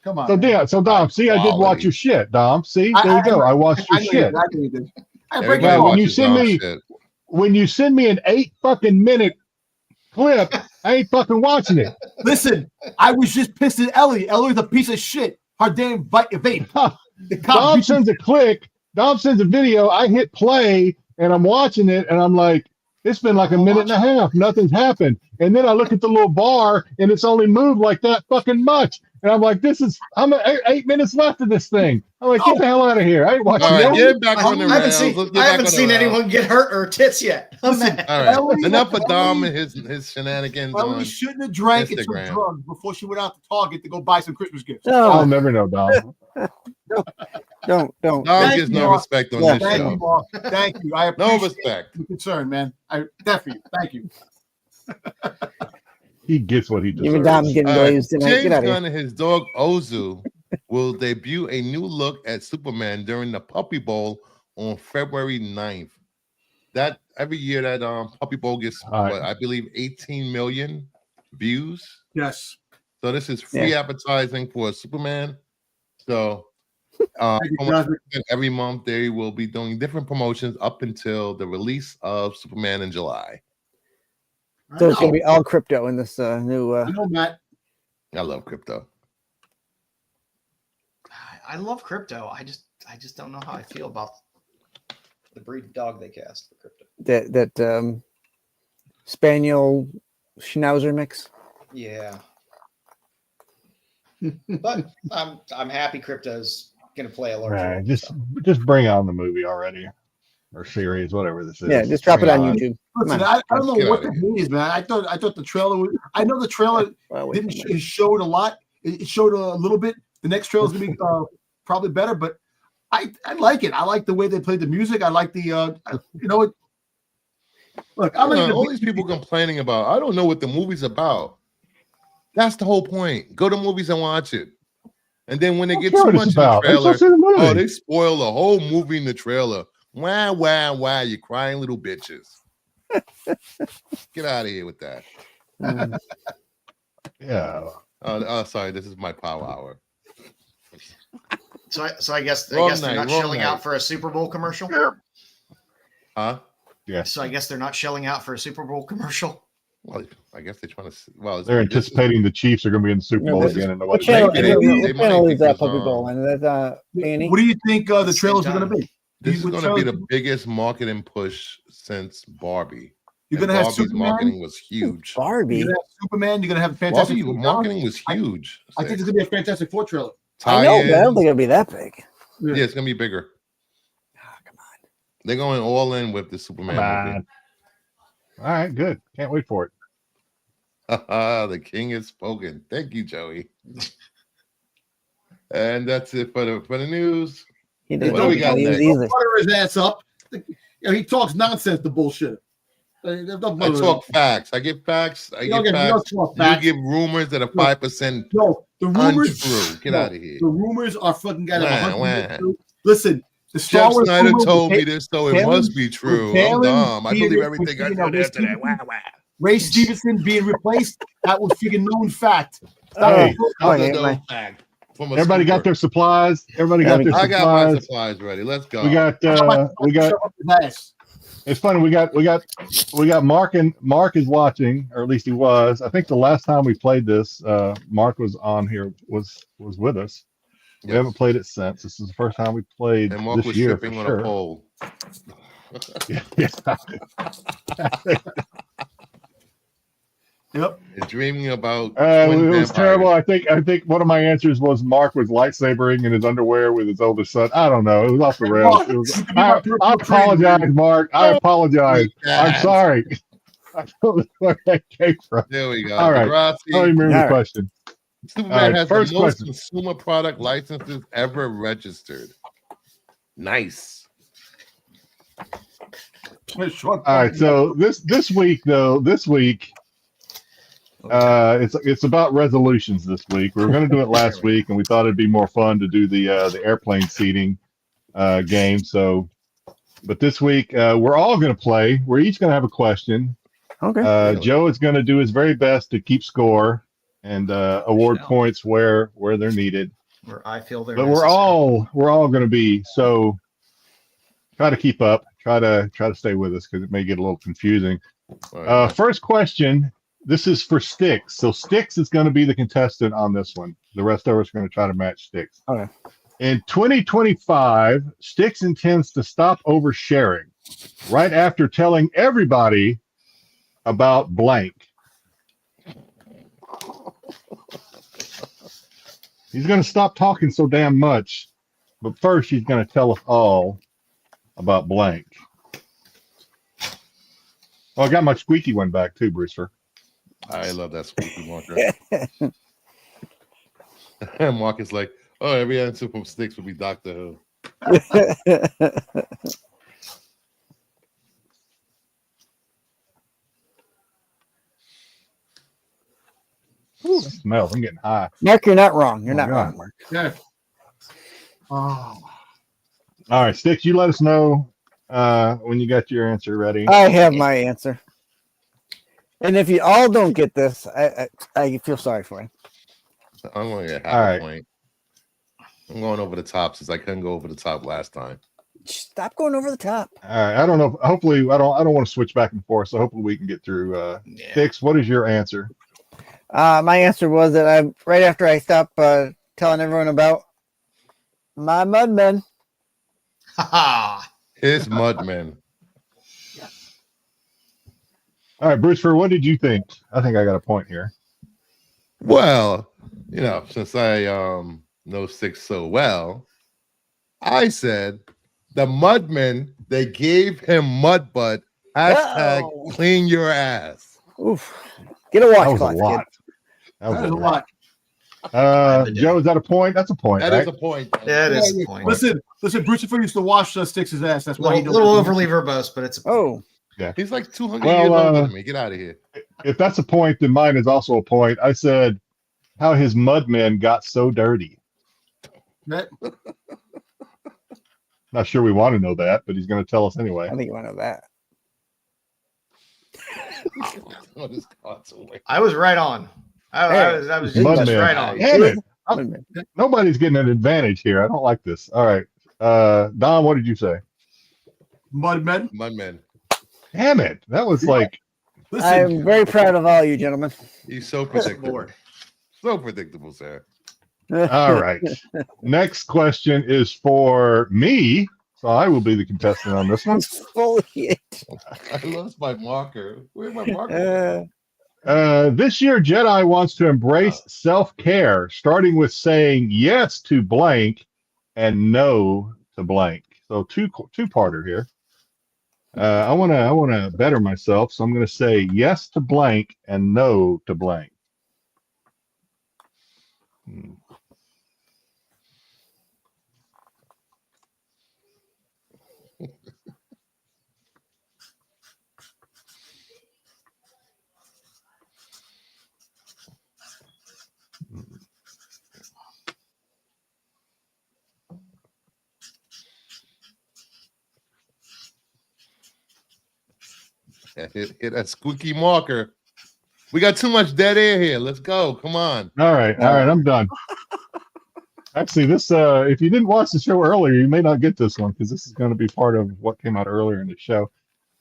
Come on. So Dom, see, I did watch Quality. your shit, Dom. See, I- there you go. I watched your I know you shit. did. I know you did. I break Everybody it Now, when off. you watches send Dom's me- shit. When you send me an 8 fucking minute clip, I ain't fucking watching it. Listen, I was just pissed at Ellie. Ellie's a piece of shit. Her damn vape. The cop Dom beat you- sends a click. Dom sends a video. I hit play and I'm watching it and I'm like, it's been like a minute and a half. Nothing's happened. And then I look at the little bar and it's only moved like that fucking much. And I'm like, I'm at 8 minutes left of this thing. I'm like, get the hell out of here. I ain't watching All right, it. get back on the I haven't rails. seen, Let's get I back haven't on the seen rails. anyone get hurt or tits yet. I'm Listen, mad. All right, Ellie- enough of Dom Ellie- and his shenanigans Ellie on. shouldn't have drank and took Instagram. drugs before she went out to Target to go buy some Christmas gifts. I'll No, never know, Dom. don't. Dom Thank gets you, no Mark. respect on Yeah, this Thank show. you, Mark. Thank you. I No appreciate respect. your concern, man. I definitely. Thank you. He gets what he deserves. Even Dom's getting All right, glazed tonight. James Get out of here. Gunn and his dog Ozu will debut a new look at Superman during the Puppy Bowl on February 9th. That every year that Puppy Bowl gets right. what, I believe 18 million views. Yes. So this is free advertising for Superman. So Thank you, Jonathan. every month they will be doing different promotions up until the release of Superman in July. So it's gonna be all crypto in this new. I know, Matt. I love crypto. I love crypto. I just don't know how I feel about the breed of dog they cast for crypto. That spaniel schnauzer mix. Yeah. But I'm happy crypto's going to play a large role. Just bring on the movie already, or series, whatever this is. Yeah, just drop it on YouTube. Listen, I don't know what the hate is, man. I thought the trailer was. I know the trailer it showed a lot. It showed a little bit. The next trailer is gonna be probably better, but I like it. I like the way they played the music. I like the look. All these people complaining about. I don't know what the movie's about. That's the whole point. Go to movies and watch it. And then when they get too much in the trailer, they spoil the whole movie in the trailer. Wah, wah, wah, you crying little bitches. Get out of here with that. Yeah. Sorry, this is my power hour. So I guess they're not shelling out for a Super Bowl commercial? Huh? Yeah. So I guess they're not shelling out for a Super Bowl commercial? Well, I guess they're trying to. Well, they're anticipating the Chiefs are going to be in the Super Bowl again. What channel is that Puppy Bowl? And that's what do you think the trailers are going to be? This is going to be the biggest marketing push since Barbie. You're going to have Barbie's Superman. Marketing was huge. Barbie. You're going to have Superman. You're going to have Fantastic Four. Marketing was huge. I think it's going to be a Fantastic Four trailer. I know, but I don't think it'll be that big. Yeah, it's going to be bigger. Oh, come on. They're going all in with the Superman movie. All right, good. Can't wait for it. The king has spoken. Thank you, Joey. And that's it for the news. He doesn't butter his ass up. He talks nonsense to bullshit. I talk facts. I give facts. I give facts. You give rumors that are 5%. No, the rumors untrue. Get out of here. The rumors are fucking goddamn. Listen, the Star Wars Snyder told me this, so it must be true. I'm dumb. I believe everything I heard after that. Wow. Ray Stevenson being replaced, that was freaking known fact. Everybody got their supplies. I got my supplies ready. Let's go. We got. It's funny. We got Mark, and Mark is watching, or at least he was. I think the last time we played this, Mark was on here, was with us. We haven't played it since. This is the first time we played and Mark this was year. Shipping on a pole. Yep. Dreaming about it was terrible. I think one of my answers was Mark was lightsabering in his underwear with his oldest son. I don't know. It was off the rails. I apologize, Mark. I apologize. I'm sorry. I don't know where that came from. There we go. All right. I don't remember the question. Superman has the most consumer product licenses ever registered. Nice. All right. So this week. It's about resolutions this week. We were going to do it last week, and we thought it'd be more fun to do the airplane seating game. So, but this week we're all going to play. We're each going to have a question. Okay. Joe is going to do his very best to keep score and award points where they're needed. Where I feel they're. But we're all going to be, so try to keep up. Try to stay with us because it may get a little confusing. Right. First question. This is for Styx. So Styx is going to be the contestant on this one. The rest of us are going to try to match Styx. Okay. In 2025, Styx intends to stop oversharing right after telling everybody about blank. He's going to stop talking so damn much, but first he's going to tell us all about blank. Oh, I got my squeaky one back too, Brewster. I love that squeaky marker. And Mark is like, oh, every answer from Styx would be Doctor Who. Ooh, smells. I'm getting high. Mark, you're not wrong. You're not wrong, Mark. Yeah. All right, Styx, you let us know when you got your answer ready. I have my answer. And if you all don't get this, I feel sorry for you. I'm going to get half a point. I'm going over the top since I couldn't go over the top last time. Stop going over the top. All right. I don't know. Hopefully, I don't want to switch back and forth. So hopefully we can get through. Styx, what is your answer? My answer was that right after I stopped telling everyone about my Mudmen. His Mudmen. All right, Brewster, what did you think? I think I got a point here. Well, since I know Styx so well, I said the Mudmen, they gave him mud butt. Hashtag clean your ass. Oof. Get a That was a washcloth, lot. kid. That is a lot. Joe, is that a point? That's a point, That right? is a point. Yeah, it is a point. Listen, Brucifer used to wash Styx's ass. That's why he A does little overly verbose, but it's a Oh, Yeah. He's like 200 years older than me. Get out of here. If that's a point, then mine is also a point. I said how his Mudmen got so dirty. That- Not sure we want to know that, but he's going to tell us anyway. I think you want to know that. I was right on. I was just Mudman. right on. Damn it. Nobody's getting an advantage here. I don't like this. All right. Don, what did you say? Mudmen. Mudmen. Damn it. That was like. I'm very proud of all you gentlemen. He's so predictable. So predictable, sir. All right. Next question is for me. So I will be the contestant on this one. I lost my marker. Where's my marker? This year, Jedi wants to embrace self-care, starting with saying yes to blank and no to blank. So two-parter here. I wanna better myself, so I'm gonna say yes to blank and no to blank. Hit that squeaky marker. We got too much dead air here. Let's go. Come on. All right, I'm done. Actually, this if you didn't watch the show earlier, you may not get this one because this is going to be part of what came out earlier in the show.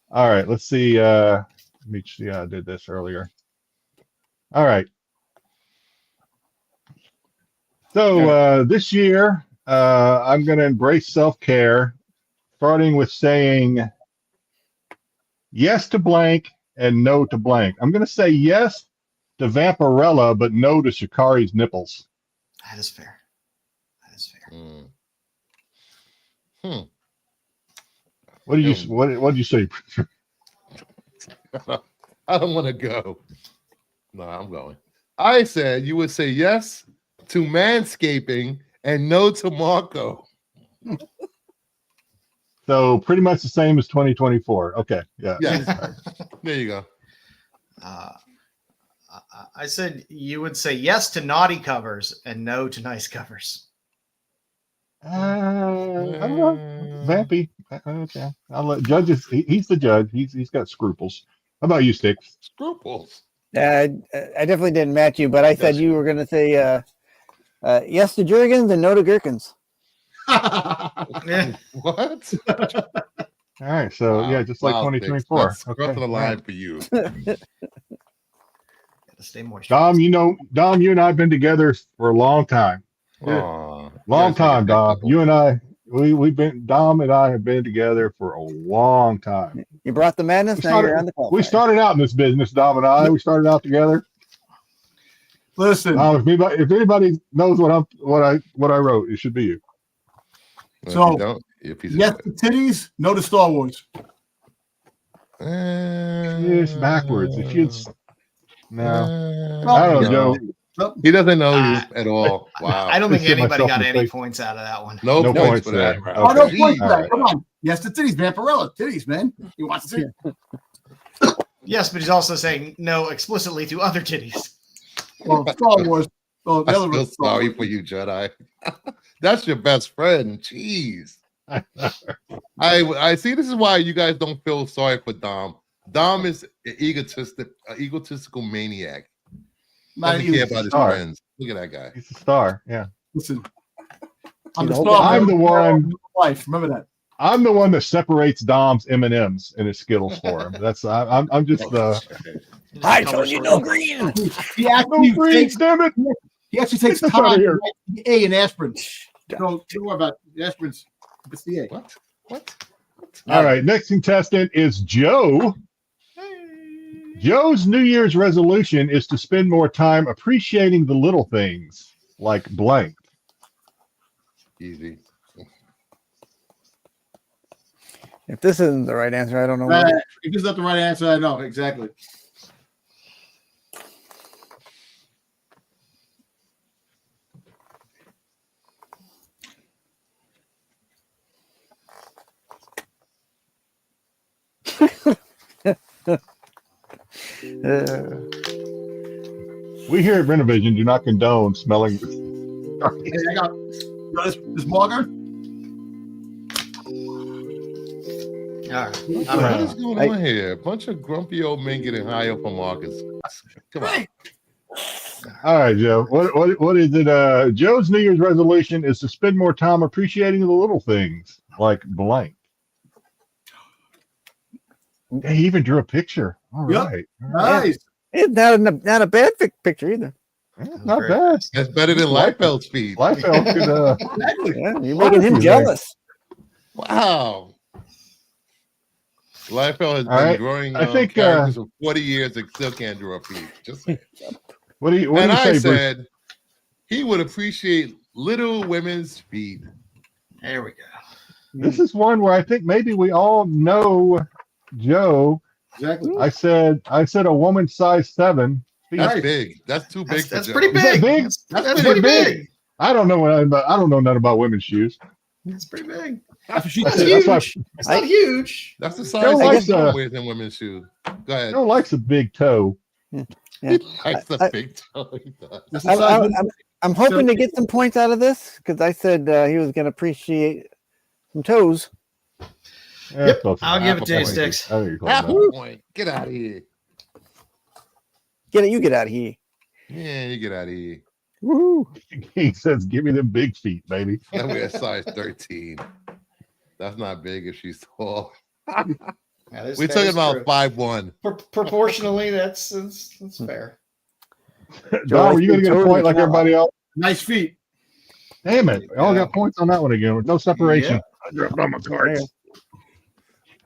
All right, let's see. Let me see. I did this earlier. All right. So this year, I'm going to embrace self-care, starting with saying yes to blank and no to blank. I'm going to say yes to Vampirella, but no to Shikari's nipples. That is fair. That is fair. What do you what do you say? I don't want to go. No, I'm going. I said you would say yes to manscaping and no to Marco. So pretty much the same as 2024. Okay, yeah. There you go. I said you would say yes to naughty covers and no to nice covers. I don't know. Vampy. Okay. I'll let judges. He's the judge. He's got scruples. How about you, Styx? Scruples. I definitely didn't match you, but I said you were going to say yes to Jurgens and no to Gherkins. What? All right. So yeah, just like 2024. That's okay. The line for you. Gotta stay moist. Dom, Dom, you and I have been together for a long time. Long time, Dom. You and I, Dom and I have been together for a long time. You brought the madness. Now you're on the call. We started out in this business, Dom and I. We started out together. Listen, if anybody knows what I wrote, it should be you. So yes to titties, no to Star Wars. It's backwards. If you'd no, I don't know, Joe. He doesn't know you at all. Wow. I don't think anybody got any points out of that one. No points for that. Okay. Oh, no points for that. Come on. Yes to titties, Vampirella. Titties, man. He wants to see. Yes, but he's also saying no explicitly to other titties. Well, Star Wars. Oh, the I other feel was sorry for you, Jedi. That's your best friend. Jeez. I see. This is why you guys don't feel sorry for Dom. Dom is an egotistical maniac. Doesn't care about his friends. Look at that guy. He's a star. Yeah. Listen, I'm the star. I'm the one. Life. Remember that. I'm the one that separates Dom's M&Ms and his Skittles for him. That's I'm just the. I told you no green. He actually takes, damn it. He actually takes time to write the A in aspirin. Don't worry about the aspirins. It's the A. What? All right. Next contestant is Joe. Joe's New Year's resolution is to spend more time appreciating the little things, like blank. Easy. If this isn't the right answer, I don't know. If this is not the right answer, I know exactly. We here at Rennavision do not condone smelling. Okay, I got this Margaret. All right. What is going on here? A bunch of grumpy old men getting high up on Marcus. Come on. All right, Joe. What is it? Joe's New Year's resolution is to spend more time appreciating the little things, like blank. He even drew a picture. All right. Nice. It's not a bad picture either. Not bad. That's better than Liefeld's feed. Liefeld could. Exactly. Yeah, you're making him jealous. Wow. Liefeld has All been right. drawing I think, characters for 40 years and still can't draw a feed. Just saying. What do you and I say, Bruce? said he would appreciate little women's feet. There we go. This is one where I think maybe we all know Joe. Exactly. I said a woman size 7. That's big. That's too big for That's Joe. pretty Is that big. big? That's pretty big. I don't know I don't know nothing about women's shoes. That's pretty big. That's That's That's why huge. It's not huge. That's the Joe size likes, Joe wears in women's shoes. Go ahead. Joe likes a big toe. Yeah. He likes the I- big toe. He does. That's the size. I'm hoping to get some points out of this because I said he was going to appreciate some toes. Yeah, Yep, close I'll enough. give it to you, Half a point. Styx. I think you're close Half enough. a point. Get out of here. You get out of here. Yeah, you get out of here. Woo! He says, "Give me them big feet, baby." I wear size 13. That's not big if she's tall. Yeah, this- We're that talking is about true. 5'1". Proportionally, that's fair. Don, were you going to get a point like everybody else? Nice feet. Damn it! We all got points on that one again with no separation. Yeah. I dropped all my cards.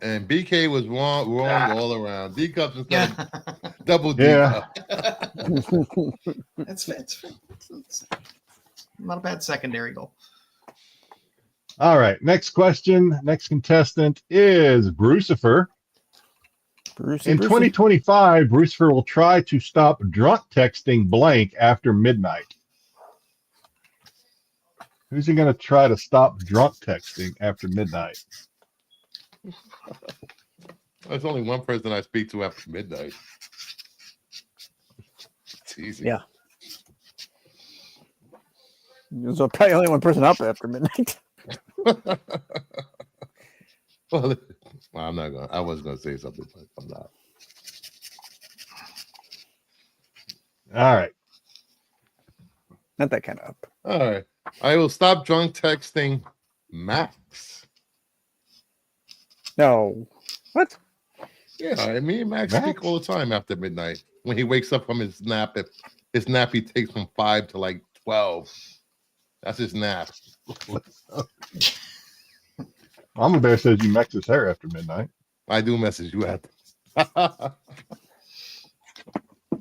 And BK was wrong all around. D cups instead Yeah. of double D Yeah. cup. It's not a bad secondary goal. All right. Next question. Next contestant is Brucifer. In 2025, Brucifer will try to stop drunk texting blank after midnight. Who's he going to try to stop drunk texting after midnight? There's only one person I speak to after midnight. It's easy. Yeah. There's probably only one person up after midnight. Well, I'm not going. I was going to say something, but I'm not. All right. Not that kind of up. All right. I will stop drunk texting Max. No. What? Yeah, I mean, Max Max? speak all the time after midnight when he wakes up from his nap. If his nap he takes from 5 to like 12, that's his nap. Mama Bear says you max his hair after midnight. I do message you at.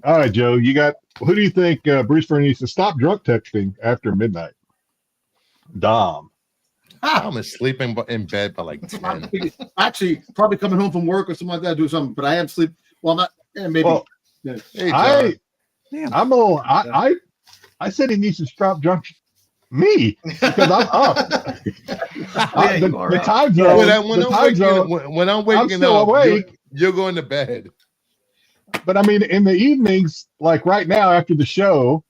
All right, Joe. You got who do you think Brucifer needs to stop drunk texting after midnight? Dom. I'm asleep in bed by like 10. Actually, probably coming home from work or something like that, do something. But I am sleep. Well, not maybe. Well, Yeah. Hey, John. I'm a I said he needs to stop drunk me because I'm up. The time zone. When I'm waking still up, awake. you're going to bed. But I mean, in the evenings, like right now after the show,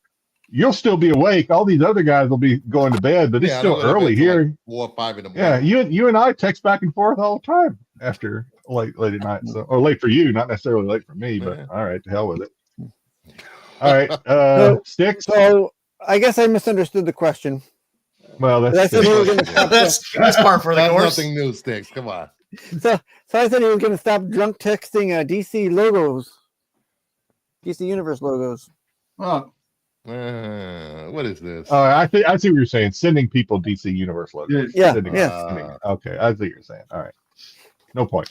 you'll still be awake. All these other guys will be going to bed, but it's I still don't go to early bed till here. like 4 or 5 in the morning. Yeah, you and I text back and forth all the time after late at night. So, or late for you, not necessarily late for me. But Yeah. all right, to hell with it. All right, Styx. So I guess I misunderstood the question. Well, I that's said he was going to stop. That's part for the That's course. nothing new, Sticks. Come on. So I said he was going to stop drunk texting DC logos, DC Universe logos. Oh, What is this? I see what you're saying. Sending people DC Universe logos. Yeah, Sending- yeah. sending- okay, I see what you're saying. All right, no point.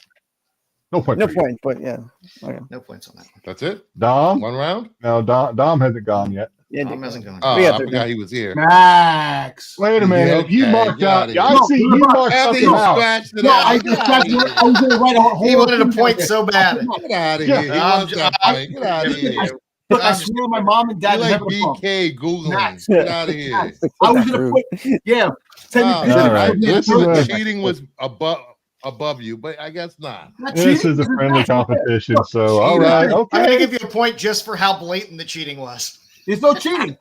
No point. No for you. point, but yeah. Okay. No points on that one. That's it? Dom. One round? No, Dom hasn't gone yet. Yeah, Dom hasn't gone. Oh, We got I there, forgot Dom. he was here. Max. Wait a minute. Okay, You marked get out. outta Yeah, here. I see. You marked After something you out. scratched it No, out. I Get outta here. was going to write a whole He wanted a thing point down so bad. Get out of Yeah. here. He wants that point. Get out of here. Look, I swear my mom and dad You was like having a problem. BK Googling. Max. Get out of here. Max. I was going to put, yeah, send me Wow, pictures. All right. of This me. is I a- thought cheating was above you, but I guess not. Not This cheating, is a it's friendly Max. competition. Look, So, all Cheating. right. I'm going to Okay. give you a point just for how blatant the cheating was. There's no cheating.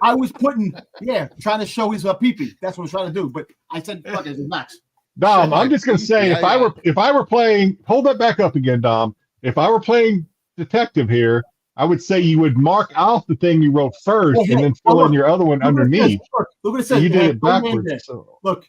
I was putting, trying to show his pee-pee. That's what I was trying to do. But I said, fuck it, it's Max. Dom, I'm just going to say, Yeah, if I were playing, hold that back up again, Dom. If I were playing detective here, I would say you would mark out the thing you wrote first and then fill in your other one underneath. Look what it says. You did it No name backwards. there. So. Look,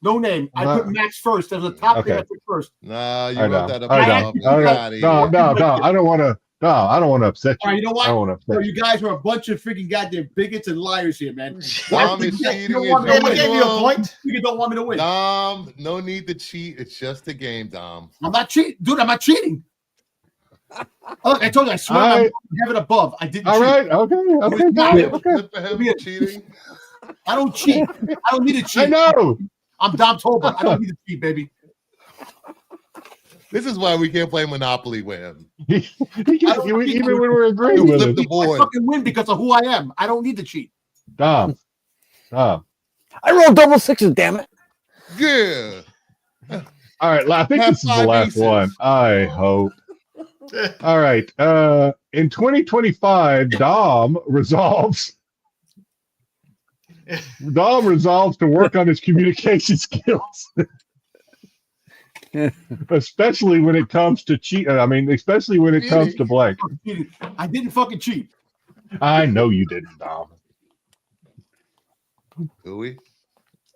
no name. I put Max first. There's a top thing I put first. Nah, you All wrote right, that Dom. up All right, above. Dom. All Get right. out of here. Dom, I don't want to upset you. All right, you know what? I don't want to upset So you. you guys are a bunch of freaking goddamn bigots and liars here, man. Dom is cheating. You don't want me to Man, we win. gave you a point. You don't want me to win. Dom, no need to cheat. It's just a game, Dom. I'm not cheating, dude. I'm not cheating. Look, I told you, I swear I have it above. I didn't. All cheat. right. Okay. not. Okay. Good for him cheating. I don't cheat. I don't need to cheat. I know. I'm Dom Tolbert. I don't need to cheat, baby. This is why we can't play Monopoly with him. Even when we're agreeing You with flip it. the I board. fucking win because of who I am. I don't need to cheat. Dom. I rolled double sixes, damn it. Yeah. All right. I think Have this is the 5 last aces. one. I hope. All right. In 2025, Dom resolves to work on his communication skills. Especially when it comes to cheat. I mean, especially when it comes to blank. I didn't fucking cheat. I know you didn't, Dom. Do we?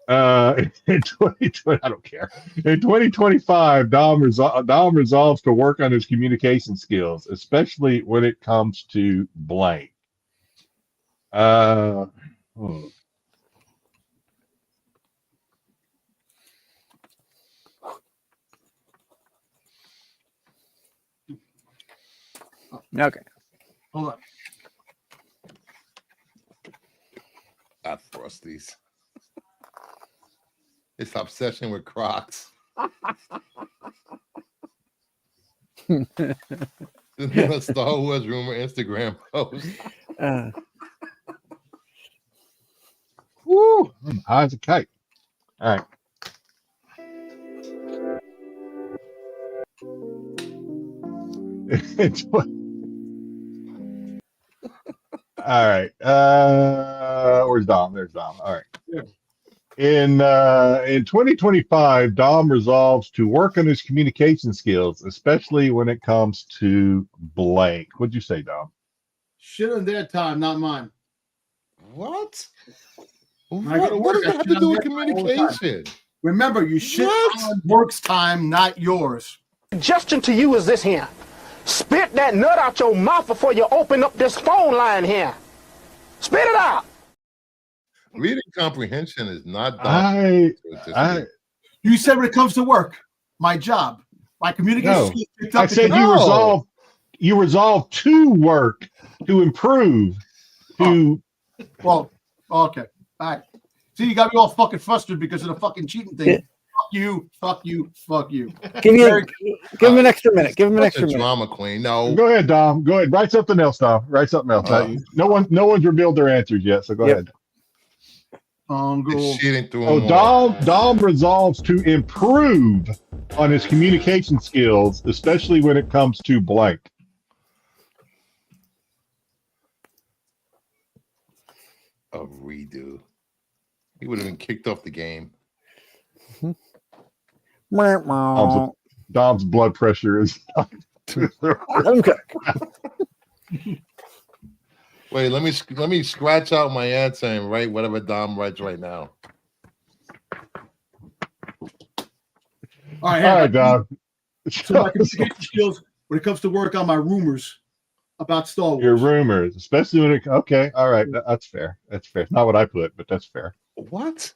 In 2020, I don't care. In 2025, Dom resolves to work on his communication skills, especially when it comes to blank. Okay. Hold on. Not Frosties. It's obsession with Crocs. The Star Wars rumor Instagram post. Woo! I'm high as a kite. All right. All right. Where's Dom? There's Dom. All right. Yeah. In 2025, Dom resolves to work on his communication skills, especially when it comes to blank. What'd you say, Dom? Shit on their time, not mine. What? I gotta What work. does that have to do with communication? Remember, you shit on work's time, not yours. Suggestion to you is this here. Spit that nut out your mouth before you open up this phone line here. Spit it out. Reading comprehension is not done. You said when it comes to work, my job, my communication skills picked up. I said you resolve to work, to improve, to. Well, okay. All right. See, you got me all fucking frustrated because of the fucking cheating thing. Yeah. Fuck you, fuck you, fuck you. Give him an extra minute. Give him an extra minute. Drama queen. No. Go ahead, Dom. Go ahead. Write something else, Dom. Write something else. No one's revealed their answers yet, so go ahead. It's cheating through Oh, Dom resolves to improve on his communication skills, especially when it comes to blank. A redo. He would have been kicked off the game. Dom's blood pressure is. Okay. Wait, let me scratch out my answer and write whatever Dom writes right now. All right, Dom. So my communication skills when it comes to work on my rumors about Star Wars. Your rumors, especially when it. Okay, all right, that's fair. That's fair. It's not what I put, but that's fair. What?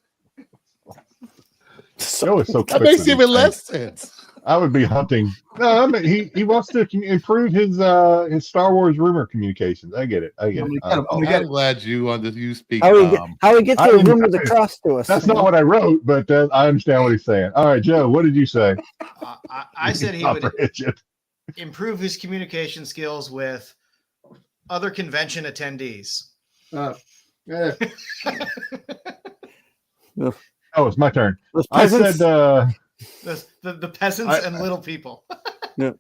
Joe is so That makes even less sense. I would be hunting. No, I mean, he wants to improve his Star Wars rumor communications. I get it. I get it. I'm glad you speak. How we get the rumors across to us. That's not what I wrote, but I understand what he's saying. All right, Joe, what did you say? I said he would improve his communication skills with other convention attendees. Yeah. Oh, it's my turn. I said the peasants and little people. Yeah.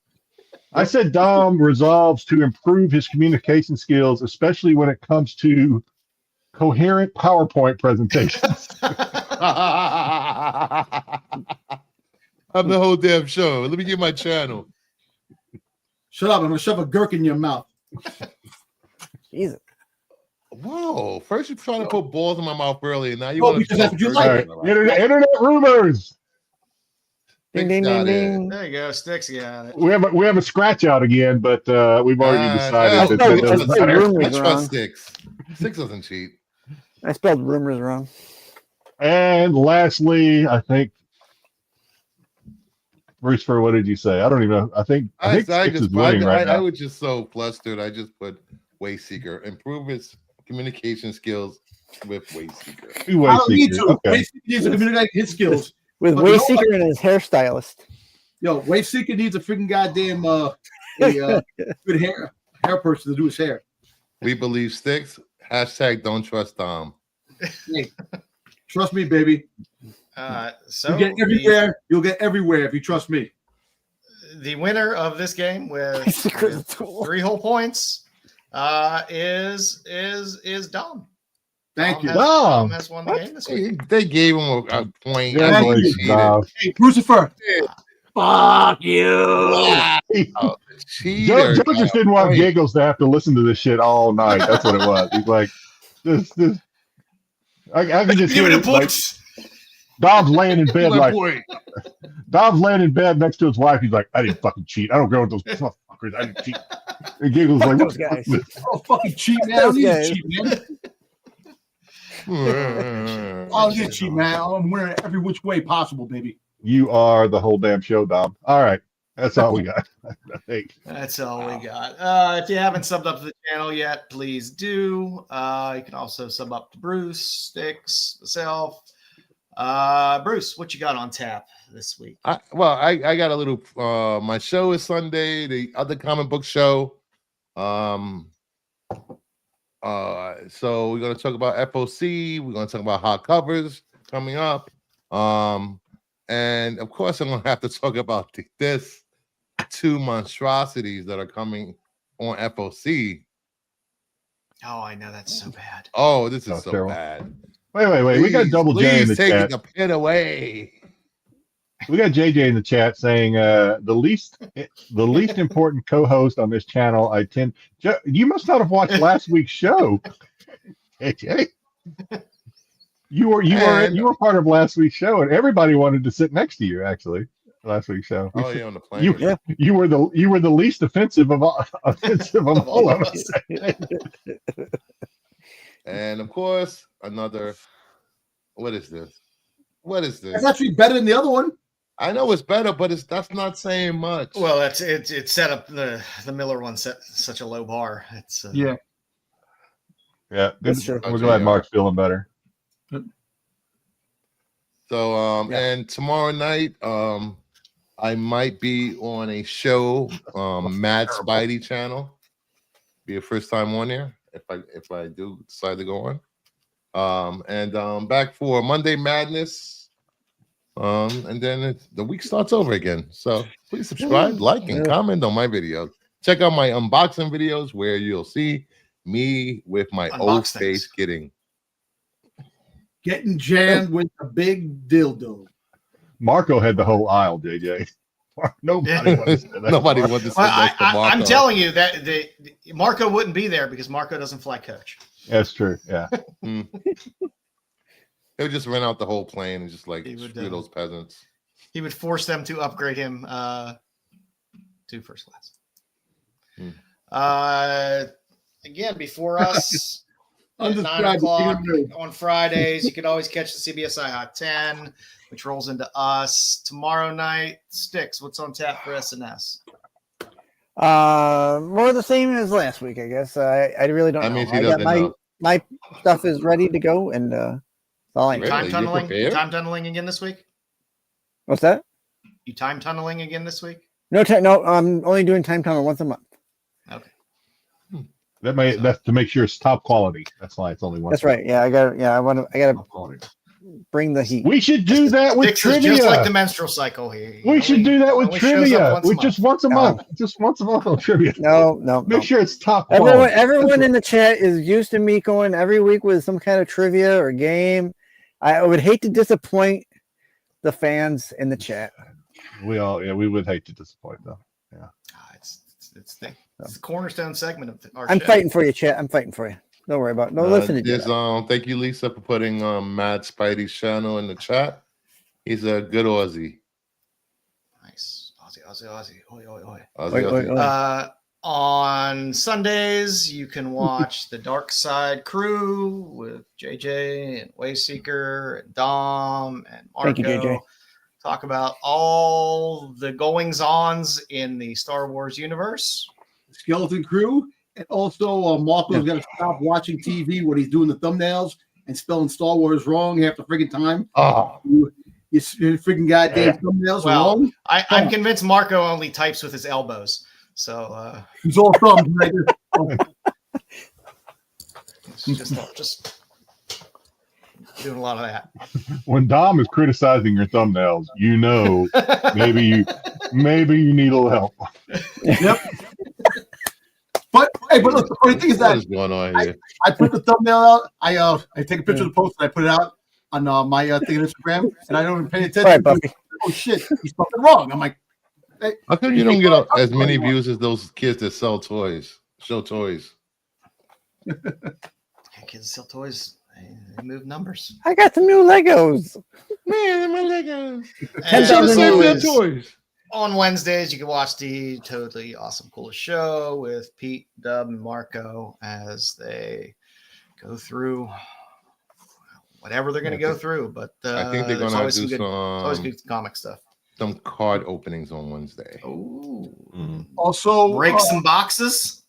I said Dom resolves to improve his communication skills, especially when it comes to coherent PowerPoint presentations. I'm the whole damn show. Let me get my channel. Shut up. I'm going to shove a gherk in your mouth. Jesus. Whoa. First you're trying to put balls in my mouth early, and now you Oh, want to because that's what you like. Internet rumors. Ding, ding, ding, ding. There you go. Styx got it. We have a scratch out again, but we've already decided that doesn't matter. I trust Styx. Styx doesn't cheat. I spelled rumors wrong. And lastly, I think Bruce, what did you say? I don't even know. I think Styx is winning right now. I was just so flustered. I just put Wayseeker. Improve his communication skills with Wayseeker. I don't need to. Okay. Wayseeker needs to communicate his skills. With Wayseeker and his hairstylist. Yo, Wayseeker needs a freaking goddamn good hair person to do his hair. We believe Styx. # don't trust Dom. Hey, trust me, baby. So you'll get everywhere if you trust me. The winner of this game with 3 whole points is Dom. Thank you. Dom has won the game this week. They gave him a point. Hey, Crucifer. Fuck you. Joe just didn't want Giggles to have to listen to this shit all night. That's what it was. He's like, this. I can just hear it. Like, Dom's laying in bed Dom's laying in bed next to his wife. He's like, I didn't fucking cheat. I don't go with those motherfuckers. I didn't cheat. And Giggles like, those guys. Oh, fucking cheat, man. I don't need to cheat, man. I'll get you, man. I'm winning every which way possible, baby. You are the whole damn show, Dom. All right. That's all we got. That's all we got. If you haven't subbed up to the channel yet, please do. You can also sub up to Bruce, Styx, myself. Bruce, what you got on tap this week? I got a little. My show is Sunday. The other comic book show. So we're going to talk about FOC. We're going to talk about hot covers coming up. And of course, I'm going to have to talk about this 2 monstrosities that are coming on FOC. Oh, I know. That's so bad. Oh, this is so terrible. bad. Wait. Please, we got Double J in the take chat. the pen away. We got JJ in the chat saying the least important co-host on this channel. You must not have watched last week's show, JJ. You were part of last week's show, and everybody wanted to sit next to you. Actually, last week's show. Oh yeah, on the plane. You were the least offensive of all of us. And of course, another. What is this? It's actually better than the other one. I know it's better, but that's not saying much. Well, it set up the Miller one set such a low bar. It's yeah. We're glad Mark's feeling better. So and tomorrow night I might be on a show Mad Spidey channel. Be a first time on there if I do decide to go on. And back for Monday Madness. And then the week starts over again. So please subscribe, like, and comment on my videos. Check out my unboxing videos where you'll see me with my old face getting jammed with a big dildo. Marco had the whole aisle, JJ. Nobody wants to say that. Nobody wants to say that to Marco. I'm telling you that Marco wouldn't be there because Marco doesn't fly coach. That's true. Yeah. They would just rent out the whole plane and just screw those peasants. He would force them to upgrade him to first class. Again, before us, at 9 Undescribed, o'clock being on Fridays. You can always catch the CBSI Hot 10, which rolls into us. Tomorrow night, Styx, what's on tap for SNS? More the same as last week, I guess. I really don't That know. means he I got doesn't know. my stuff is ready to go, and all I Really? Time You tunneling? prepared? Time tunneling again this week? What's that? You time tunneling again this week? No, no. I'm only doing time tunnel once a month. Okay. That's to make sure it's top quality. That's why it's only one. That's right. Yeah, I got to Top quality. bring the heat. We should do that with Styx is trivia. just like the menstrual cycle here. We should do that with only shows up trivia. once a We month. just once a No. month. Just once a month on trivia. No. Make sure it's top quality. Everyone in the chat is used to me going every week with some kind of trivia or game. I would hate to disappoint the fans in the chat. We would hate to disappoint them. Yeah. It's the cornerstone segment of our I'm show. fighting for you, chat. I'm fighting for you. Don't worry about it. Don't listen to There's, Jedi. thank you, Lisa, for putting Mad Spidey's channel in the chat. He's a good Aussie. Nice. Aussie. Oi, oi, oi. Aussie, Aussie. On Sundays, you can watch the Dark Side Crew with JJ and Wayseeker and Dom and Marco. Thank you, JJ. Talk about all the goings-ons in the Star Wars universe. Skeleton Crew. And also, Marco's got to stop watching TV when he's doing the thumbnails and spelling Star Wars wrong half the friggin' time. Oh, You freaking goddamn thumbnails are Well, wrong. I'm convinced Marco only types with his elbows. So He's all thumbs. Right? it's just doing a lot of that. when Dom is criticizing your thumbnails, maybe you need a little help. Yep. But look, the funny thing is What that is going on here? I put the thumbnail out. I take a picture of the post and I put it out on my thing on Instagram, and I don't even pay attention. All right, Buffy. Oh shit, he's fucking wrong. I'm like, hey, How come you don't get as many views as those kids that sell toys? Show toys. Yeah, kids sell toys. They move numbers. I got some new Legos. Man, my Legos. And Show $10,000 them their always, toys. on Wednesdays, you can watch the Totally Awesome Coolest Show with Pete, Dub, and Marco as they go through whatever they're going to go through. But I think they're there's gonna always do some always good comic stuff. some card openings on Wednesday. Ooh. also Break some boxes,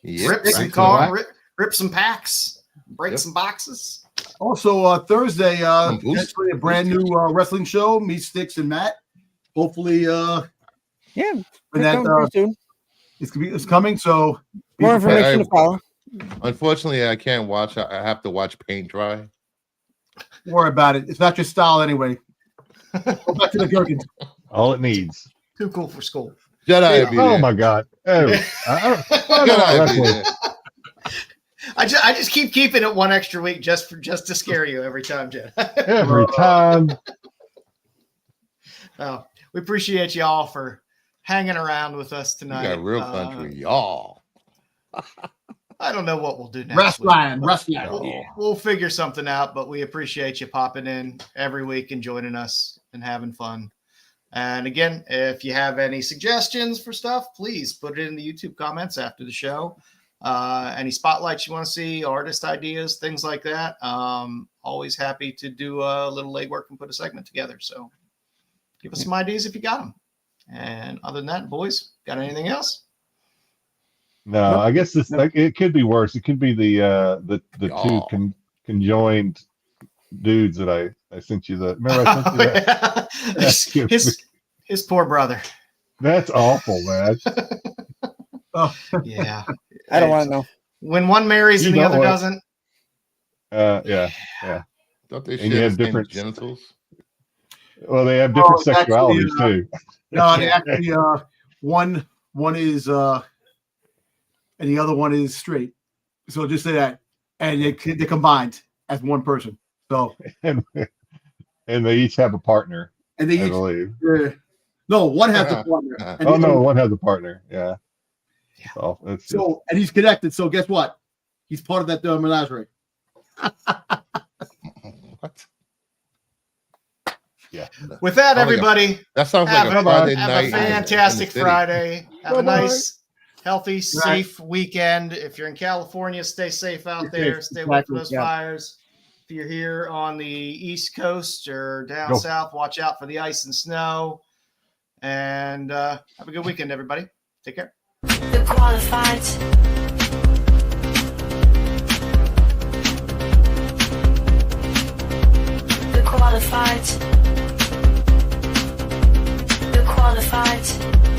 Yep. rip some cards, rip some packs, break some boxes. Also Thursday, Some boost. actually a brand new wrestling show. Me, Styx, and Matt. Hopefully, Yeah. when It's that coming pretty soon. it's coming. So be More prepared. information to follow. Unfortunately, I can't watch. I have to watch paint dry. Don't worry about it. It's not your style anyway. Go back to the Gherkins. All it needs. Too cool for school. Jedi. would be Oh there. my God. Hey, I don't know Jedi. would be wrestling. there. I just keep keeping it one extra week just to scare you every time, Jen. Every time. Oh, we appreciate y'all for hanging around with us You tonight. got real country, y'all. I don't know what we'll do next week. Wrestling. We'll figure something out, but we appreciate you popping in every week and joining us and having fun. And again, if you have any suggestions for stuff, please put it in the YouTube comments after the show. Any spotlights you want to see, artist ideas, things like that. Always happy to do a little legwork and put a segment together. So give us some ideas if you got them. And other than that, boys, got anything else? No, I guess it could be worse. It could be the Y'all. two conjoined dudes that I sent you. Remember I sent you that? his poor brother. That's awful, man. Yeah. I don't want to know. When one marries and the You other don't want- doesn't. Yeah. Don't they And share you the have same different- genitals? Well, they have different Oh, actually, sexualities too. No, they actually one is and the other one is straight. So just say that, and they're combined as one person. So And they each have a partner, and they I each believe. no one has a partner. And Oh the no, other- one has a partner. Yeah. Yeah. So it's just, So and he's connected. So guess what? He's part of that menagerie. What? With that, Oh, yeah. everybody, That sounds like have a Friday have night. a fantastic in the city. Friday. Have a Bye-bye. nice, healthy, safe weekend. If you're in California, stay safe out there. Stay away from those fires. If you're here on the East Coast or down south, watch out for the ice and snow. And have a good weekend, everybody. Take care. The qualified. The qualified. The qualified.